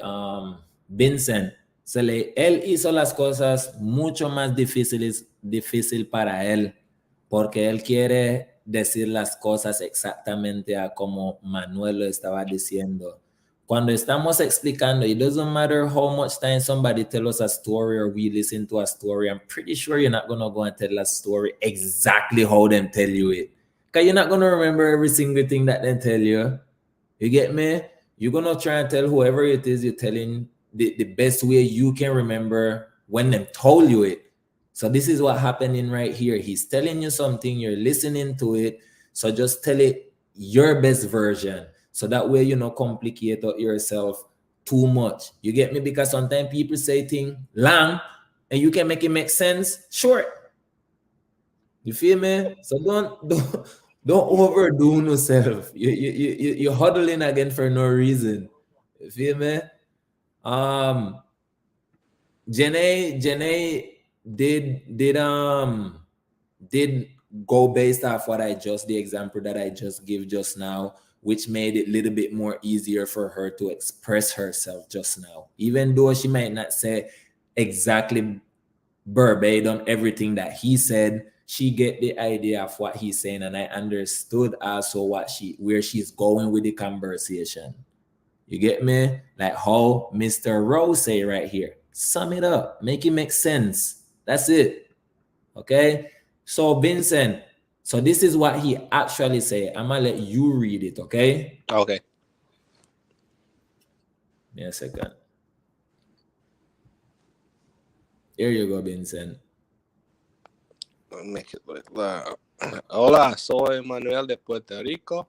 Vincent, él hizo las cosas mucho más difícil para él, porque él quiere decir las cosas exactamente a como Manuel lo estaba diciendo. Cuando estamos explicando, it doesn't matter how much time somebody tell us a story or we listen to a story, I'm pretty sure you're not going to go and tell a story exactly how them tell you it. Because you're not going to remember every single thing that they tell you. You get me? You're going to try and tell whoever it is you're telling the best way you can remember when them told you it. So this is what happening right here. He's telling you something, you're listening to it. So just tell it your best version. So that way you don't complicate yourself too much. You get me? Because sometimes people say things long and you can make it make sense short. You feel me? So don't overdo yourself. You're huddling again for no reason. You feel me? Janae did go based off what the example that I just gave just now, which made it a little bit more easier for her to express herself just now. Even though she might not say exactly verbatim everything that he said, she get the idea of what he's saying, and I understood also where she's going with the conversation. You get me? Like how Mr. Rose say right here. Sum it up. Make it make sense. That's it. Okay? So Vincent, so this is what he actually say. I'm gonna let you read it, okay? Okay. Give me a second. Here you go, Vincent. Make it look loud. Hola, soy Manuel de Puerto Rico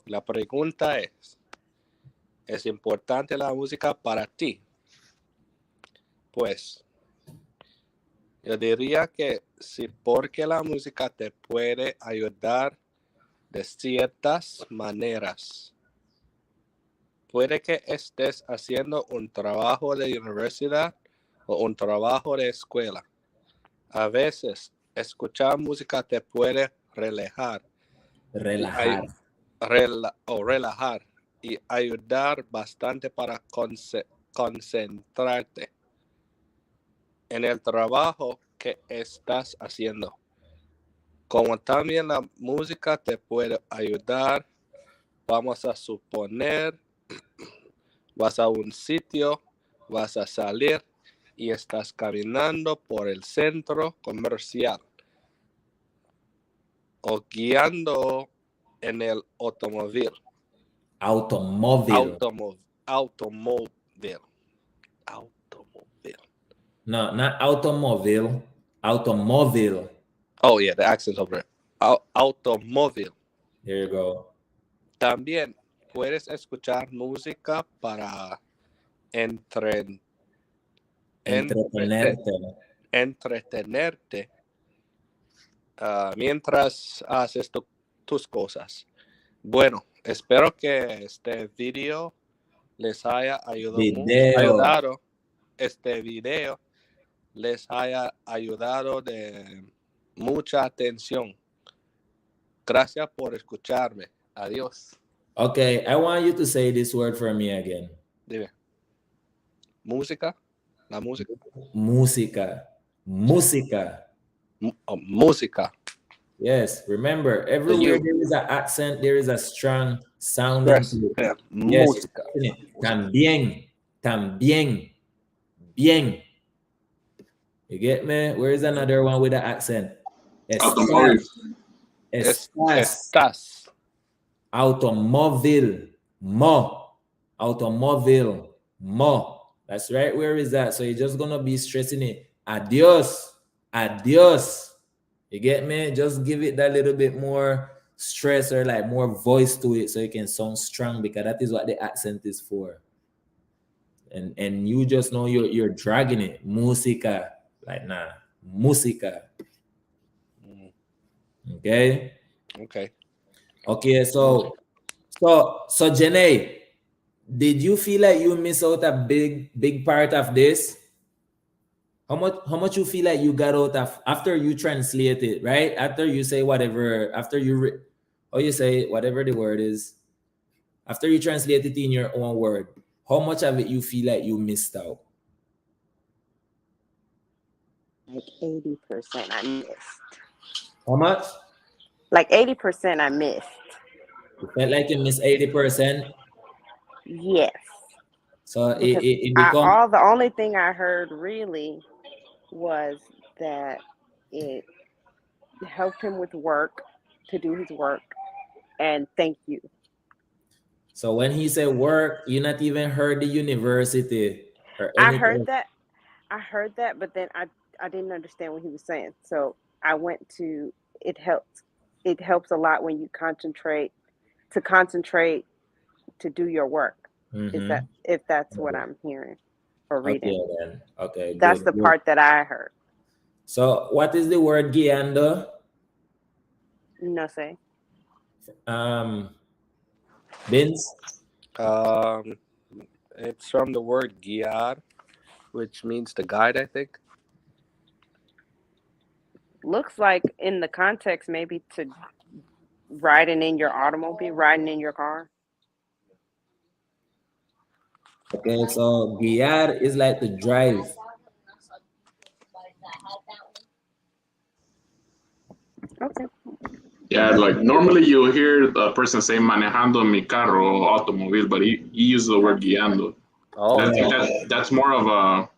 La pregunta ¿es importante la música para ti? Pues, yo diría que sí, porque la música te puede ayudar de ciertas maneras. Puede que estés haciendo un trabajo de universidad o un trabajo de escuela. A veces, escuchar música te puede relajar y ayudar bastante para concentrarte en el trabajo que estás haciendo. Como también la música te puede ayudar, vamos a suponer, vas a un sitio, vas a salir y estás caminando por el centro comercial o guiando en el automóvil. Automóvil. Automóvil. No, not automóvil. Automóvil. Oh, yeah, the accent's over there. Automóvil. There you go. También puedes escuchar música para entretenerte mientras haces tus cosas. Bueno, espero que este video les haya ayudado. Este video les haya ayudado de mucha atención. Gracias por escucharme. Adiós. Okay, I want you to say this word for me again. Dime. Música. La música. Música. Música. Música. Yes, remember, everywhere there is an accent, there is a strong sound. Yes. Música. También. También. Bien. You get me? Where is another one with an accent? Estás. Automóvil. Mo. Automóvil. Mo. That's right. Where is that? So you're just going to be stressing it. Adios. Adios. You get me? Just give it that little bit more stress or like more voice to it so it can sound strong, because that is what the accent is for. And you just know you're dragging it. Música. Like, nah. Música. Okay? Okay, so Janae, did you feel like you miss out a big part of this? How much you feel like you got out of after you translate it, right? After you say whatever, after you you say whatever the word is, after you translate it in your own word, how much of it you feel like you missed out? Like 80% I missed. How much? Like 80% I missed. You felt like you missed 80%? Yes. So it becomes... the only thing I heard really was that it helped him with work, to do his work, and thank you. So when he said work, you not even heard the university or anything? I heard that, but then I didn't understand what he was saying. So I went to, it helps a lot when you concentrate to do your work. Mm-hmm. If that's what I'm hearing or reading. Okay, then. Okay, that's the part that I heard. So what is the word guiando? No sé. Vince? It's from the word guiar, which means to guide, I think. Looks like in the context, maybe to riding in your automobile, riding in your car. Okay, so guiar is like to drive. Okay. Yeah, like normally you hear a person say manejando mi carro or automobile, but he uses the word guiando. Oh, I think that's more of a,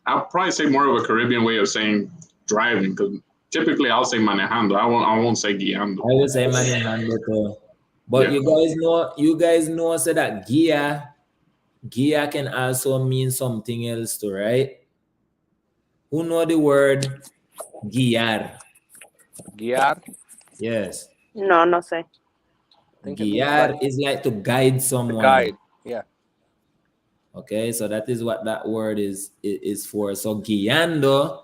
I'll probably say more of a Caribbean way of saying driving, because typically I'll say manejando. I won't say guiando. I will say manejando too. But yeah. you guys know so that Gia can also mean something else too, right? Who know the word guiar? Guiar? Yes. No sé. think it means Guiar like is like to guide to someone. guide. Yeah. Okay, so that is what that word is for. So guiando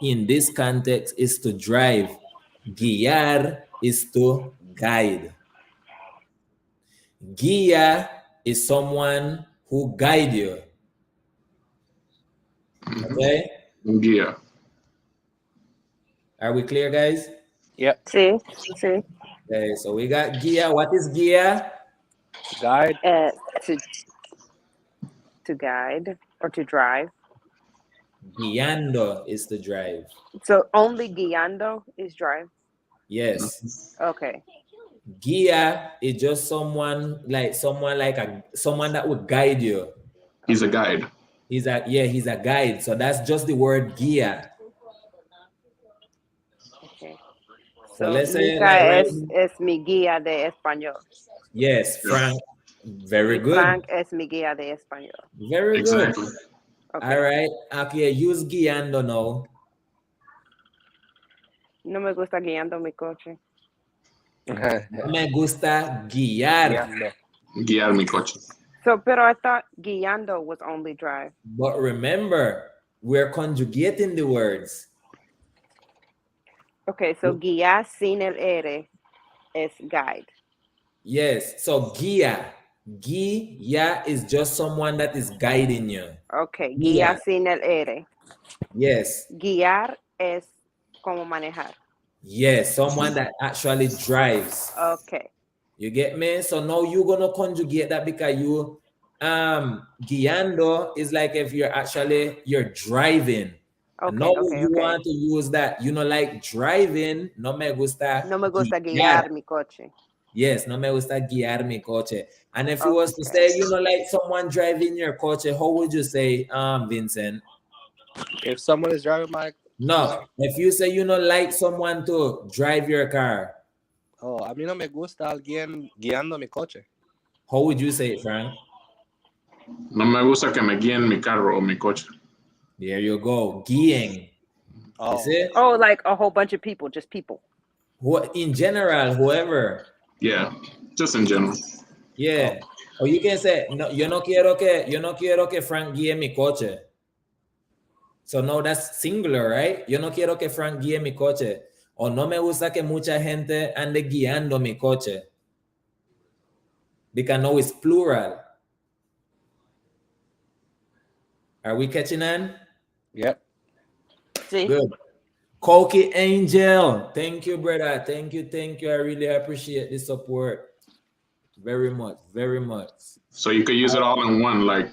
in this context is to drive. Guiar is to guide. Guia is someone who guide you. Okay, Guía. are we clear, guys? Yep. Sí, sí. Okay, so we got guia. What is guia? Guide. To guide or to drive. Guiando is to drive. So only guiando is drive. Yes. Okay. Guia is just someone that would guide you. He's a guide. He's a guide. So that's just the word guia. Okay. So So let's say Mica like, es mi guía de español. yes, Frank. Very Y good. Frank es mi guía de español. Very good. Exactly. Okay. All right. Okay, use guiando now. No me gusta guiando mi coche. Me gusta guiar. Guiando. Guiar mi coche. So, pero I thought guiando was only drive. But remember, we're conjugating the words. Okay, so guiar sin el R es guide. Yes. So guia. Guia is just someone that is guiding you. Okay, Guía. guiar sin el R. Yes. Guiar es como manejar. Yes. Someone that actually drives. Okay. You get me? So now you're gonna conjugate that because you guiando is like if you're driving. Okay, Now okay, you okay. want to use that, like driving, no me gusta. No me gusta guiar mi coche. Yes, no me gusta guiar mi coche. And if you was to Okay. say, like someone driving your coche, how would you say, Vincent? If someone is driving my No, if you say, like someone to drive your car, a mí no me gusta alguien guiando mi coche. how would you say it, Frank? No me gusta que me guíen mi carro o mi coche. There you go, guiing. Oh. You see? Oh, like a whole bunch of people, just people. In general, whoever. Yeah, just in general. Yeah. Or you can say, no, yo no quiero que Frank guíe mi coche. So no, that's singular, right? Yo no quiero que Frank guíe mi coche. O no me gusta que mucha gente ande guiando mi coche. Because no, it's plural. Are we catching on? Yep. Sí. Good. Koki Angel. Thank you, brother. Thank you. I really appreciate the support. Very much. So you could use it all in one, like,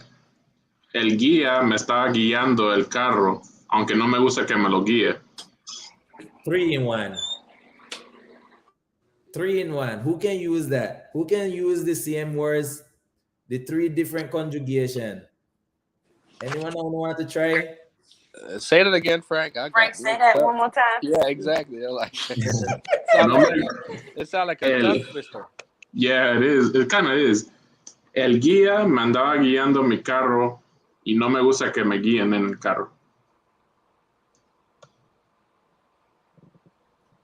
el guía me está guiando el carro, aunque no me gusta que me lo guíe. 3 in 1. 3 in 1. Who can use that? Who can use the same words, the 3 different conjugation? Anyone want to try? Say that again, Frank. Frank, say that one more time. Yeah, exactly. They're like, it sounds like a tongue twister. Yeah, it is. It kind of is. El guía me andaba guiando mi carro y no me gusta que me guíen en el carro.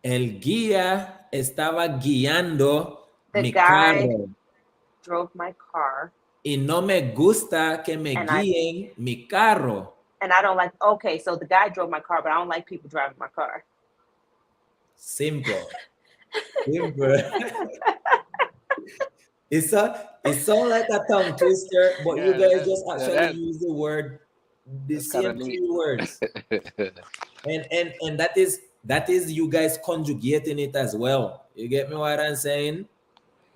El guía estaba guiando The mi guy carro. drove my car. Y no me gusta que me guíen mi carro. And I don't like, okay, so the guy drove my car, but I don't like people driving my car. Simple. It sounds like a tongue twister, but you guys just actually use the word, the same 3 words. and that is you guys conjugating it as well. You get me what I'm saying?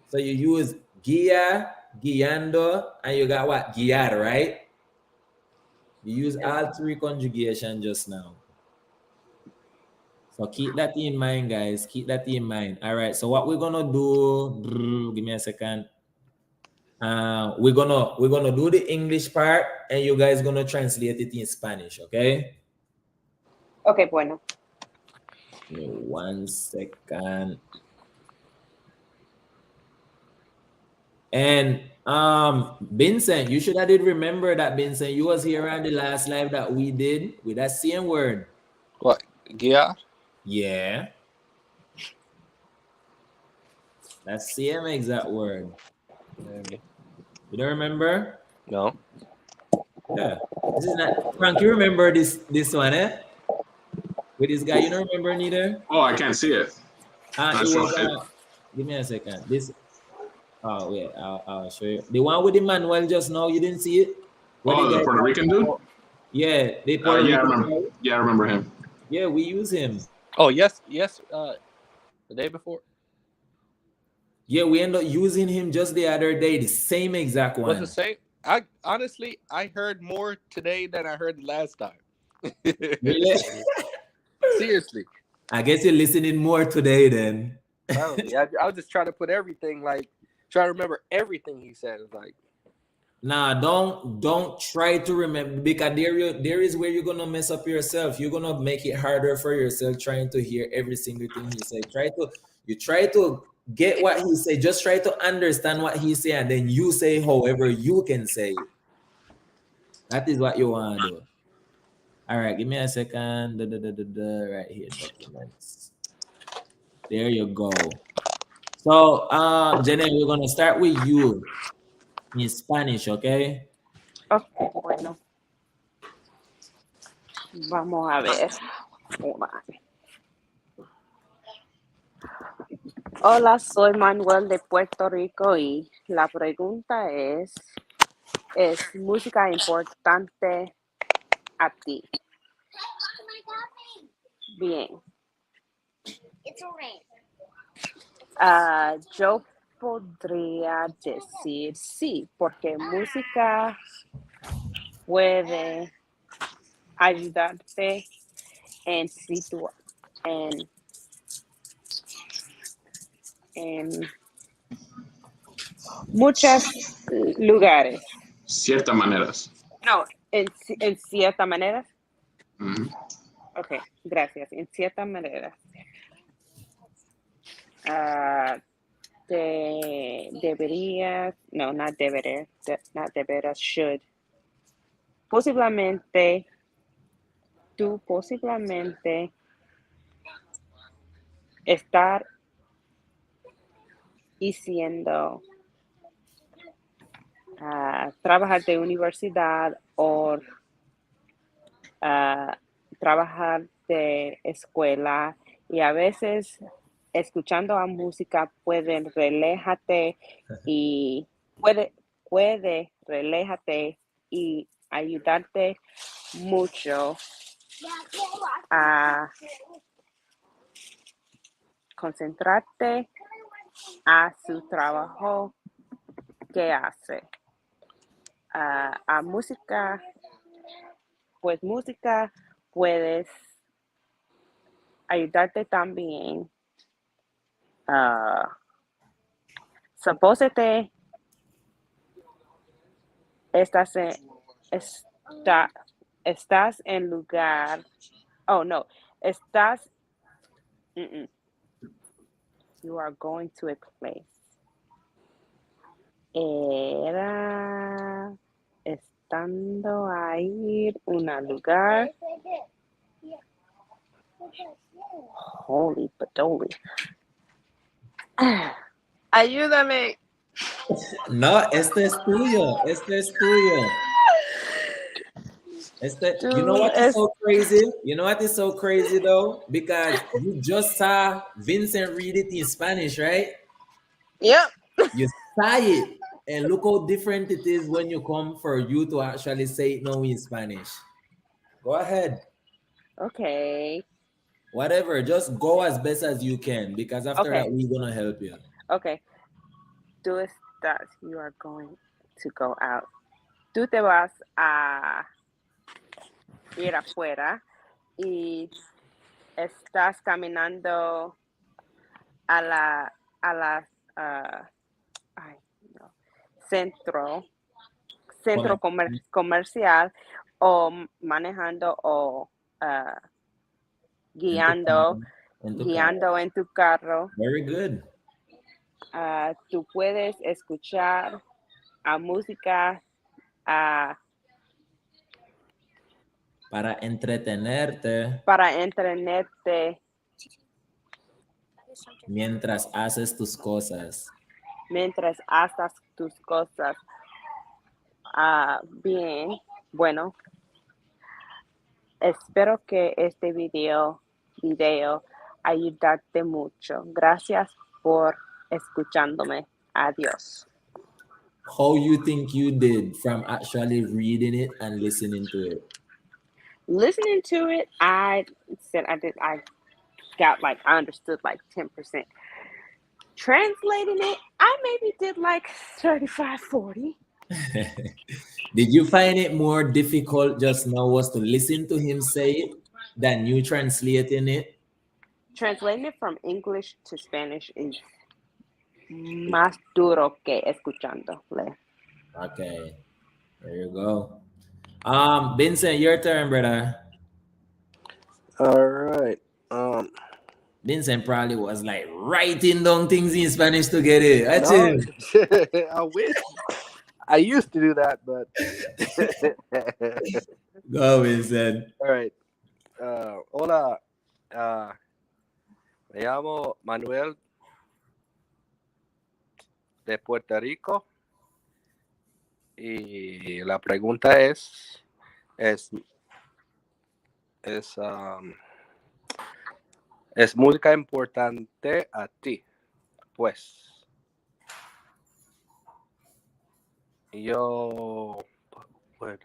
So you use guía, guiando, and you got what? Guiar, right? You use all 3 conjugation just now. So keep that in mind, guys. Keep that in mind. All right. So what we're gonna do? Give me a second. We're gonna do the English part, and you guys gonna translate it in Spanish. Okay. Okay, bueno. Give me 1 second. And Vincent, you should have did remember that, Vincent. You was here on the last live that we did with that same word. What? Guiar? Yeah. That same exact word. Maybe. You don't remember? No. Yeah. This is not Frank, you remember this one, eh? With this guy, you don't remember neither? Oh, I can't see it. It Not sure. was give me a second. This wait, I'll show you. The one with Emmanuel just now, you didn't see it? What Oh, the Puerto Rican dude? Yeah, the Puerto Yeah, I Rican remember. guy. Yeah, I remember him. Yeah, we use him. Oh, yes. The day before. Yeah, we end up using him just the other day, the same exact one. Was the same. I honestly, I heard more today than I heard last time. Really? Seriously. I guess you're listening more today then. Probably. I was just trying to put everything, like, try to remember everything he said. It's like, Nah, don't try to remember, because there is where you're gonna mess up yourself. You're gonna make it harder for yourself trying to hear every single thing he said. Try to get what he said. Just try to understand what he said, and then you say however you can say it. That is what you want to do. All right, give me a second. Right here, documents. There you go. So, Jenny, we're gonna start with you in Spanish, okay? Okay, bueno. Vamos a ver. Hold on. Hola, soy Manuel de Puerto Rico y la pregunta ¿es música importante a ti? Bien. Yo podría decir sí, porque música puede ayudarte en muchos lugares. Ciertas maneras. No, en ciertas maneras. Ujú. Ok, gracias. En ciertas maneras. Should. Posiblemente estar diciendo trabajar de universidad o trabajar de escuela, y a veces escuchando a música puede relajarte y puede relajarte y ayudarte mucho a concentrarte a su trabajo que hace. A música puedes ayudarte también. Supósete estás en lugar. Oh no, estás. You are going to a place. Era estando a ir a un lugar. Holy badoli. Ayúdame. No, este es tuyo. You know what is so crazy? You know what is so crazy though? Because you just saw Vincent read it in Spanish, right? Yep. You saw it, and look how different it is when you come for you to actually say it now in Spanish. Go ahead. Okay. Whatever, just go as best as you can, because after that we're gonna help you. Okay. Tú estás. You are going to go out. Tú te vas a ir afuera y estás caminando a la centro comercial, o manejando o guiando en tu carro. Very good. Tú puedes escuchar a música para entretenerte. Mientras haces tus cosas. Mientras haces tus cosas. Bien, bueno, espero que este video ayudarte mucho. Gracias por escuchándome. Adiós. How you think you did from actually reading it and listening to it? Listening to it, I understood like 10%. Translating it, I maybe did like 35, 40. Did you find it more difficult just now was to listen to him say it than you translating it? Translating it from English to Spanish is más duro que escuchándole. Okay, there you go. Vincent, your turn, brother. All right. Vincent probably was like writing down things in Spanish to get it. That's it. I wish. I used to do that, but Go, Vincent. all right. Hola. Me llamo Manuel de Puerto Rico y la pregunta es música importante a ti, pues. Yo would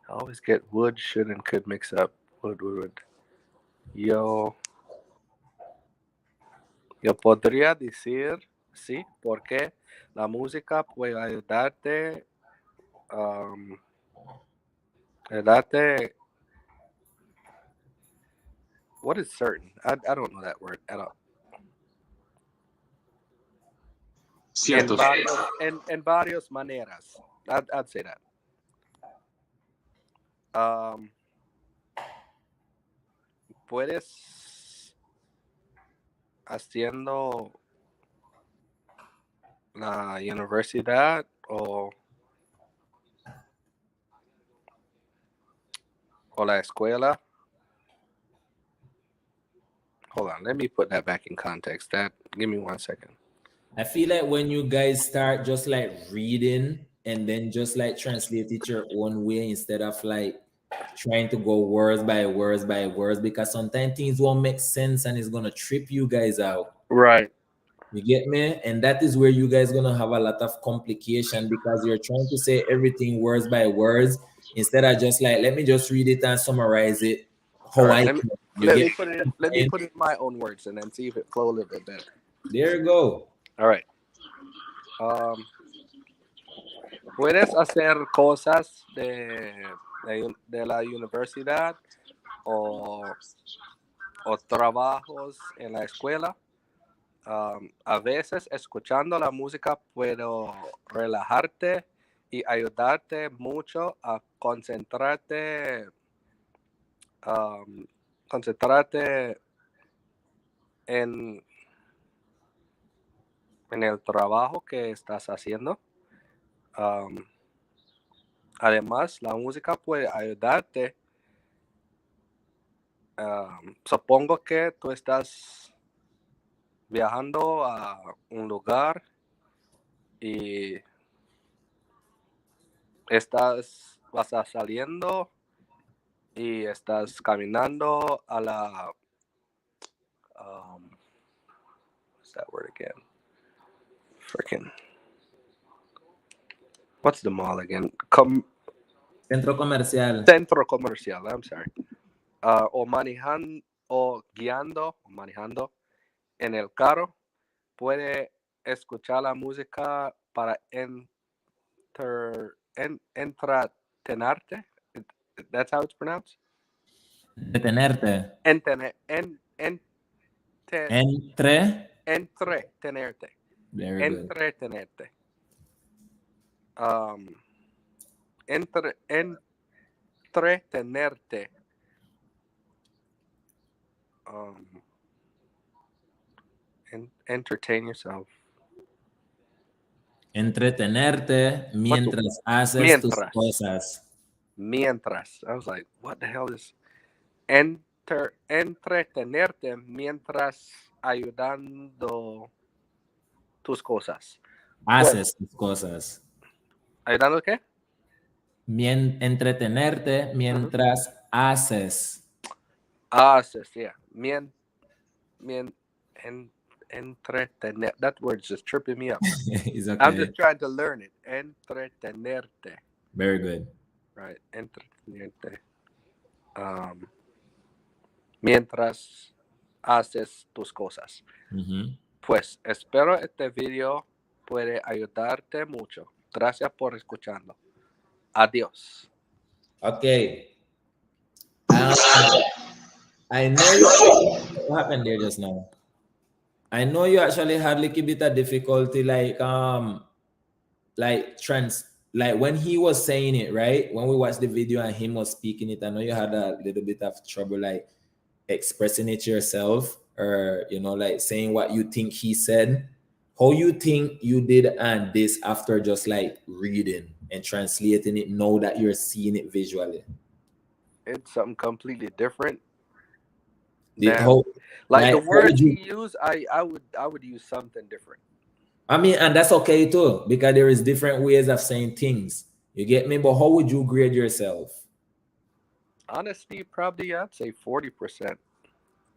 I always get would, should, and could mix up. Would. Yo podría decir sí, porque la música puede ayudarte, what is certain? I don't know that word at all. Cierto. En varias maneras. I'd say that. Puedes haciendo la universidad o la escuela. Hold on, let me put that back in context. Give me 1 second. I feel like when you guys start just like reading and then just like translate it your own way instead of like trying to go words by words by words, because sometimes things won't make sense and it's gonna trip you guys out. Right. You get me? And that is where you guys gonna have a lot of complication because you're trying to say everything words by words instead of just like, let me just read it and summarize it how Right, I can. Let me put it in my own words and then see if it flows a little bit better. There you go. All right. Puedes hacer cosas de la universidad o trabajos en la escuela. A veces escuchando la música puedo relajarte y ayudarte mucho a concentrarte en el trabajo que estás haciendo. Además, la música puede ayudarte. Supongo que tú estás viajando a un lugar y vas a saliendo y estás caminando a la what's that word again? What's the mall again? Centro comercial. Centro comercial, I'm sorry. O manejando en el carro, puede escuchar la música para entretenerte. That's how it's pronounced? Detenerte. Entretenerte. Very good. Entretenerte. Entretenerte. Entertain yourself. Entretenerte mientras haces tus cosas. Mientras. I was like, what the hell is entretenerte mientras ayudando tus cosas. Haces tus cosas. ¿Ayudando qué? Entretenerte mientras haces. Haces, yeah. Entretener. That word's just tripping me up. It's okay. I'm just trying to learn it. Entretenerte. Very good. Right. Entretenerte. Mientras haces tus cosas. Mhm. Pues espero este video puede ayudarte mucho. Gracias por escucharlo. Adiós. Okay. I know you. What happened there just now? I know you actually had a little bit of difficulty, like when he was saying it, right? When we watched the video and him was speaking it, I know you had a little bit of trouble, like expressing it yourself, or like saying what you think he said. How you think you did and this after just like reading and translating it, know that you're seeing it visually? It's something completely different. The Than- whole, like the how words would you- he used, I would use something different. I mean, and that's okay too, because there is different ways of saying things. You get me? But how would you grade yourself? Honestly, probably I'd say 40%.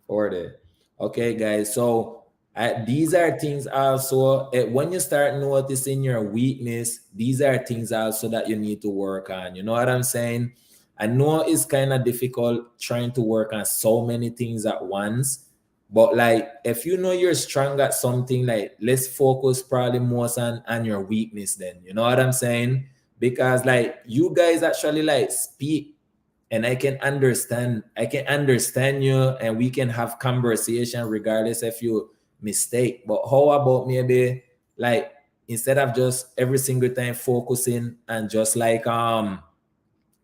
40. Okay, guys. So these are things also, when you start noticing your weakness, these are things also that you need to work on. You know what I'm saying? I know it's kind of difficult trying to work on so many things at once, but like if you know you're strong at something, like let's focus probably most on your weakness then. You know what I'm saying? Because like you guys actually like speak and I can understand you and we can have conversation regardless if you mistake. But how about maybe like instead of just every single time focusing and just like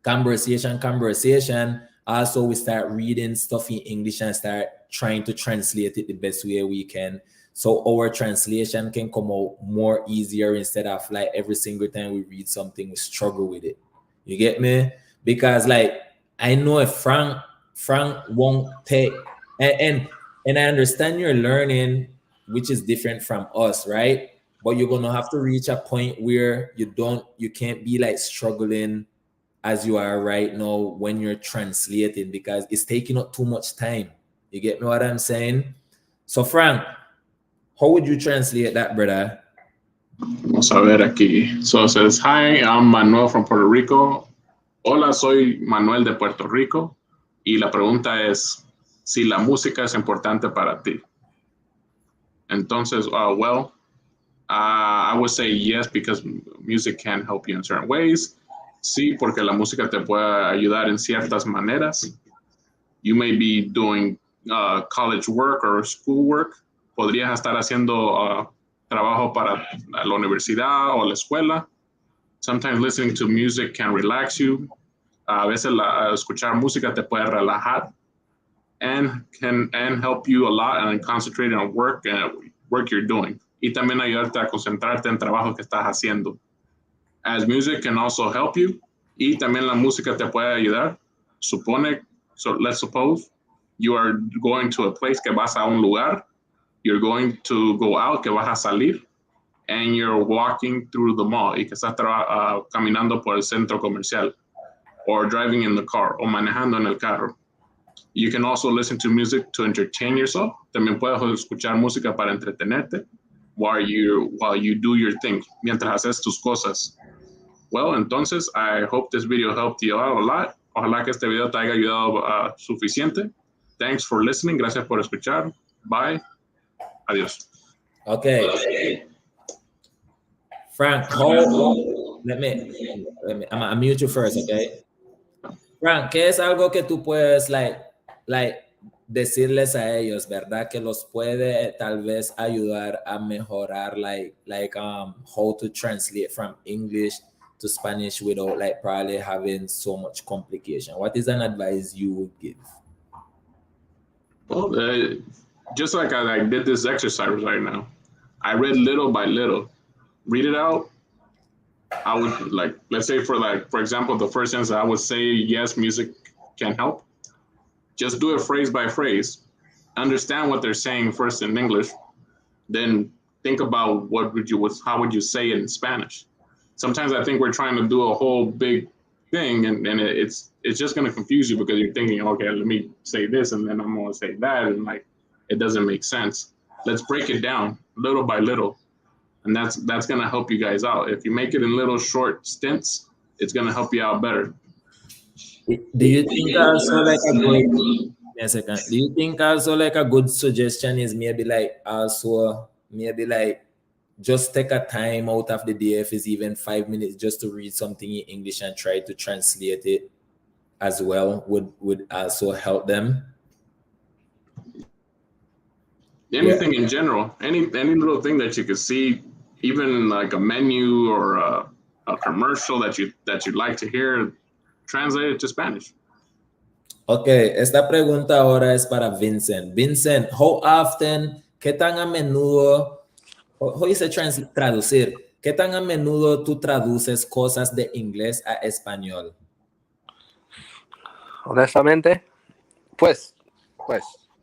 conversation, also we start reading stuff in English and start trying to translate it the best way we can, so our translation can come out more easier instead of like every single time we read something we struggle with it. You get me? Because like I know if Frank won't take and I understand you're learning, which is different from us, right? But you're gonna have to reach a point where you can't be like struggling as you are right now when you're translating, because it's taking up too much time. You get me what I'm saying? So Frank, how would you translate that, brother? Vamos a ver aquí. So it says, hi, I'm Manuel from Puerto Rico. Hola, soy Manuel de Puerto Rico. Y la pregunta es si la música es importante para ti. Entonces, I would say yes, because music can help you in certain ways. Sí, porque la música te puede ayudar en ciertas maneras. You may be doing college work or school work. Podrías estar haciendo trabajo para la universidad o la escuela. Sometimes listening to music can relax you. A veces escuchar música te puede relajar and can help you a lot and concentrate on work you're doing. Y también ayudarte a concentrarte en trabajo que estás haciendo. As music can also help you, y también la música te puede ayudar. So let's suppose you are going to a place, que vas a un lugar, you're going to go out, que vas a salir, and you're walking through the mall, y que estás caminando por el centro comercial, or driving in the car, o manejando en el carro. You can also listen to music to entertain yourself. También puedes escuchar música para entretenerte while you do your thing, mientras haces tus cosas. Well, entonces, I hope this video helped you out a lot. Ojalá que este video te haya ayudado suficiente. Thanks for listening. Gracias por escuchar. Bye. Adiós. Okay. Frank, let me I'm gonna mute you first, okay? Frank, ¿qué es algo que tú puedes like decirles a ellos, verdad? Que los puede tal vez ayudar a mejorar how to translate from English to Spanish without like probably having so much complication. What is an advice you would give? Well, just like I did this exercise right now, I read little by little. Read it out. I would let's say for example, the first sentence, I would say, yes, music can help. Just do it phrase by phrase understand what they're saying first in English, then think about how would you say it in Spanish. Sometimes I think we're trying to do a whole big thing, and it's just going to confuse you because you're thinking, okay, let me say this and then I'm going to say that, and like it doesn't make sense. Let's break it down little by little, and that's going to help you guys out. If you make it in little short stints, it's going to help you out better. Do you think also like a good Do you think also like a good suggestion is maybe like just take a time out of the day, if it's even 5 minutes, just to read something in English and try to translate it as well would also help them? Anything in general, any little thing that you could see, even like a menu or a commercial that you'd like to hear, translate it to Spanish. Okay, esta pregunta ahora es para Vincent. Vincent, how often, qué tan a menudo, how you say traducir, qué tan a menudo tú traduces cosas de inglés a español? Honestamente, pues,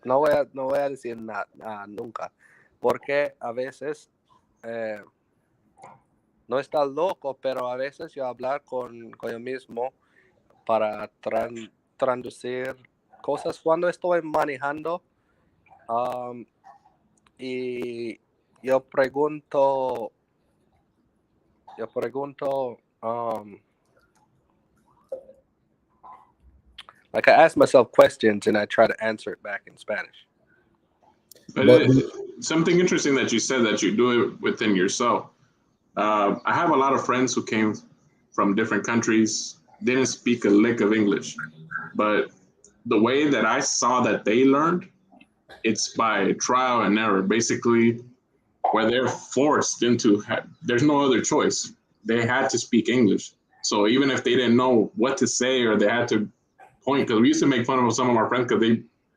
no voy a decir nada nunca, porque a veces no está loco, pero a veces yo hablar con yo mismo para traducir cosas cuando estoy manejando, y yo pregunto, like I ask myself questions and I try to answer it back in Spanish. But something interesting that you said, that you do it within yourself. I have a lot of friends who came from different countries, didn't speak a lick of English, but the way that I saw that they learned, it's by trial and error, basically, where they're forced into, there's no other choice. They had to speak English. So even if they didn't know what to say, or they had to point, because we used to make fun of some of our friends because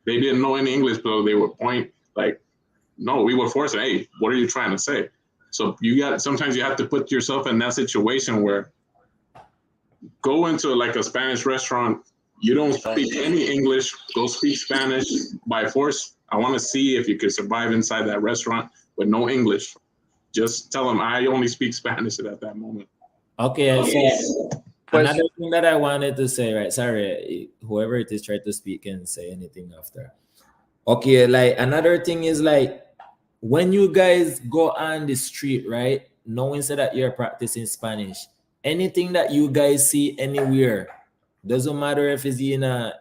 they didn't know any English, so they would point like, no, we would force it. Hey, what are you trying to say? So sometimes you have to put yourself in that situation where go into like a Spanish restaurant, you don't speak any English, go speak Spanish by force. I want to see if you could survive inside that restaurant with no English. Just tell them I only speak Spanish at that moment. Okay, so another thing that I wanted to say, right? Sorry, whoever it is, try to speak and say anything after. Okay, like another thing is like when you guys go on the street, right? Knowing so that you're practicing Spanish, anything that you guys see anywhere, doesn't matter if it's in a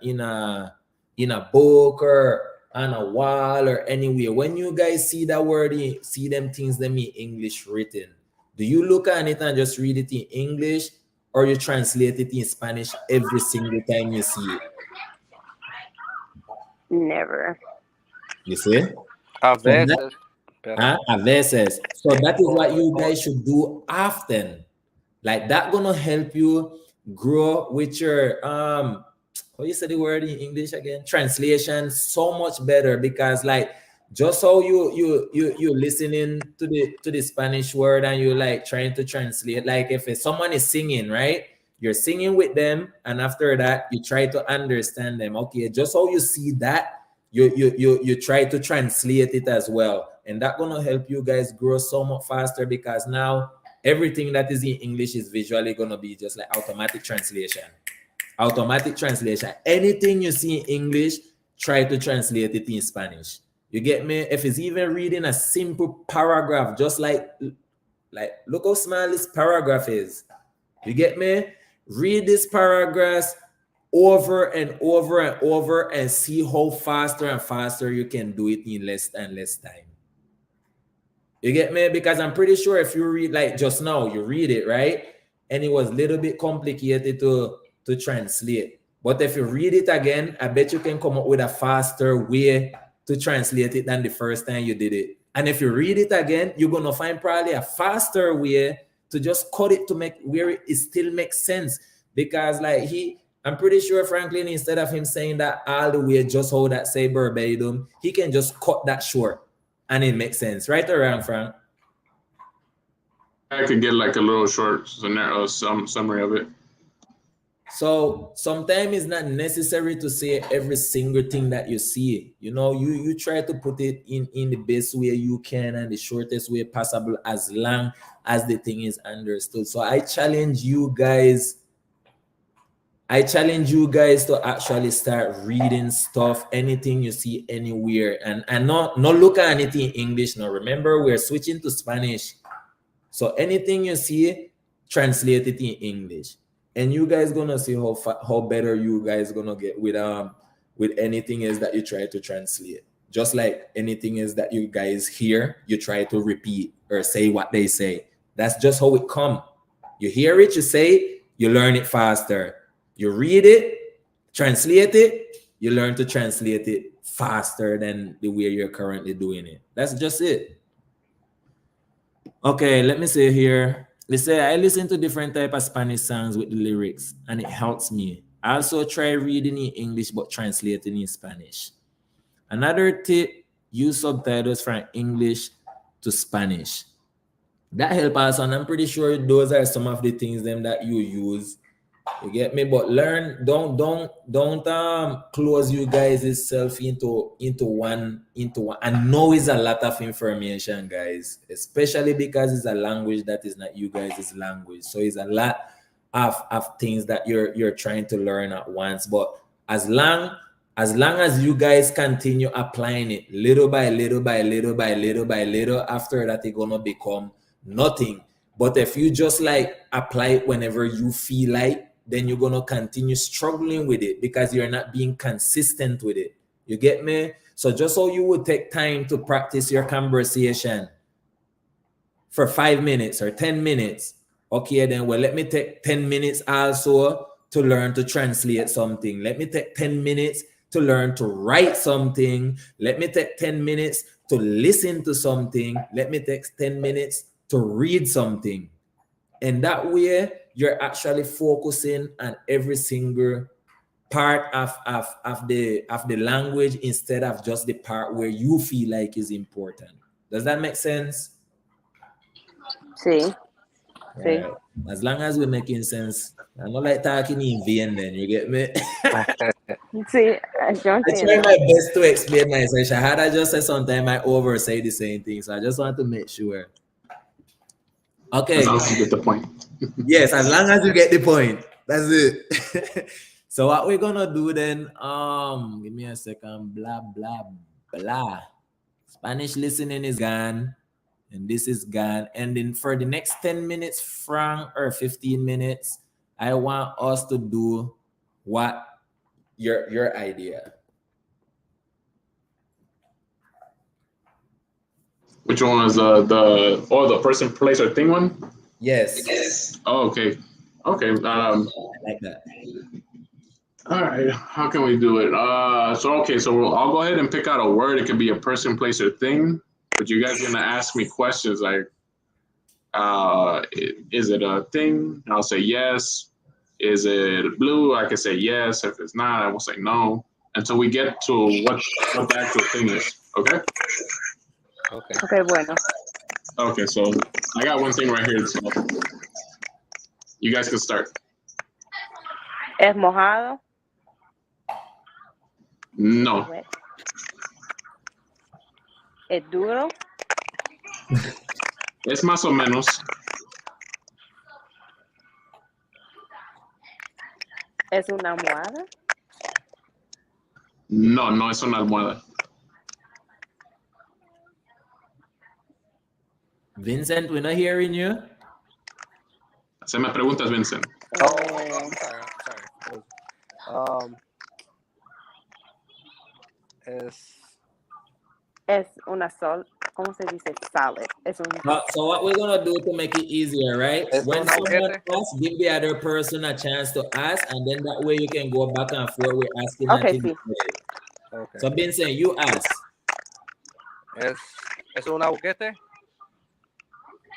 book or on a wall or anywhere. When you guys see that word, see them things them in English written, do you look at it and just read it in English, or you translate it in Spanish every single time you see it? Never. You see? A veces. A veces. So that is what you guys should do often. Like that gonna help you grow with your how you say the word in English again? Translation so much better, because like just how you listening to the Spanish word and you like trying to translate, like if someone is singing, right? You're singing with them, and after that you try to understand them. Okay, just how you see that, you try to translate it as well, and that's gonna help you guys grow so much faster, because now everything that is in English is visually gonna be just like automatic translation. Anything you see in English, try to translate it in Spanish. You get me? If it's even reading a simple paragraph, just like look how small this paragraph is. You get me? Read this paragraph over and over and over and see how faster and faster you can do it in less and less time. You get me? Because I'm pretty sure if you read, like just now, you read it, right? And it was a little bit complicated to translate. But if you read it again, I bet you can come up with a faster way to translate it than the first time you did it. And if you read it again, you're going to find probably a faster way to just cut it to make where it still makes sense. Because like I'm pretty sure Franklin, instead of him saying that all the way just how that say verbatim, he can just cut that short and it makes sense. Right or wrong, Frank? I could get like a little short scenario, some summary of it. So sometimes it's not necessary to say every single thing that you see. You know, you try to put it in the best way you can and the shortest way possible, as long as the thing is understood. So I challenge you guys to actually start reading stuff, anything you see anywhere, and not look at anything in English. Now remember, we're switching to Spanish. So anything you see, translate it in English. And you guys gonna see how better you guys gonna get with anything else that you try to translate. Just like anything else that you guys hear, you try to repeat or say what they say. That's just how it come. You hear it, you say it, you learn it faster. You read it, translate it, you learn to translate it faster than the way you're currently doing it. That's just it. Okay, let me say here. They say I listen to different type of Spanish songs with the lyrics, and it helps me. I also try reading in English but translating in Spanish. Another tip: use subtitles from English to Spanish. That helps us, and I'm pretty sure those are some of the things them that you use. You get me? But learn, don't close you guys itself into one. And know it's a lot of information, guys, especially because it's a language that is not you guys' language. So it's a lot of things that you're trying to learn at once. But as long as you guys continue applying it little by little, after that it's gonna become nothing. But if you just like apply it whenever you feel like, then you're going to continue struggling with it because you're not being consistent with it. You get me? So just so you would take time to practice your conversation for 5 minutes or 10 minutes. Okay, then well, let me take 10 minutes also to learn to translate something. Let me take 10 minutes to learn to write something. Let me take 10 minutes to listen to something. Let me take 10 minutes to read something. And that way, you're actually focusing on every single part of the language instead of just the part where you feel like is important. Does that make sense? Sí. Right. As long as we're making sense. I'm not like talking in vain then, you get me? Sí, yo I try entiendo. my best to explain myself. Shahada just said sometimes I oversay the same thing, so I just want to make sure. Okay. As long as you get the point. Yes, as long as you get the point. That's it. So what we're gonna do then, give me a second, blah, blah, blah. Spanish listening is gone, and this is gone. And then for the next 10 minutes, Frank, or 15 minutes, I want us to do what your idea. Which one was the person, place, or thing one? Yes. Oh, okay. Okay. I like that. All right. How can we do it? So I'll go ahead and pick out a word. It can be a person, place, or thing. But you guys are gonna ask me questions like, is it a thing? And I'll say yes. Is it blue? I can say yes. If it's not, I will say no. Until we get to what the actual thing is. Okay. Okay. Okay, bueno. Okay. So I got one thing right here. So you guys can start. ¿Es mojado? No. Wet. ¿Es duro? Es más o menos. ¿Es una almohada? No, no es una almohada. Vincent, we're not hearing you. Haceme preguntas, Vincent. Oh, I'm sorry. Es una ¿cómo se dice? Salad. Es un... So what we're gonna do to make it easier, right? When someone asks, give the other person a chance to ask, and then that way you can go back and forth with asking. Okay, sí. Okay. So Vincent, you ask. ¿Es un objeto?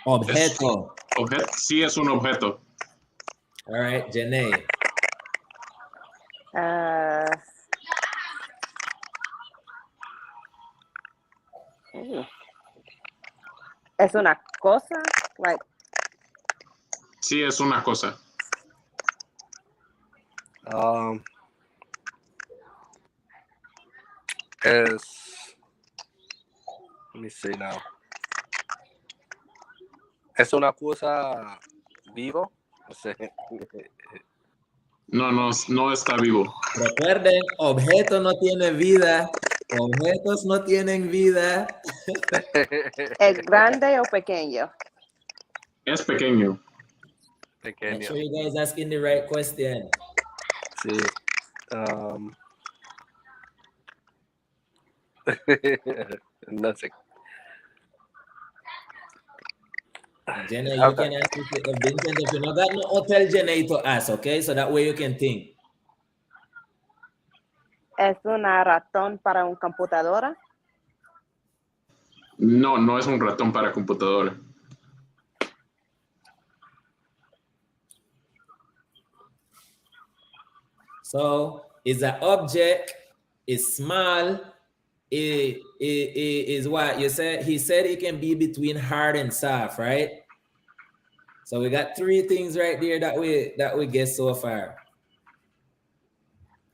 Objeto. Sí, es un objeto. All right, Janae. ¿Es una cosa? Like... Sí, es una cosa. Es, let me see now. Es una cosa vivo. O sea, No, no, no está vivo. Recuerden, objeto no tiene vida. Objetos no tienen vida. ¿Es grande o pequeño? Es pequeño. Make pequeño. sure you guys asking the right question. Sí. No sé. Jenny, you can answer Vincent. If you not got no, tell Jenny to ask, okay? So that way you can think. ¿Es una ratón para una computadora? No, no es un ratón para computadora. So is an object, is small, is what you said. He said it can be between hard and soft, right? So we got three things right there that we guess so far.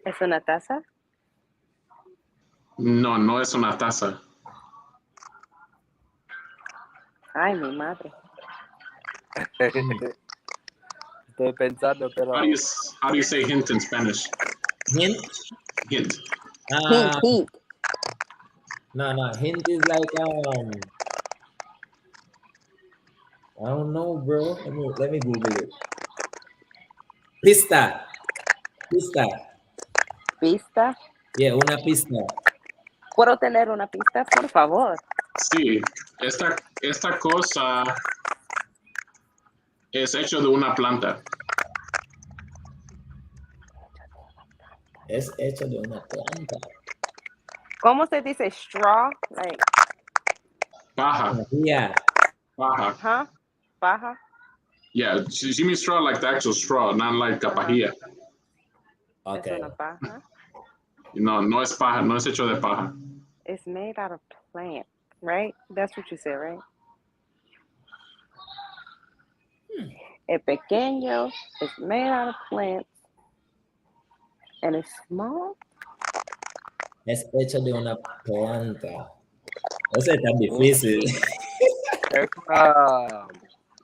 ¿Es una taza? No, no es una taza. Ay, mi madre. Estoy pensando, pero How do you say hint in Spanish? Hint? Hint. Hint. No. Hint is like I don't know, bro. Let me Google it. Pista. ¿Pista? Yeah, una pista. ¿Puedo tener una pista, por favor? Sí, esta cosa es hecho de una planta. Es hecho de una planta. ¿Cómo se dice straw? Like, Paja. Yeah. Paja. paja. Yeah, she means straw like the actual straw, not like a pajilla. Okay. Es una paja. No, no es paja, no es hecho de paja. It's made out of plant, right? That's what you said, right? Es pequeño, it's made out of plants, and it's small. Es hecho de una planta. Eso es tan difícil. es una...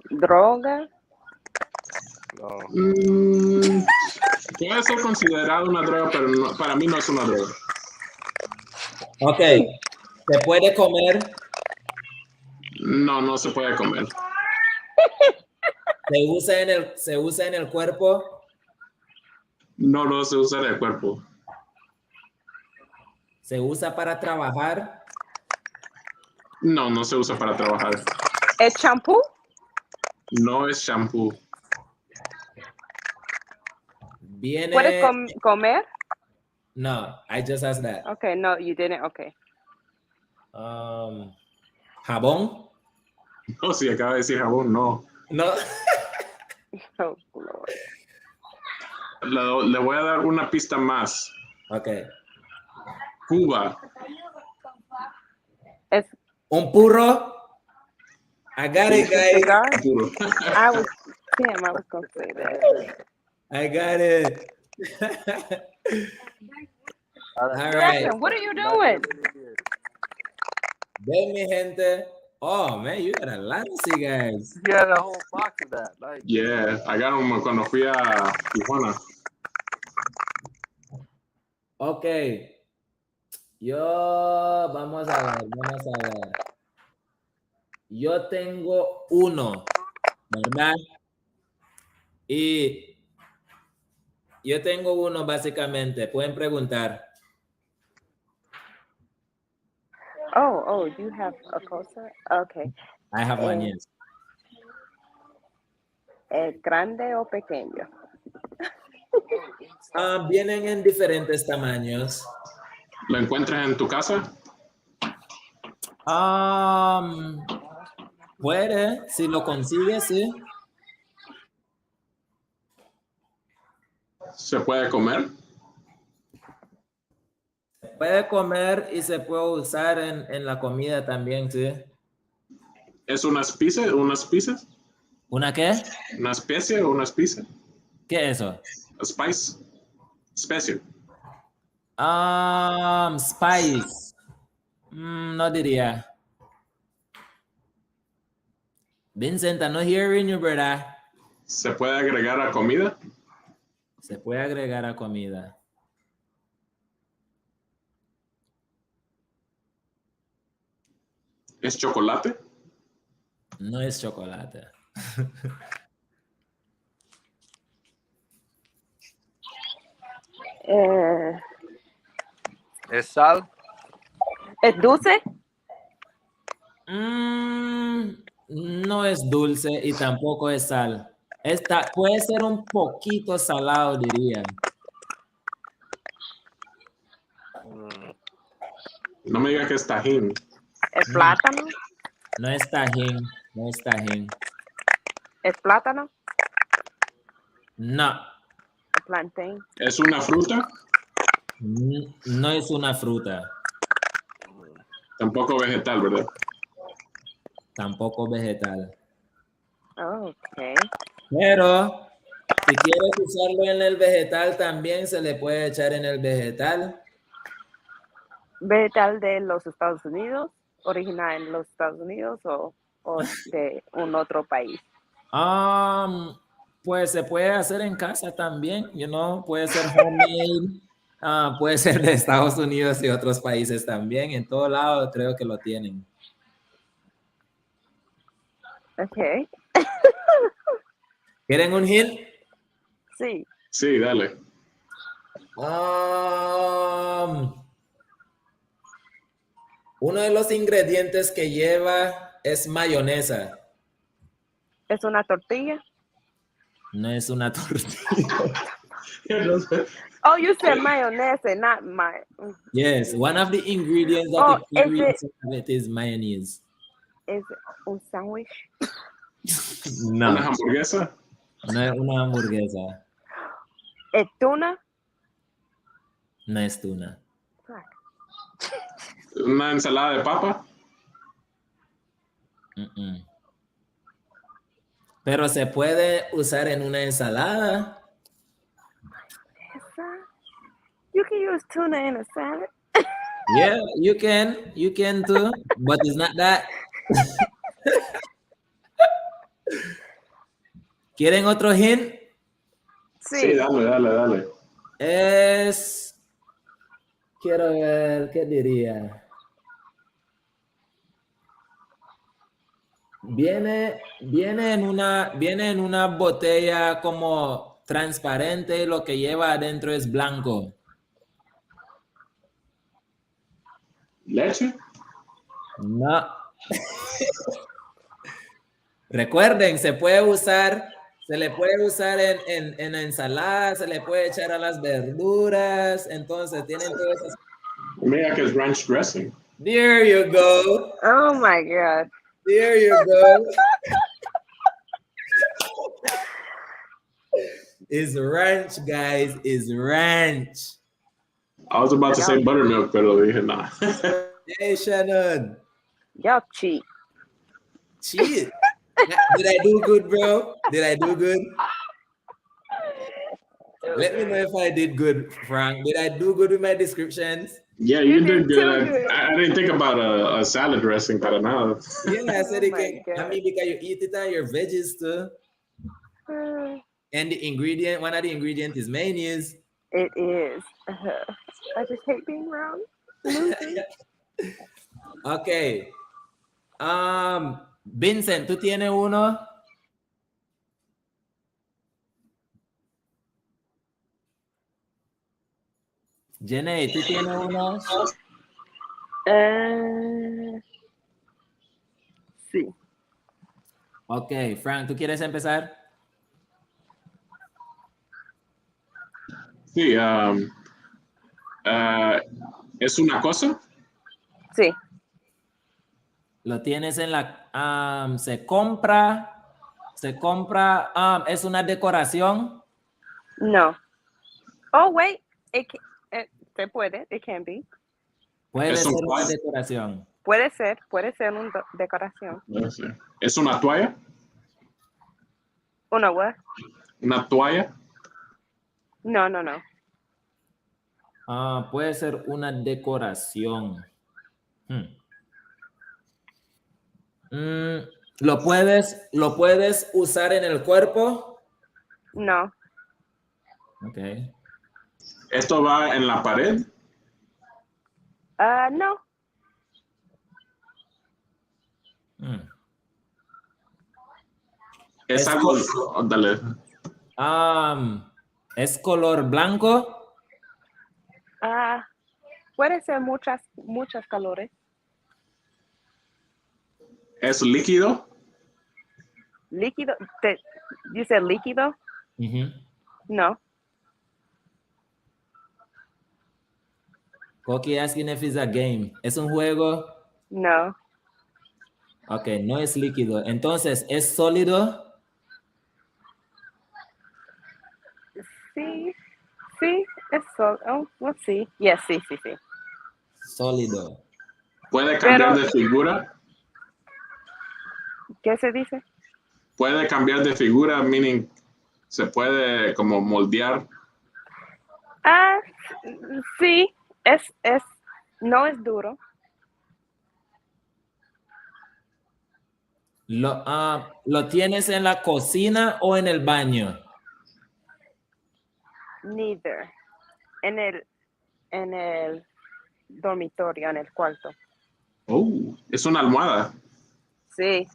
Droga. No. Puede ser considerado una droga, pero no, para mí no es una droga. Ok. ¿Se puede comer? No, no se puede comer. ¿Se usa en el cuerpo? No, no se usa en el cuerpo. ¿Se usa para trabajar? No, no se usa para trabajar. ¿Es champú? No es shampoo. Viene... ¿Puedes comer? No, I just asked that. Okay, no, you didn't. Okay. ¿Jabón? No, si acaba de decir jabón, no. No. Oh, Lord. Le voy a dar una pista más. Ok. Cuba. Es ¿Un purro? I got it, guys. cigar? Puro. I was gonna say that. I got it. All right. Jackson, what are you doing? Ven, mi gente. Oh, man, you got a lot of cigars. You had a whole box of that. Like, Yeah, I got them cuando fui a Tijuana. Ok. Vamos a ver. Yo tengo uno, ¿verdad? Y yo tengo uno básicamente. Pueden preguntar. Oh, you have a coaster? Okay. I have one, yes. ¿Es grande o pequeño? Vienen en diferentes tamaños. ¿Lo encuentras en tu casa? Puede, si lo consigues, sí. ¿Se puede comer? Se puede comer y se puede usar en la comida también, sí. ¿Es una especie? ¿Una qué? ¿Una especie o una especie? ¿Qué es eso? A spice. Especia. Spice. No diría. Vincent, I'm not hearing you, brother. ¿Se puede agregar a comida? Se puede agregar a comida. ¿Es chocolate? No es chocolate. ¿Es sal? ¿Es dulce? No es dulce y tampoco es sal. Puede ser un poquito salado, diría. No me diga que es tajín. ¿Es plátano? No es tajín, no es tajín. ¿Es plátano? No, ¿Es plantain? ¿Es una fruta? no es una fruta. Tampoco vegetal, ¿verdad? Tampoco vegetal. Oh, ok. Pero si quieres usarlo en el vegetal, también se le puede echar en el vegetal. ¿Vegetal de los Estados Unidos? ¿Original en los Estados Unidos o de un otro país? Pues se puede hacer en casa también, puede ser homemade, puede ser de Estados Unidos y otros países también. En todo lado creo que lo tienen. Ok. ¿Quieren un hint? Sí. Sí, dale. Uno de los ingredientes que lleva es mayonesa. ¿Es una tortilla? No es una tortilla. Oh, you said mayonnaise, not Yes, one of the ingredients that Oh, the ingredients of it is mayonnaise. ¿Es un sándwich? No, ¿Una hamburguesa? no es una hamburguesa. ¿Es tuna? No es tuna. Fuck. ¿Una ensalada de papa? Pero se puede usar en una ensalada. You can use tuna in a salad. Yeah, you can too, but it's not that. ¿Quieren otro hint? Sí, dale. Quiero ver, ¿qué diría? Viene en una botella como transparente y lo que lleva adentro es blanco. ¿Leche? No. Recuerden, se le puede usar en ensalada, se le puede echar a las verduras, entonces tienen todas esas. Mira que es ranch dressing. There you go. Oh my God. There you go. It's ranch, guys. It's ranch. I was about to say buttermilk, pero dije nah. Hey, Shannon. Y'all cheat. Cheat. Did I do good, bro? Did I do good? Let me know if I did good, Frank. Did I do good with my descriptions? Yeah, you did good. I didn't think about a salad dressing para nada. Yeah, I said Oh it my can. I mean, because you eat it on your veggies too. And the ingredient, one of the ingredients is mayonnaise. It is. I just hate being wrong. Okay. Vincent, ¿tú tienes uno? Jenny, ¿tú tienes uno? Sí. Ok, Frank, ¿tú quieres empezar? Sí, ¿es una cosa? Sí. Lo tienes en la... se compra, es una decoración. No. Oh, wait. Se puede. It can be. Puede Es ser un una cuadro. decoración. Puede ser una decoración. No sé. ¿Es una toalla? ¿Una what? ¿Una toalla? No. Puede ser una decoración. ¿Lo puedes usar en el cuerpo? No. Ok. ¿Esto va en la pared? No. Es algo... Dale. ¿Es color blanco? Puede ser muchas colores. ¿Es líquido? Líquido. You said líquido? No. Coqui asking if it's a game. ¿Es un juego? No. Ok, no es líquido. Entonces, ¿es sólido? Sí. Es sólido. Let's see. Yes, sí. Sólido. ¿Puede cambiar Pero- de figura? ¿Qué se dice? Puede cambiar de figura, meaning se puede como moldear. Sí. No es duro. ¿Lo tienes en la cocina o en el baño? Neither. En el dormitorio, en el cuarto. Oh, es una almohada. Sí.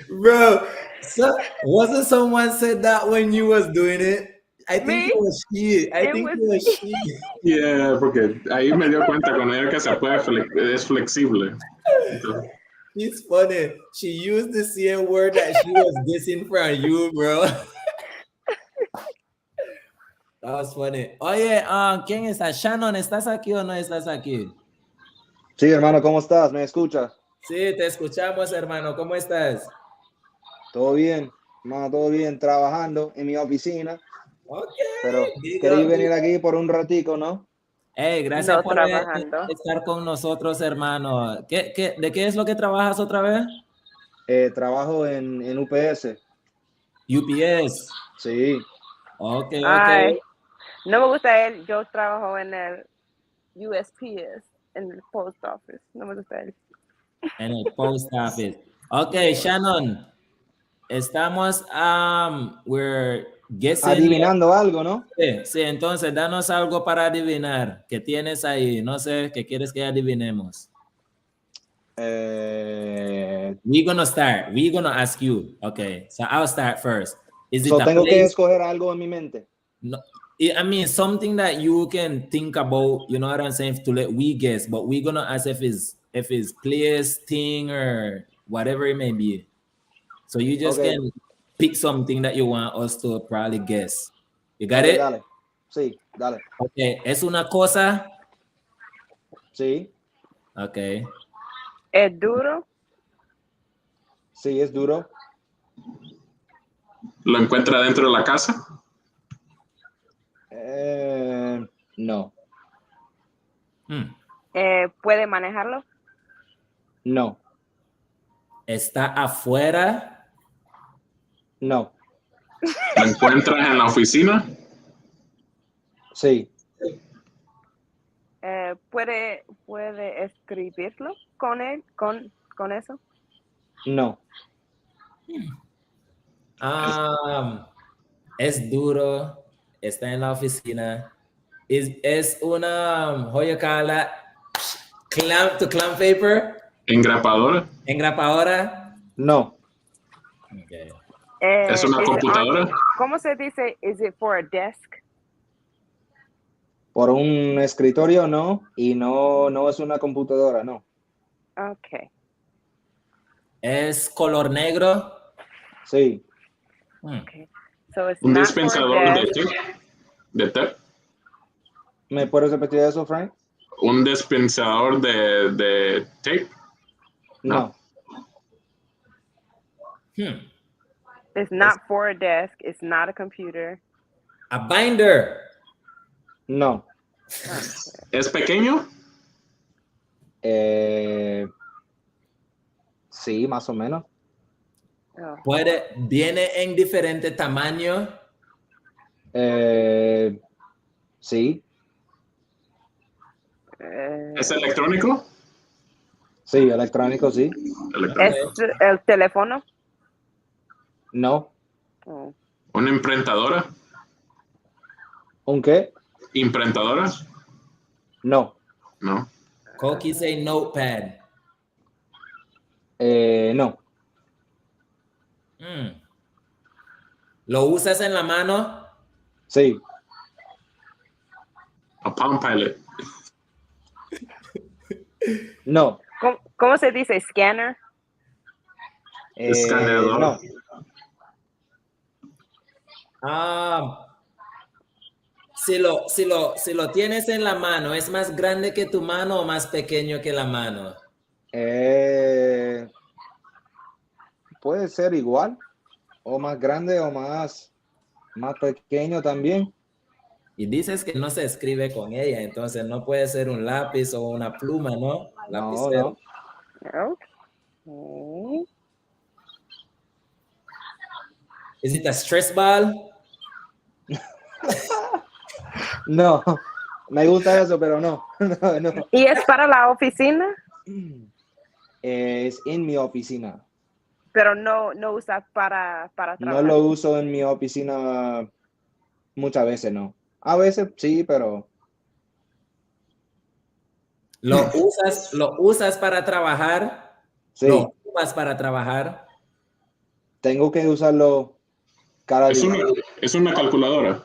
Bro, wasn't someone said that when you was doing it? I think Me? it was she. It was- she. Yeah, porque ahí me dio cuenta con ella que se puede, es flexible. Entonces, It's funny. She used the same word that she was dissing from you, bro. That was funny. Oye, ¿quién está? Shannon, ¿estás aquí o no estás aquí? Sí, hermano, ¿cómo estás? ¿Me escuchas? Sí, te escuchamos, hermano. ¿Cómo estás? ¿Todo bien? Hermano, todo bien, trabajando en mi oficina, Ok. pero Big quería up, venir big up. aquí por un ratico, ¿no? Hey, gracias No por trabajando. estar con nosotros, hermano. ¿De qué es lo que trabajas otra vez? Trabajo en UPS, UPS. sí. Ok. Ay, no me gusta él. Yo trabajo en el USPS, en el post office. No me gusta él. En el post office. Ok, Shannon. Estamos, we're guessing. Adivinando algo, ¿no? Sí, entonces danos algo para adivinar. ¿Qué tienes ahí? No sé, ¿qué quieres que adivinemos? We're gonna start. We're gonna ask you. Okay, so I'll start first. Is it a Tengo que place? escoger algo en mi mente. No, I mean something that you can think about. You know what I'm saying? To let we guess, but we're gonna ask if it's place, thing, or whatever it may be. So you just Okay. can pick something that you want us to probably guess. You got Okay, it? dale. Sí, dale. Okay. ¿Es una cosa? Sí, Okay. ¿Es duro? sí, es duro. ¿Lo encuentra dentro de la casa? No, ¿Puede manejarlo? no, ¿Está afuera? no. ¿Lo encuentras en la oficina? Sí, ¿Puede escribirlo con él? ¿Con eso? no. Es duro. Está en la oficina. Es una, how you call that? Clamp to clamp paper. ¿Engrapadora? Engrapadora. No, Okay. ¿Es una is it computadora? ¿Cómo se dice? ¿Is it for a desk? por un escritorio no, y no es una computadora, no. Okay. Es color negro. Sí, Okay. So it's ¿Un not for a dispensador de desk. té? ¿De té? ¿me puedes repetir eso, Frank? ¿Un dispensador de tape? No, It's not for a desk. It's not a computer. A binder. no. ¿Es pequeño? Sí, más o menos. Oh. Viene en diferente tamaño. Sí, ¿Es electrónico? sí, electrónico, sí. Electrónico. ¿Es el teléfono? No. Oh. ¿Una imprentadora? ¿Un qué? ¿Imprentadora? No. No. Coqui say notepad. No. ¿Lo usas en la mano? Sí. A Palm Pilot. No. ¿Cómo se dice? ¿Scanner? Escaneador. No. Si lo tienes en la mano, ¿es más grande que tu mano o más pequeño que la mano? Puede ser igual, o más grande, o más pequeño también. Y dices que no se escribe con ella, entonces no puede ser un lápiz o una pluma, ¿no? No, Lapicero. no. Okay. Is it a stress ball? No. Me gusta eso, pero no. No. ¿Y es para la oficina? Es en mi oficina. Pero no usas para trabajar. No lo uso en mi oficina muchas veces, no. A veces sí, pero ¿Lo usas para trabajar? sí. ¿Lo ocupas para trabajar? Tengo que usarlo cada Es día. es una calculadora.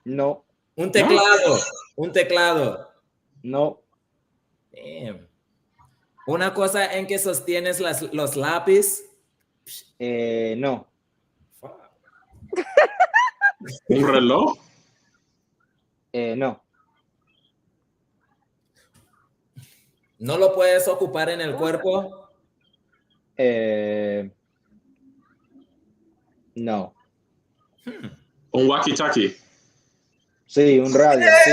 No, Un teclado. Un teclado. no, Damn. Una cosa en que sostienes los lápices. no, ¿Un reloj? no, ¿No lo puedes ocupar en el cuerpo? no. ¿Un walkie-talkie? Sí, un radio, sí.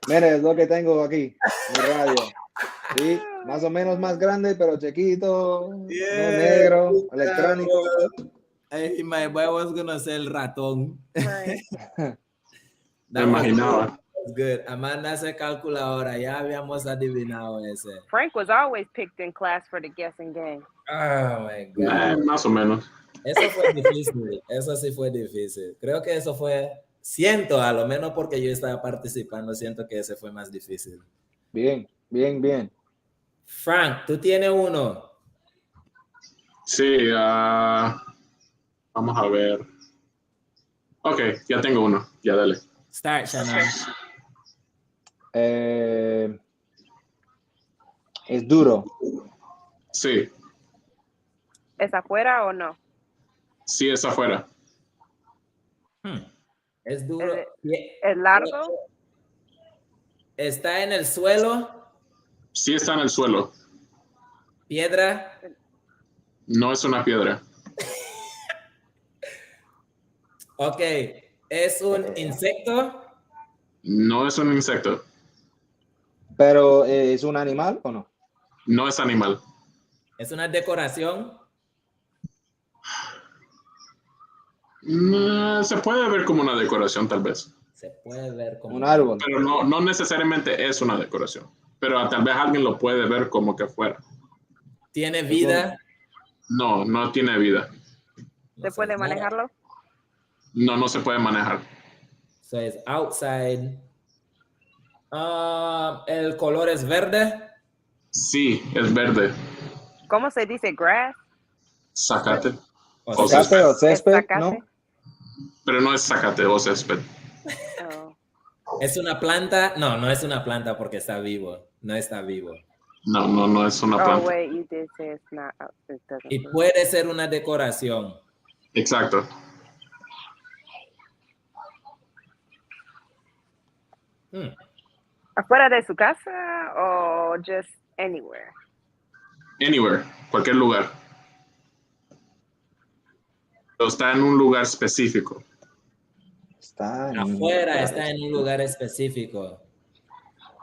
Mira, es lo que tengo aquí, un radio. Sí, más o menos más grande, pero chiquito, no negro, electrónico. Hey, my boy was gonna say el ratón. Right. Me imaginaba. Good. Amanda hace calculadora, ya habíamos adivinado ese. Frank was always picked in class for the guessing game. Oh my God. Más o menos. Eso fue difícil, eso sí fue difícil. Creo que eso fue, a lo menos porque yo estaba participando, siento que ese fue más difícil. Bien, bien, bien. Frank, ¿tú tienes uno? Sí, vamos a ver. Ok, ya tengo uno. Ya dale. Start, Shannon. Es duro. Sí, ¿Es afuera o no? sí es afuera. Es duro. ¿Es largo? ¿Está en el suelo? Sí está en el suelo. ¿Piedra? No es una piedra. Ok. ¿Es un insecto? No es un insecto. Pero ¿es un animal o no? No es animal. ¿Es una decoración? Se puede ver como una decoración tal vez. Se puede ver como Un árbol. Pero no necesariamente es una decoración. Pero tal vez alguien lo puede ver como que fuera. ¿Tiene vida? No tiene vida. ¿Se puede manejarlo? No se puede manejar. So es outside. ¿El color es verde? Sí, es verde. ¿Cómo se dice grass? Zacate. O Zacate o ¿Es césped, zacate? ¿no? Pero no es zacate o césped. Oh. ¿Es una planta? No es una planta porque está vivo. No está vivo. No es una Oh, planta. wait, you did say it's not. It doesn't. Y puede ser una decoración. Exacto. ¿Afuera de su casa o just anywhere? Anywhere, cualquier lugar. Pero está en un lugar específico. Está en Afuera, está en un lugar específico.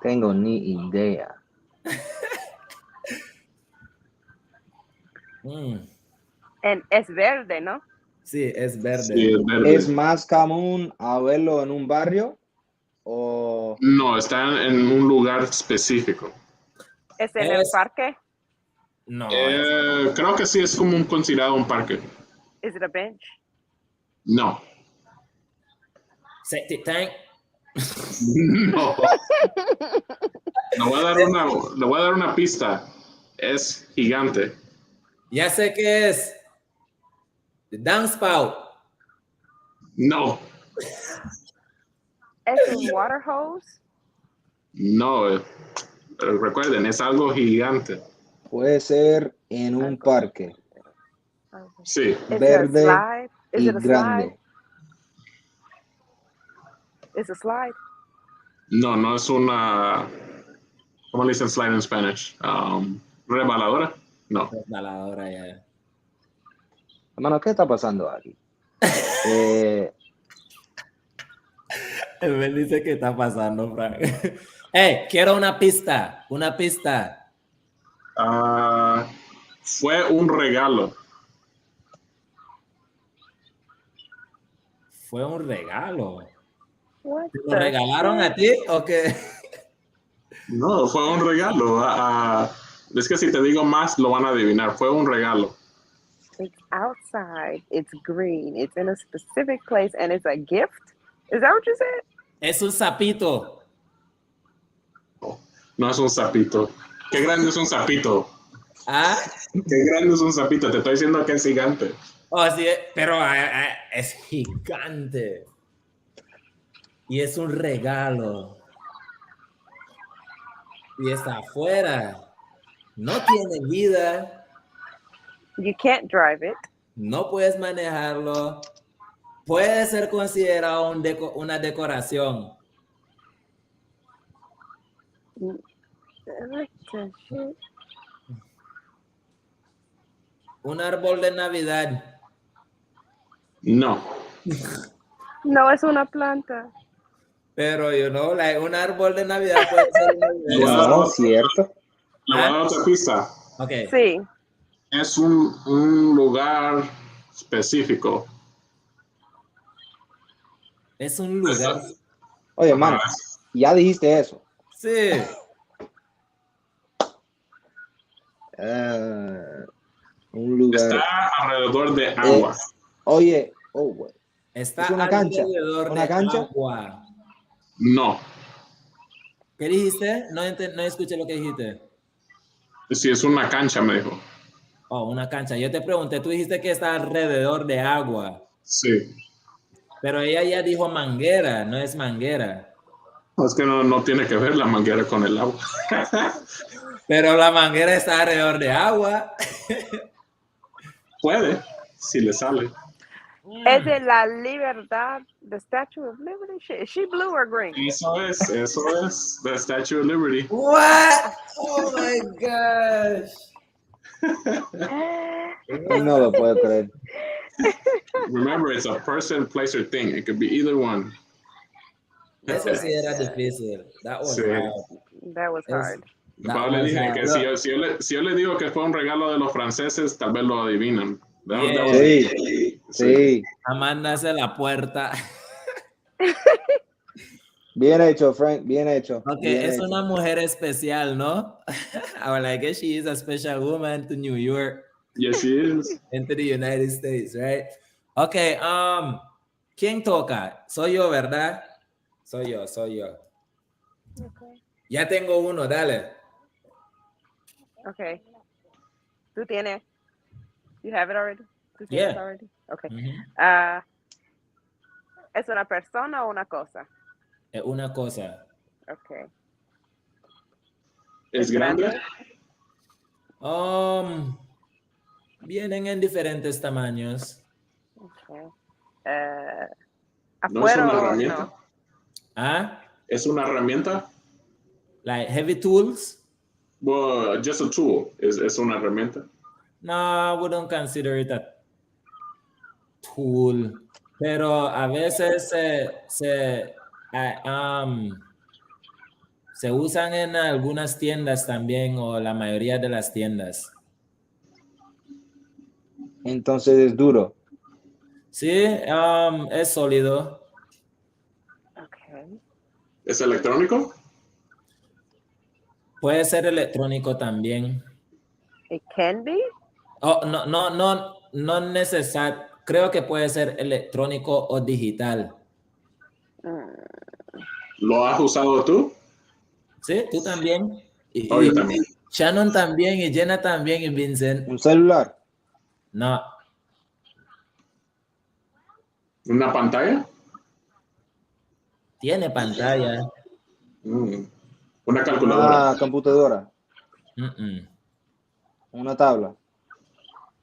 Tengo ni idea. Es verde, ¿no? Sí, es verde. Sí, es verde. ¿Es más común a verlo en un barrio o No, está en un lugar específico. ¿Es en el parque? No. Creo que sí es como considerado un parque. Is it a bench? No. Septic tank. No. Le voy a dar una pista. Es gigante. Ya sé qué es. The downspout. No. ¿Es un water hose? No. Recuerden, es algo gigante. puede ser en un parque Sí. Is it a verde slide? Is y it a slide? grande? It's a slide. No, no es una. ¿Cómo le dicen slide en Spanish? ¿Rebaladora? No. Resbaladora, ya. Hermano, ¿qué está pasando aquí? El Ben dice que está pasando, Frank. Hey, quiero una pista. Una pista. Fue un regalo. Fue un regalo. What ¿Te lo the regalaron shit? a ti o qué? No, fue un regalo. Es que si te digo más, lo van a adivinar. Fue un regalo. It's outside. It's green. It's in a specific place, and it's a gift. Is that what you said? Es un sapito. No es un sapito. ¿Qué grande es un sapito? ¿Ah? ¿Qué grande es un sapito? Te estoy diciendo que es gigante. Oh, sí, pero es gigante. Y es un regalo. Y está afuera. No tiene vida. You can't drive it. No puedes manejarlo. Puede ser considerado una decoración. What the shit? Un árbol de Navidad. No. No, es una planta. Pero, un árbol de Navidad puede ser una No, cierto. Le voy a dar otra pista. Ok. Sí. Es un lugar específico. Es un lugar. Oye, hermano, ya dijiste eso. Sí. Un lugar. Está alrededor de agua. Oye, güey. Está ¿Es una cancha? alrededor ¿Una de cancha? agua. No. ¿Qué dijiste? No escuché lo que dijiste. Sí, es una cancha, me dijo. Oh, una cancha. Yo te pregunté, tú dijiste que está alrededor de agua. Sí. Pero ella ya dijo manguera, no es manguera. Es que no tiene que ver la manguera con el agua. Pero la manguera está alrededor de agua. Puede, si le sale. Es de la libertad, the Statue of Liberty. Is she blue or green? Eso es. The Statue of Liberty. What? Oh my gosh. No lo puedo creer. Remember, it's a person, place, or thing. It could be either one. Eso sí era difícil. That was Sí. hard. That was hard. That Le was dije hard. que si yo le digo que fue un regalo de los franceses, tal vez lo adivinan. Yeah. Sí. Amanda hace la puerta. Bien hecho, Frank. Bien hecho. Ok, Bien es hecho. una mujer especial, ¿no? I guess she is a special woman to New York, Yes, she is. into the United States, right? Ok, ¿quién toca? Soy yo, ¿verdad? Soy yo. Okay. Ya tengo uno, dale. Okay. ¿Tú tienes? You have it already? ¿Tú Yeah. tienes already? Okay. Ujú. ¿Es una persona o una cosa? Es una cosa. Okay. ¿Es grande? Vienen en diferentes tamaños. Okay. ¿No es ¿Afuera una o herramienta? no? ¿Ah? ¿Es una herramienta? Like heavy tools? Well, just a tool. ¿Es una herramienta? No, I wouldn't consider it a tool. Pero a veces se usan en algunas tiendas también, o la mayoría de las tiendas. Entonces es duro. Sí, es sólido. Okay. ¿Es electrónico? Puede ser electrónico también. It can be. Oh, no necesario. Creo que puede ser electrónico o digital. ¿Lo has usado tú? Sí, tú también. Oh, yo también. Shannon también, y Jenna también, y Vincent. Un celular. No, ¿Una pantalla? tiene pantalla. Mm. Una calculadora. Una computadora. Mm-mm, Una tabla.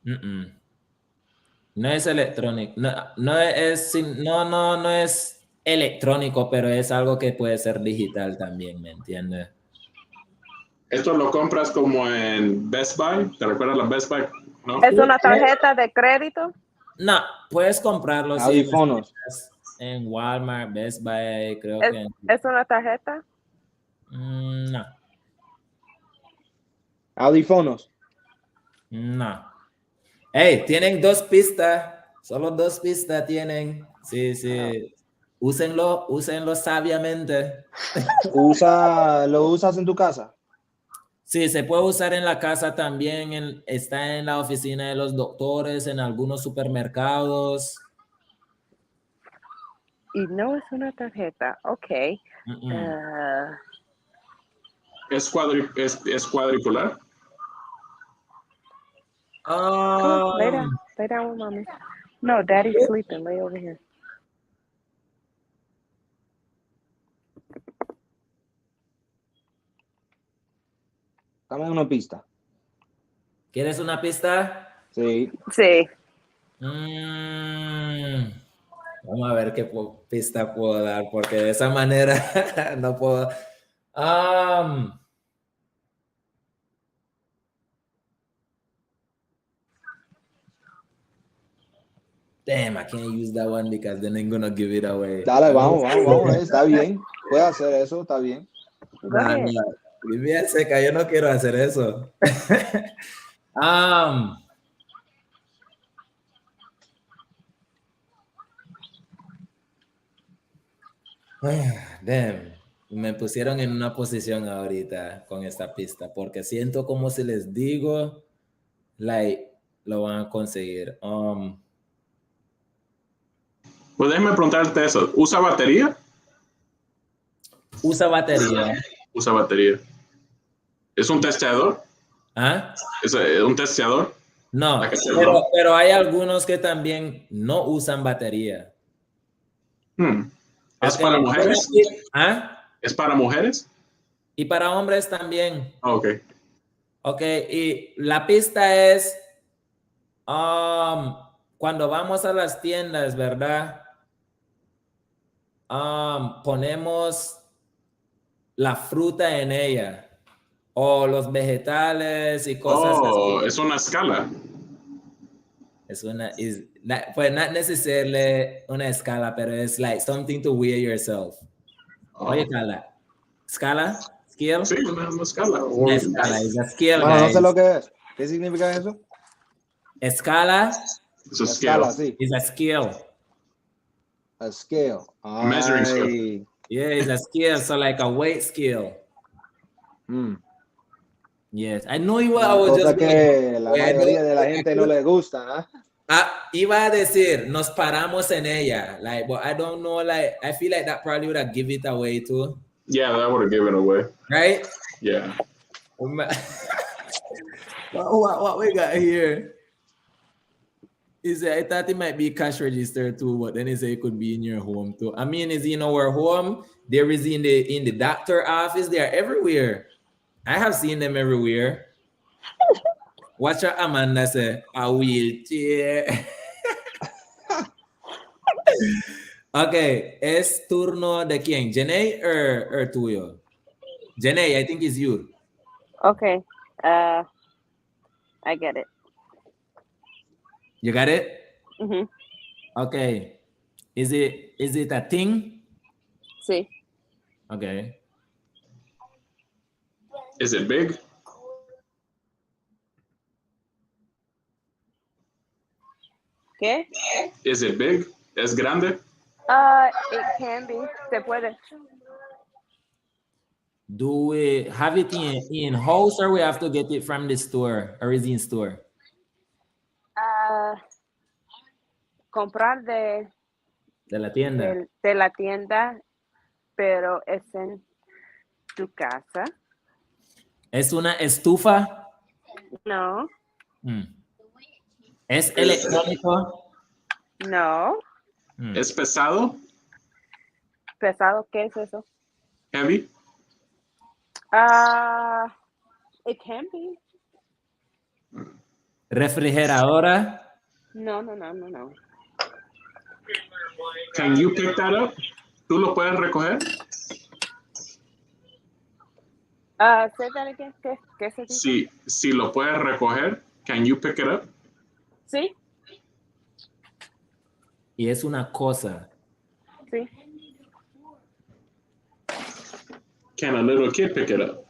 mm-mm. No es electrónico. No es electrónico, pero es algo que puede ser digital también, ¿me entiendes? Esto lo compras como en Best Buy. ¿Te recuerdas la Best Buy? ¿No? ¿Es una tarjeta de crédito? No, puedes comprarlo si Audífonos. en Walmart, Best Buy, creo ¿Es, que. es una tarjeta? No, Audífonos. no. Hey, tienen 2 pistas. Solo 2 pistas tienen. Sí. Úsenlo sabiamente. ¿Lo usas en tu casa? Sí, se puede usar en la casa también. Está en la oficina de los doctores, en algunos supermercados. Y no es una tarjeta. Okay. Mm-mm. ¿Es cuadricular? Come on, lay down. Lay down with mommy. No, daddy's sleeping. Lay over here. Dame una pista. ¿Quieres una pista? Sí. Sí. Vamos a ver qué pista puedo dar, porque de esa manera no puedo. Damn, I can't use that one because then I'm gonna give it away. Dale, vamos. Está bien. Puedes hacer eso, está bien. Go ahead. Vivía seca, yo no quiero hacer eso. Damn, me pusieron en una posición ahorita con esta pista, porque siento como si les digo, lo van a conseguir. Pues déjame preguntarte eso. ¿Usa batería? Usa batería. Usa batería. ¿Es un testeador? ¿Ah? ¿Es un testeador? No, Hay que hacerlo. pero hay algunos que también no usan batería. ¿Es Ok, para mujeres? ¿Ah? ¿Es para mujeres? Y para hombres también. Ok. Ok, y la pista es cuando vamos a las tiendas, ¿verdad? Ponemos la fruta en ella o los vegetales y cosas así. Es una escala. Es pues not necessarily una escala, pero es like something to weigh yourself. Oye, Carla. ¿Escala? ¿Scale? Sí, una escala. Una escala, es a scale, Bueno, no guys. sé lo que es. ¿Qué significa eso? Escala Es a Escala, scale. sí. is a scale. A scale. Measuring scale. Ay. Yeah, it's a scale, so like a weight scale. Yes, I know you Una was cosa just que la mayoría de la gente no le gusta, ¿eh? Iba a decir, nos paramos en ella. Like, but I don't know, like, I feel like that probably would have give it away too. Yeah, that would have given away. Right? Yeah. What we got here? He said, I thought it might be cash register too, but then he said it could be in your home too. I mean, is in our home, there is in the doctor office, they are everywhere. I have seen them everywhere. Watch out, Amanda say, a wheelchair. Okay, es turno de quién? Jenny or tuyo? Jenny, I think it's you. Okay. I get it. You got it? Mm-hmm. Okay. Is it a thing? Sí. Okay. Is it big? ¿Qué? Is it big? ¿Es grande? It can be. Se puede. Do we have it in house or we have to get it from the store or is it in store? Comprar de De la tienda. de la tienda, pero es en tu casa. ¿Es una estufa? No, ¿Es electrónico? no. ¿Es pesado? ¿Pesado? ¿Qué es eso? Heavy? It can be. ¿Refrigeradora? No. Can you pick that up? ¿Tú lo puedes recoger? Say that again. ¿Qué se dice? Si lo puedes recoger, can you pick it up? Sí, Y es una cosa. sí. Can a little kid pick it up?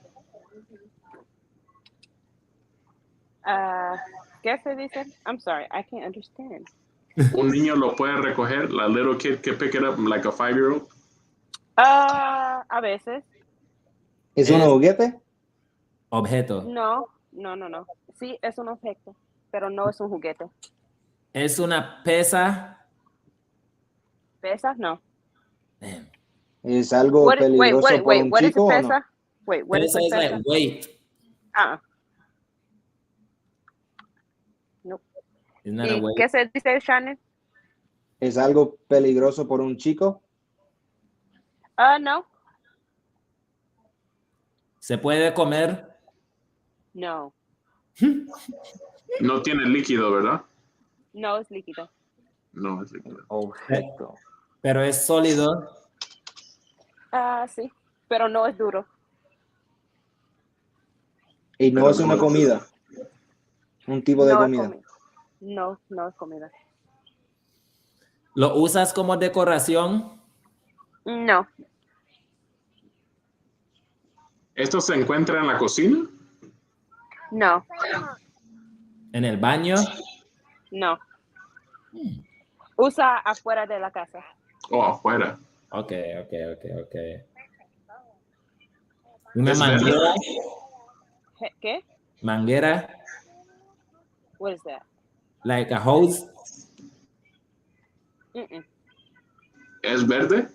¿Qué se dice? I'm sorry, I can't understand. Un niño lo puede recoger, la little kid can pick it up like a 5-year-old. A veces. ¿Es un juguete? Objeto. No. Sí, es un objeto, pero no es un juguete. ¿Es una pesa? ¿Pesas? No. Damn. ¿Es algo peligroso por un what is chico o no? pesa? Wait, what is Pesa is pesa? like weight. Nope. It's not a ¿Y weight. qué se dice, Shannon? ¿Es algo peligroso por un chico? No. ¿Se puede comer? No. No tiene líquido, ¿verdad? No es líquido. No es líquido. Objeto. Pero es sólido. Sí, pero no es duro. Y no Pero es no una es- comida. Un tipo de No es comida. comida. No es comida. ¿Lo usas como decoración? No. ¿Esto se encuentra en la cocina? No. ¿En el baño? No. Usa afuera de la casa. O afuera. Ok. ¿Una ¿Es manguera? ¿Qué? ¿Manguera? What is that? Like a hose? ¿Es verde?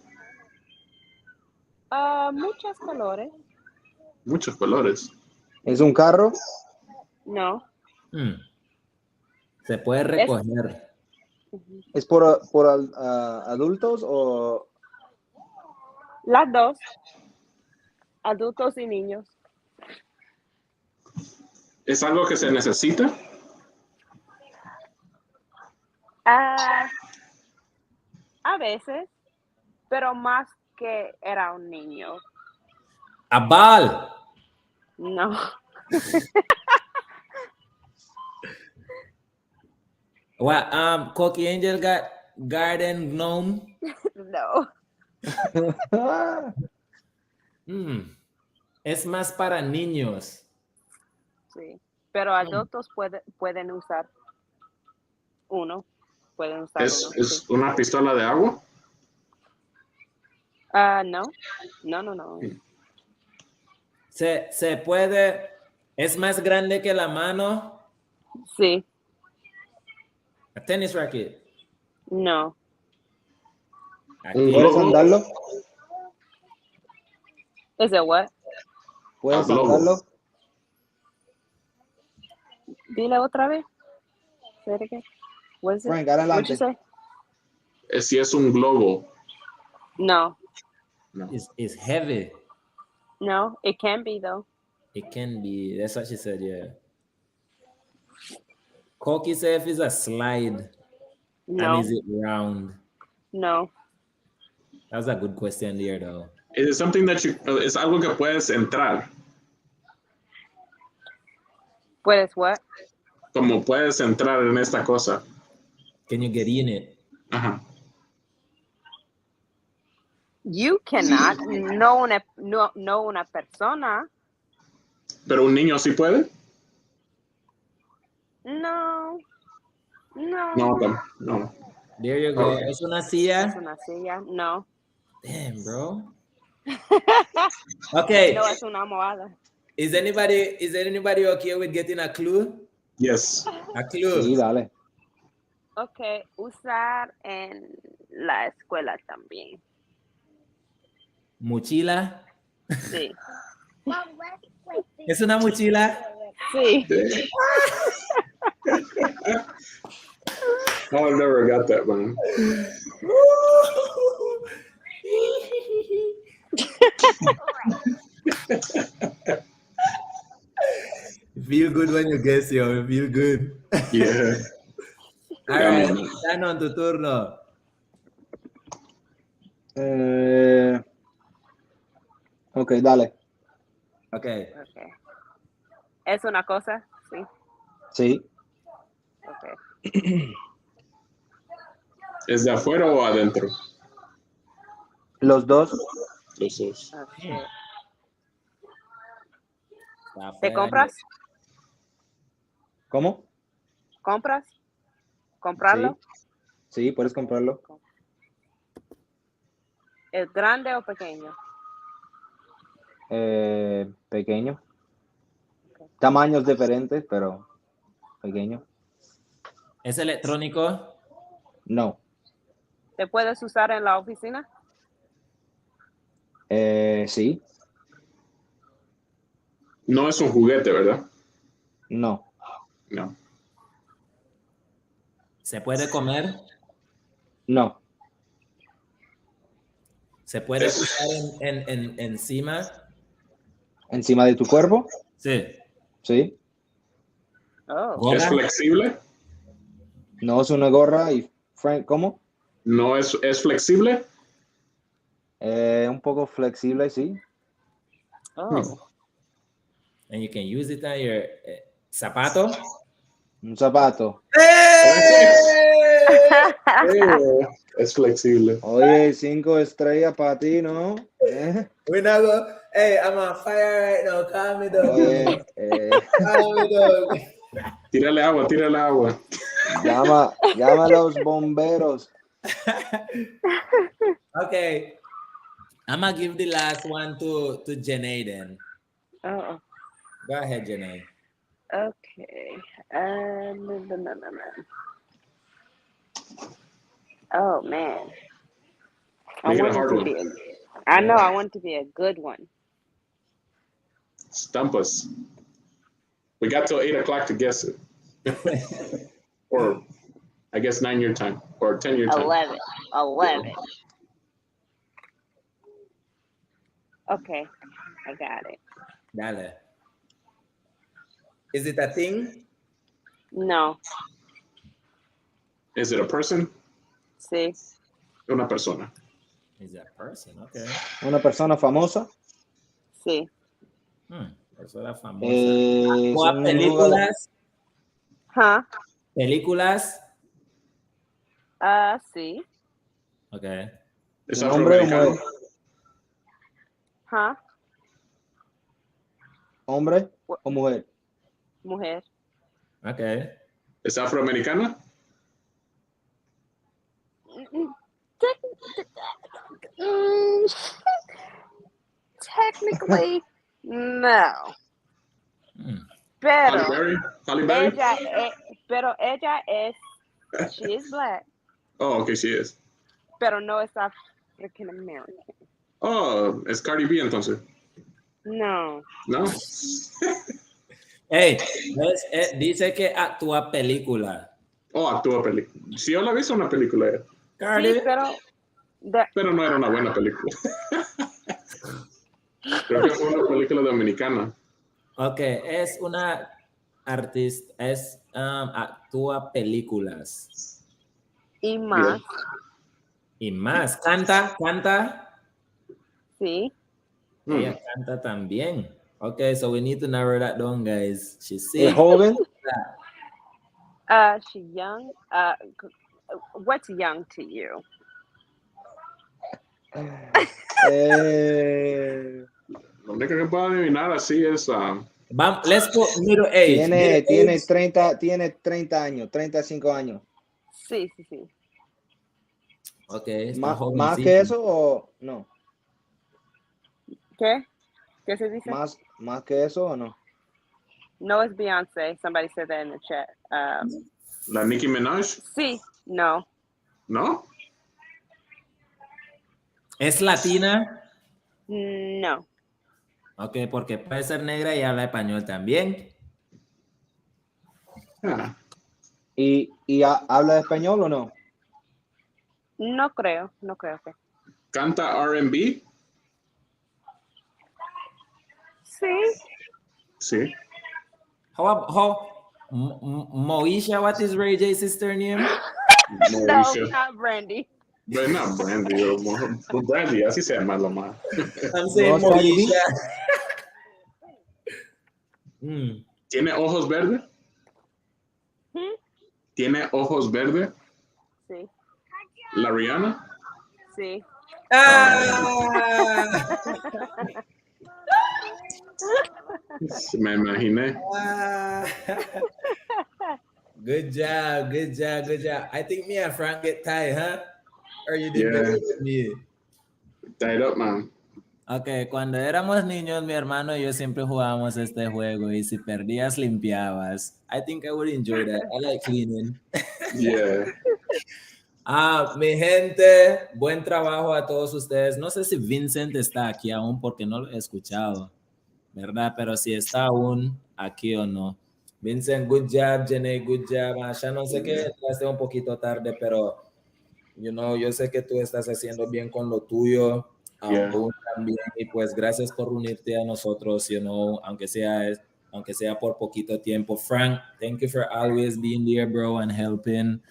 Muchos colores. Muchos colores. ¿Es un carro? No. Se puede recoger. ¿Es por adultos o Las dos. Adultos y niños. ¿Es algo que se necesita? A veces, pero más que era un niño. A ball. No. Well, Cookie Angel got garden gnome. No. Es más para niños. Sí. Pero adultos pueden usar uno. Pueden usar ¿Es uno. Sí. una pistola de agua? No. Se puede. Es más grande que la mano. Sí. A tennis racket. No. Aquí. puedes andarlo? Is it what? ¿Puedes globo. andarlo? Dile otra vez. Say it again. What is it? Frank, What'd adelante. you say? Si es un globo. No. No. It's heavy. No. It can be though. It can be. That's what she said, yeah. Cookie said if it's a slide. No. And is it round? No. That was a good question there, though. Is it something that es algo que puedes entrar? Puedes what? Como puedes entrar en esta cosa. Can you get in it? Ajá. You cannot. No una persona. Pero un niño sí puede. No. No. No. There you go. Okay. ¿Es una ¿Es silla? una silla? No. Damn, bro. Okay. No es una almohada. Is anybody okay with getting a clue? Yes. A clue. Sí, dale. Ok, usar en la escuela también. Mochila. Sí. ¿Es una mochila? Sí. Oh, I never got that one. Feel good when you guess, yo. Feel good. Yeah. All right. Shannon, tu turno. Ok, dale. Okay. Ok. ¿Es una cosa? Sí. Sí. Ok. ¿Es de afuera o adentro? Los dos. Los dos. Ok. Está ¿Te afuera. compras? ¿Cómo? ¿Compras? ¿Comprarlo? Sí, puedes comprarlo. ¿Es grande o pequeño? Pequeño. Tamaños diferentes, pero pequeño. ¿Es electrónico? No. ¿Te puedes usar en la oficina? Sí. No es un juguete, ¿verdad? No. No. ¿Se puede comer? No. ¿Se puede Es- usar encima? ¿Encima de tu cuerpo? Sí. Sí. Oh. ¿Es ¿Gorra? flexible? No es una gorra y Frank, ¿cómo? No es flexible. Un poco flexible, sí. Oh. And you can use it on your zapato. Un zapato. Es flexible. Oye, 5 estrellas para ti, ¿no? We now go, hey, I'm on fire right now. Calm me down. Oye, Calm me down. Tírale agua. llama a los bomberos. Okay. I'm gonna give the last one to Janae then. Oh. Go ahead, Janae. Okay. Oh man. Make it a want hard to one. be I know I want to be a good one. Stump us. We got till 8 o'clock to guess it. Or I guess 9 your time or 10 your time. 11. Okay, I got it. Dale. Is it a thing? No. Is it a person? Sí. Una persona. Is it a person? Okay. Una persona famosa. Sí. Persona famosa. Es ¿O a un películas? Huh? ¿Películas? Sí. Okay. ¿Es ¿Un hombre o afroamericano? mujer? Huh? ¿Hombre o mujer? Mujer. Okay. ¿Es afroamericana? Technically, no. Halle Pero Berry? ella es, she is black, Oh, okay, she is. pero no es African American. Oh, es Cardi B entonces. No. ¿No? Hey, dice que actúa película. Oh, actúa película. Sí, yo la vi en una película. Cardi. Sí, Pero no era una buena película. Creo que fue una película dominicana. Ok, es una artista, actúa películas. Y más. Y más, canta. Sí. Ella canta también. Okay, so we need to narrow that down, guys. She's ¿Es sick. joven? She's young. What's young to you? Lo único que puedo adivinar así es Let's go middle age. Tiene 30 años, 35 años. Sí, sí, sí. Ok, está ¿Más jovencito. que eso o no? ¿Qué? ¿Qué se dice? ¿Más que eso o no? No, es Beyonce. Somebody said that in the chat. La Nicki Minaj, Sí, no. ¿no? ¿Es latina? No. Ok, porque puede ser negra y habla español también. Ah, ¿Y habla español o no? No creo que. ¿Canta R&B? Sí. Sí. Moesha, what is Ray J's sister name? No, Moesha. not Brandy. Bueno, Brandy, así se llama lo más. I'm saying No, Cardi B. Moesha. ¿Tiene ojos verdes? ¿Tiene ojos verdes? Sí, ¿La Rihanna? sí. Me imaginé. Good job. I think me and Frank get tied, huh? Or you did Yeah. better than me. Tied up, man. Ok, cuando éramos niños, mi hermano y yo siempre jugábamos este juego y si perdías, limpiabas. I think I would enjoy that. I like cleaning. Yeah. Mi gente, buen trabajo a todos ustedes. No sé si Vincent está aquí aún porque no lo he escuchado, ¿verdad? Pero si está aún aquí o no. Vincent, good job. Jenny, good job. Ya no sé que entraste un poquito tarde, pero yo sé que tú estás haciendo bien con lo tuyo. Yeah. Aún también, y pues gracias por unirte a nosotros, aunque sea por poquito tiempo. Frank, thank you for always being there, bro, and helping.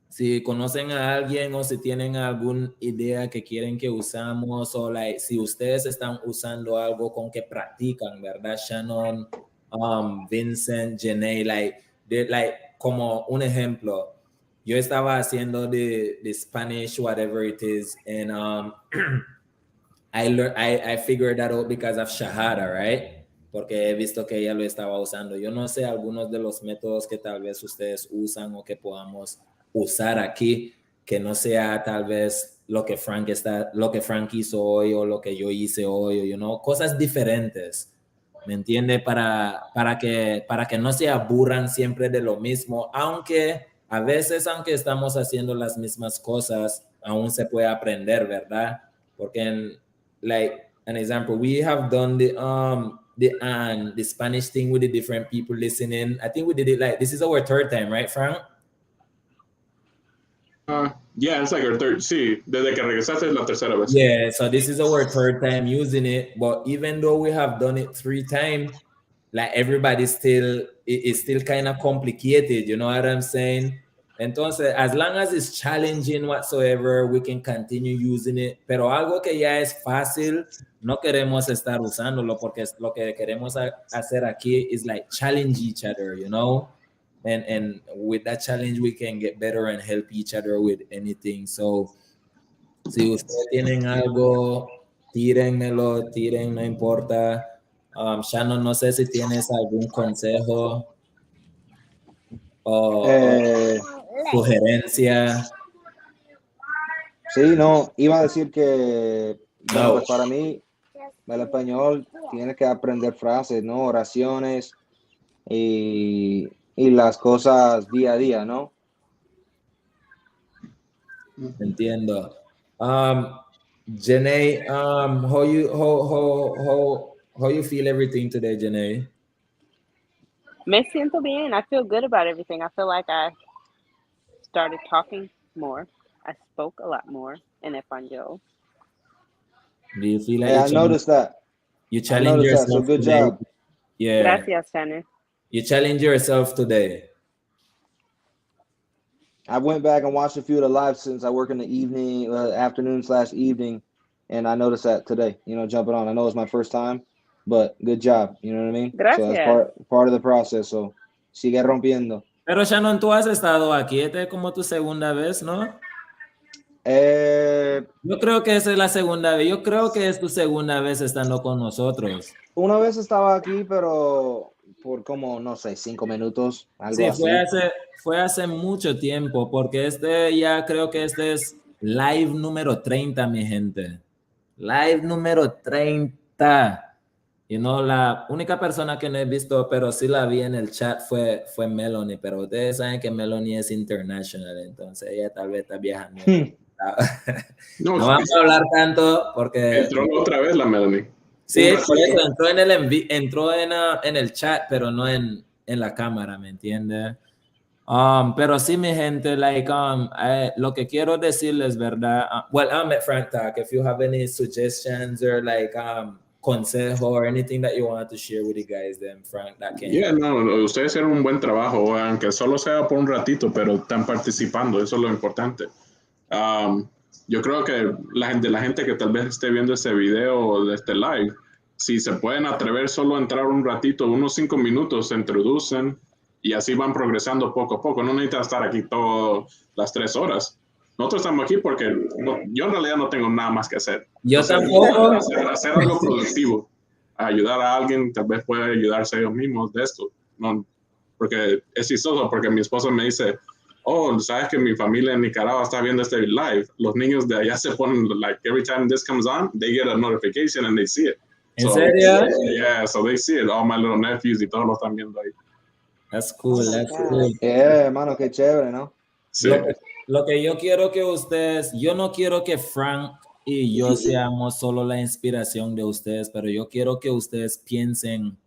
Si conocen a alguien o si tienen alguna idea que quieren que usamos o si ustedes están usando algo con que practican, ¿verdad? Shannon, Vincent, Janae, como un ejemplo, yo estaba haciendo the Spanish, whatever it is, and I figured that out because of Shahada, right? Porque he visto que ella lo estaba usando. Yo no sé algunos de los métodos que tal vez ustedes usan o que podamos usar aquí, que no sea tal vez lo que Frank hizo hoy o lo que yo hice hoy, o cosas diferentes. ¿Me entiende? Para que no se aburran siempre de lo mismo, aunque a veces, aunque estamos haciendo las mismas cosas, aún se puede aprender, ¿verdad? Porque like an example, we have done the Spanish thing with the different people listening. I think we did it this is our third time, right, Frank? Yeah, it's like our third. Sí, desde que regresaste es la tercera vez. Yeah, so this is our third time using it. But even though we have done it 3 times, everybody's it's still kind of complicated. You know what I'm saying? Entonces, as long as it's challenging whatsoever, we can continue using it. Pero algo que ya es fácil, no queremos estar usándolo porque lo que queremos hacer aquí is challenge each other, And with that challenge, we can get better and help each other with anything. So, si ustedes tienen algo, tírenmelo, no importa. Shannon, no sé si tienes algún consejo o sugerencia. Sí, no, iba a decir que No. pues para mí el español tiene que aprender frases, ¿no? Oraciones y las cosas día a día, ¿no? Entiendo. Janae, how you feel everything today, Janae? Me siento bien. I feel good about everything. I feel like I started talking more. I spoke a lot more in español. Do you feel like I noticed that. You challenge yourself so good today? job. Yeah. Gracias, Shannon. You challenge yourself today. I went back and watched a few of the lives since I work in the evening, afternoon/evening, and I noticed that today, jumping on. I know it's my first time, but good job. You know what I mean? Gracias. So that's part of the process. So sigue rompiendo. Pero Shannon, tú has estado aquí, esta es como tu segunda vez, ¿no? Yo creo que esa es la segunda vez. Yo creo que es tu segunda vez estando con nosotros. Una vez estaba aquí, pero por como, no sé, 5 minutos, algo Sí, así. fue hace mucho tiempo, porque ya creo que este es live número 30, mi gente. Live número 30. Y no, la única persona que no he visto, pero sí la vi en el chat fue Melanie, pero ustedes saben que Melanie es international, entonces ella tal vez está viajando. No, No vamos a hablar tanto porque... entró otra vez la Melanie. Sí, Un por eso ratito. entró en el chat, pero no en la cámara, ¿me entiendes? Pero sí, mi gente, like, lo que quiero decirles, ¿verdad? Well, I'm at Frank Talk. If you have any suggestions or like consejo or anything that you want to share with you guys, then Frank, that can Yeah, no, ustedes hicieron un buen trabajo, aunque solo sea por un ratito, pero están participando, eso es lo importante. Yo creo que la gente que tal vez esté viendo este video o de este live, si se pueden atrever solo a entrar un ratito, unos 5 minutos, se introducen y así van progresando poco a poco. No necesitan estar aquí todas las 3 horas. Nosotros estamos aquí porque yo en realidad no tengo nada más que hacer. Yo Entonces, tampoco. hacer algo productivo, ayudar a alguien, tal vez pueda ayudarse ellos mismos de esto. No, porque es chistoso, porque mi esposa me dice, oh, sabes que mi familia en Nicaragua está viendo este live. Los niños de allá se ponen, like, every time this comes on, they get a notification and they see it. ¿En serio? Yeah, so they see it. All my little nephews y todos lo están viendo ahí. That's cool, that's God. cool. Hermano, qué chévere, ¿no? Sí. Lo que yo quiero que ustedes, yo no quiero que Frank y yo seamos solo la inspiración de ustedes, pero yo quiero que ustedes piensen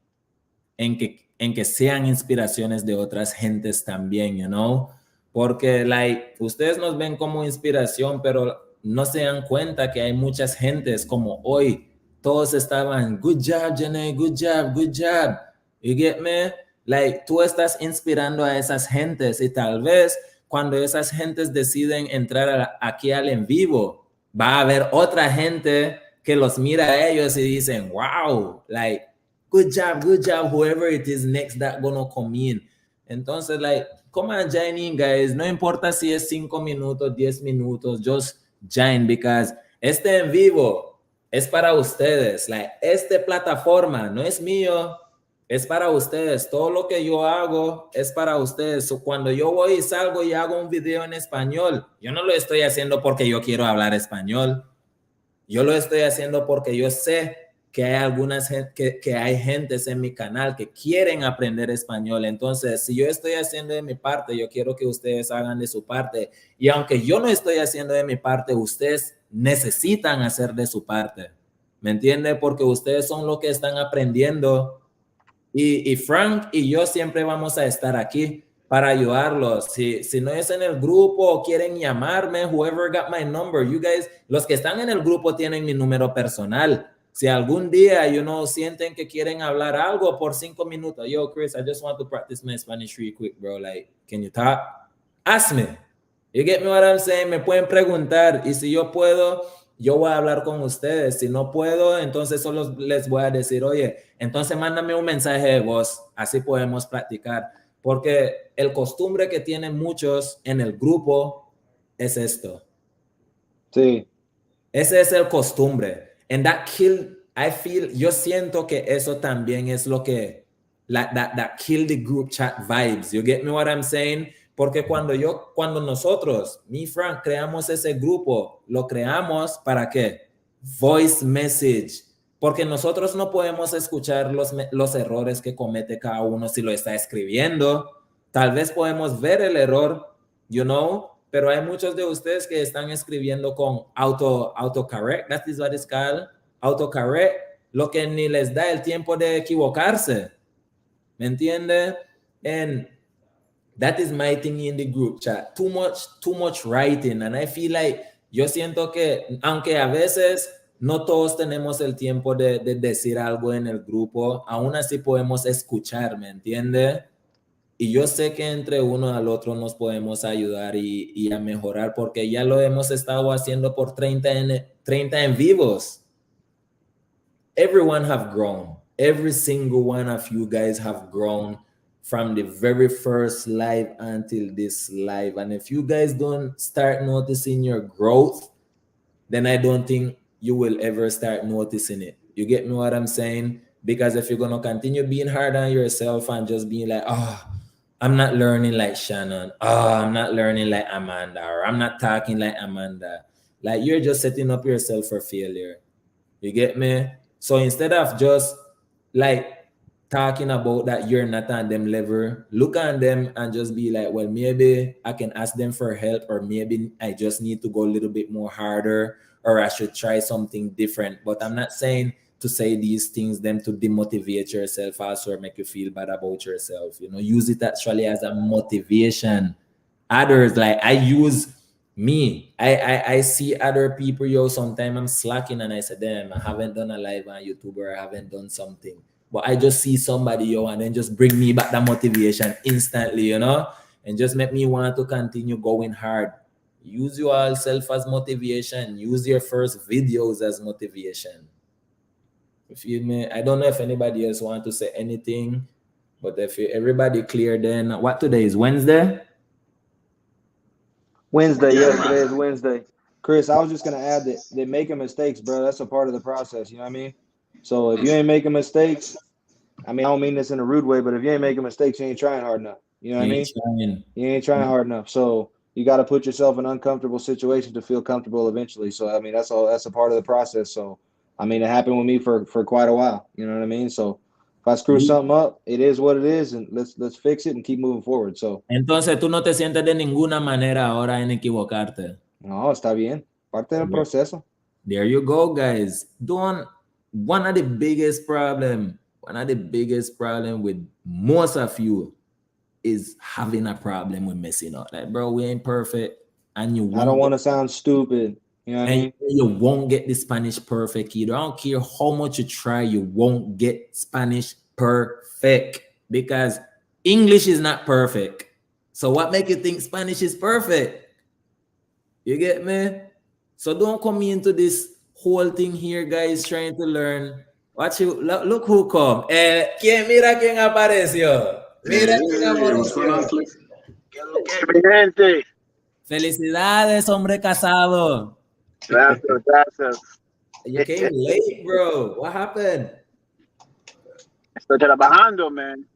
en que sean inspiraciones de otras gentes también, you know? Porque, like, ustedes nos ven como inspiración, pero no se dan cuenta que hay muchas gentes como hoy. Todos estaban, good job, Jenny, good job, good job. You get me? Like, tú estás inspirando a esas gentes y tal vez cuando esas gentes deciden entrar aquí al en vivo, va a haber otra gente que los mira a ellos y dicen, wow, like, good job, whoever it is next that gonna come in. Entonces, like, come on, join in, guys. No importa si es 5 minutos, 10 minutos, just join, because este en vivo es para ustedes. Like, esta plataforma no es mío, es para ustedes. Todo lo que yo hago es para ustedes. So, cuando yo voy y salgo y hago un video en español, yo no lo estoy haciendo porque yo quiero hablar español. Yo lo estoy haciendo porque yo sé que hay que hay gentes en mi canal que quieren aprender español. Entonces, si yo estoy haciendo de mi parte, yo quiero que ustedes hagan de su parte. Y aunque yo no estoy haciendo de mi parte, ustedes necesitan hacer de su parte. ¿Me entiende? Porque ustedes son los que están aprendiendo. Y Frank y yo siempre vamos a estar aquí para ayudarlos. Si no es en el grupo o quieren llamarme, whoever got my number, you guys, los que están en el grupo tienen mi número personal. Si algún día, sienten que quieren hablar algo por 5 minutos, yo, Chris, I just want to practice my Spanish real quick, bro. Like, can you talk? Ask me. You get me what I'm saying? Me pueden preguntar y si yo puedo, yo voy a hablar con ustedes. Si no puedo, entonces solo les voy a decir, oye, entonces mándame un mensaje de voz, así podemos practicar. Porque el costumbre que tienen muchos en el grupo es esto. Sí. Ese es el costumbre. And that yo siento que eso también es lo que, that kill the group chat vibes. You get me what I'm saying? Porque cuando nosotros, mi Frank, creamos ese grupo, lo creamos ¿para qué? Voice message. Porque nosotros no podemos escuchar los errores que comete cada uno si lo está escribiendo. Tal vez podemos ver el error, pero hay muchos de ustedes que están escribiendo con autocorrect, that is what it's called, autocorrect, lo que ni les da el tiempo de equivocarse. ¿Me entiende? And that is my thing in the group chat. Too much writing. And I feel like, yo siento que, aunque a veces no todos tenemos el tiempo de decir algo en el grupo, aún así podemos escuchar, ¿me entiende? Y yo sé que entre uno al otro nos podemos ayudar y a mejorar, porque ya lo hemos estado haciendo por 30 en vivos. Everyone have grown. Every single one of you guys have grown from the very first live until this live. And if you guys don't start noticing your growth, then I don't think you will ever start noticing it. You get me what I'm saying? Because if you're going to continue being hard on yourself and just being like, oh, I'm not learning like Shannon. Oh, I'm not learning like Amanda, or I'm not talking like Amanda. Like, you're just setting up yourself for failure. You get me? So instead of just like talking about that you're not on them level, look on them and just be like, well, maybe I can ask them for help, or maybe I just need to go a little bit more harder, or I should try something different. But I'm not saying to say these things them to demotivate yourself also, or make you feel bad about yourself. You know, use it actually as a motivation. Others, like I use me. I see other people, yo, sometimes I'm slacking and I say, damn, I haven't done a live on YouTube, or I haven't done something. But I just see somebody, yo, and then just bring me back that motivation instantly, you know, and just make me want to continue going hard. Use yourself as motivation. Use your first videos as motivation. You feel me? I don't know if anybody else want to say anything, but if everybody clear, then what today is? Wednesday? Wednesday, yes, today is Wednesday. Chris, I was just gonna add that they're making mistakes, bro. That's a part of the process. You know what I mean? So if you ain't making mistakes, I mean, I don't mean this in a rude way, but if you ain't making mistakes, you ain't trying hard enough. You know what I mean? You ain't trying hard enough. So you got to put yourself in uncomfortable situations to feel comfortable eventually. So I mean, that's all. That's a part of the process. So I mean, it happened with me for quite a while. You know what I mean? So if I screw something up, it is what it is, and let's fix it and keep moving forward. So. Entonces tú no te sientes de ninguna manera ahora en equivocarte. No, está bien. Parte del proceso. There you go, guys. One of the biggest problem with most of you is having a problem with messing up. Like, bro, we ain't perfect, and I don't want to sound stupid. You know what I mean? You won't get the Spanish perfect either. I don't care how much you try, you won't get Spanish perfect, because English is not perfect. So what make you think Spanish is perfect? You get me? So don't come into this whole thing here, guys, trying to learn. Watch you. Look who come. Mira quién apareció. Mira quién apareció. Felicidades, hombre casado. Gracias, gracias. You came late, bro. What happened? Estoy trabajando, man.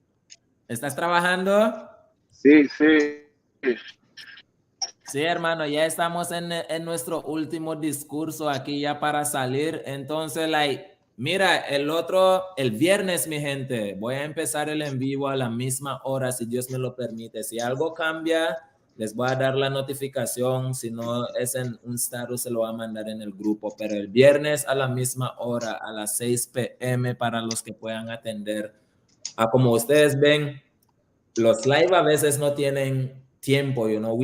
¿Estás trabajando? Sí, sí. Sí, hermano, ya estamos en nuestro último discurso aquí ya para salir. Entonces, mira, el viernes, mi gente, voy a empezar el en vivo a la misma hora, si Dios me lo permite. Si algo cambia, les voy a dar la notificación. Si no es en un status, se lo voy a mandar en el grupo. Pero el viernes a la misma hora, a las 6 p.m. para los que puedan atender. Como ustedes ven, los live a veces no tienen tiempo, you know.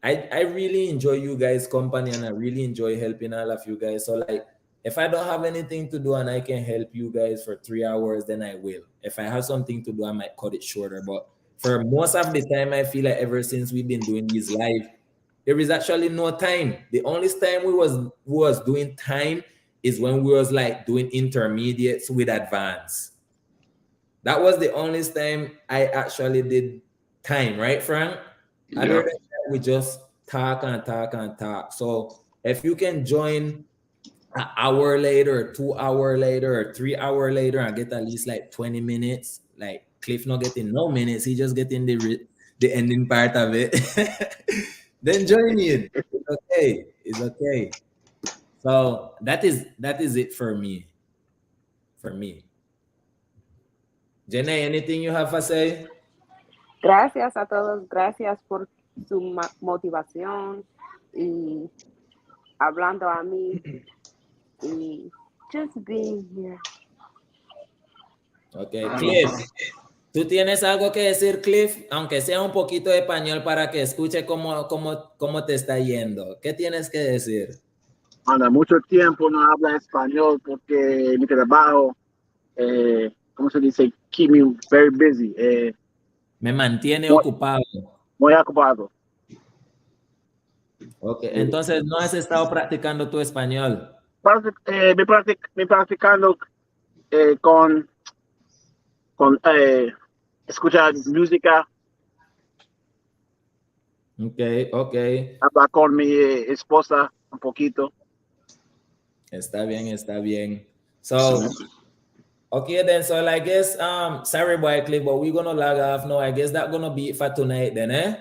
I really enjoy you guys' company, and I really enjoy helping all of you guys. So if I don't have anything to do and I can help you guys for 3 hours, then I will. If I have something to do, I might cut it shorter. But for most of the time, I feel like ever since we've been doing these live, there is actually no time. The only time we was doing time is when we was doing intermediates with advanced. That was the only time I actually did time, right, Frank? Yeah. Other than that, we just talk and talk and talk. So if you can join an hour later, 2 hours later, or 3 hours later, and get at least 20 minutes, Cliff not getting no minutes, he just getting the ending part of it. Then join in. It's okay. It's okay. So that is it for me. Jenny, anything you have to say? Gracias a todos, gracias por su motivación y hablando a mí y just being here. Okay, Cliff, ¿tú tienes algo que decir, Cliff? Aunque sea un poquito de español para que escuche cómo te está yendo. ¿Qué tienes que decir? Anda, mucho tiempo no habla español porque mi trabajo, ¿cómo se dice? Keep me very busy. Me mantiene ocupado. Muy ocupado. Ok, entonces no has estado practicando tu español. Me practicando con escuchar música, Okay. hablar con mi esposa un poquito. Está bien. So, okay then, so I guess, sorry boy Cliff, but we're gonna log off now. I guess that's gonna be it for tonight then, eh?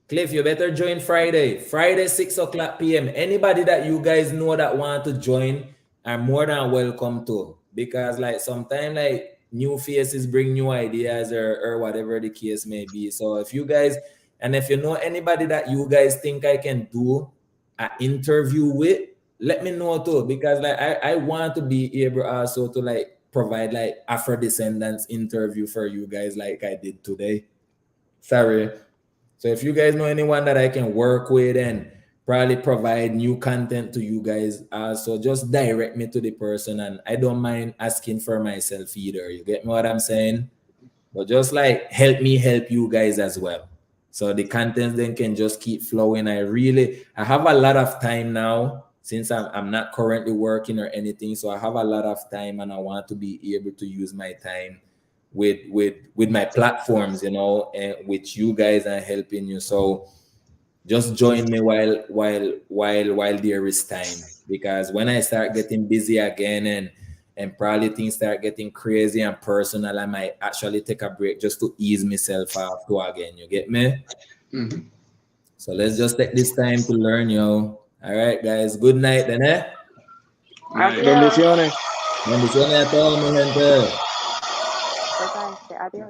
Cliff, you better join Friday, 6 o'clock p.m. Anybody that you guys know that want to join are more than welcome to, because like sometimes like new faces bring new ideas or whatever the case may be. So if you guys, and if you know anybody that you guys think I can do an interview with, let me know too, because like I want to be able also to like provide like Afro-descendants interview for you guys like I did today. Sorry. So if you guys know anyone that I can work with and probably provide new content to you guys, so just direct me to the person, and I don't mind asking for myself either. You get me what I'm saying? But just like help me help you guys as well. So the content then can just keep flowing. I have a lot of time now since I'm not currently working or anything. So I have a lot of time and I want to be able to use my time with my platforms, you know, and with you guys and helping you. So just join me while there is time, because when I start getting busy again and probably things start getting crazy and personal, I might actually take a break just to ease myself off to again. You get me? Mhm. So let's just take this time to learn, yo. All right, guys. Good night, then, eh? Night. Bendiciones. Bendiciones a todos, mi gente. Adiós.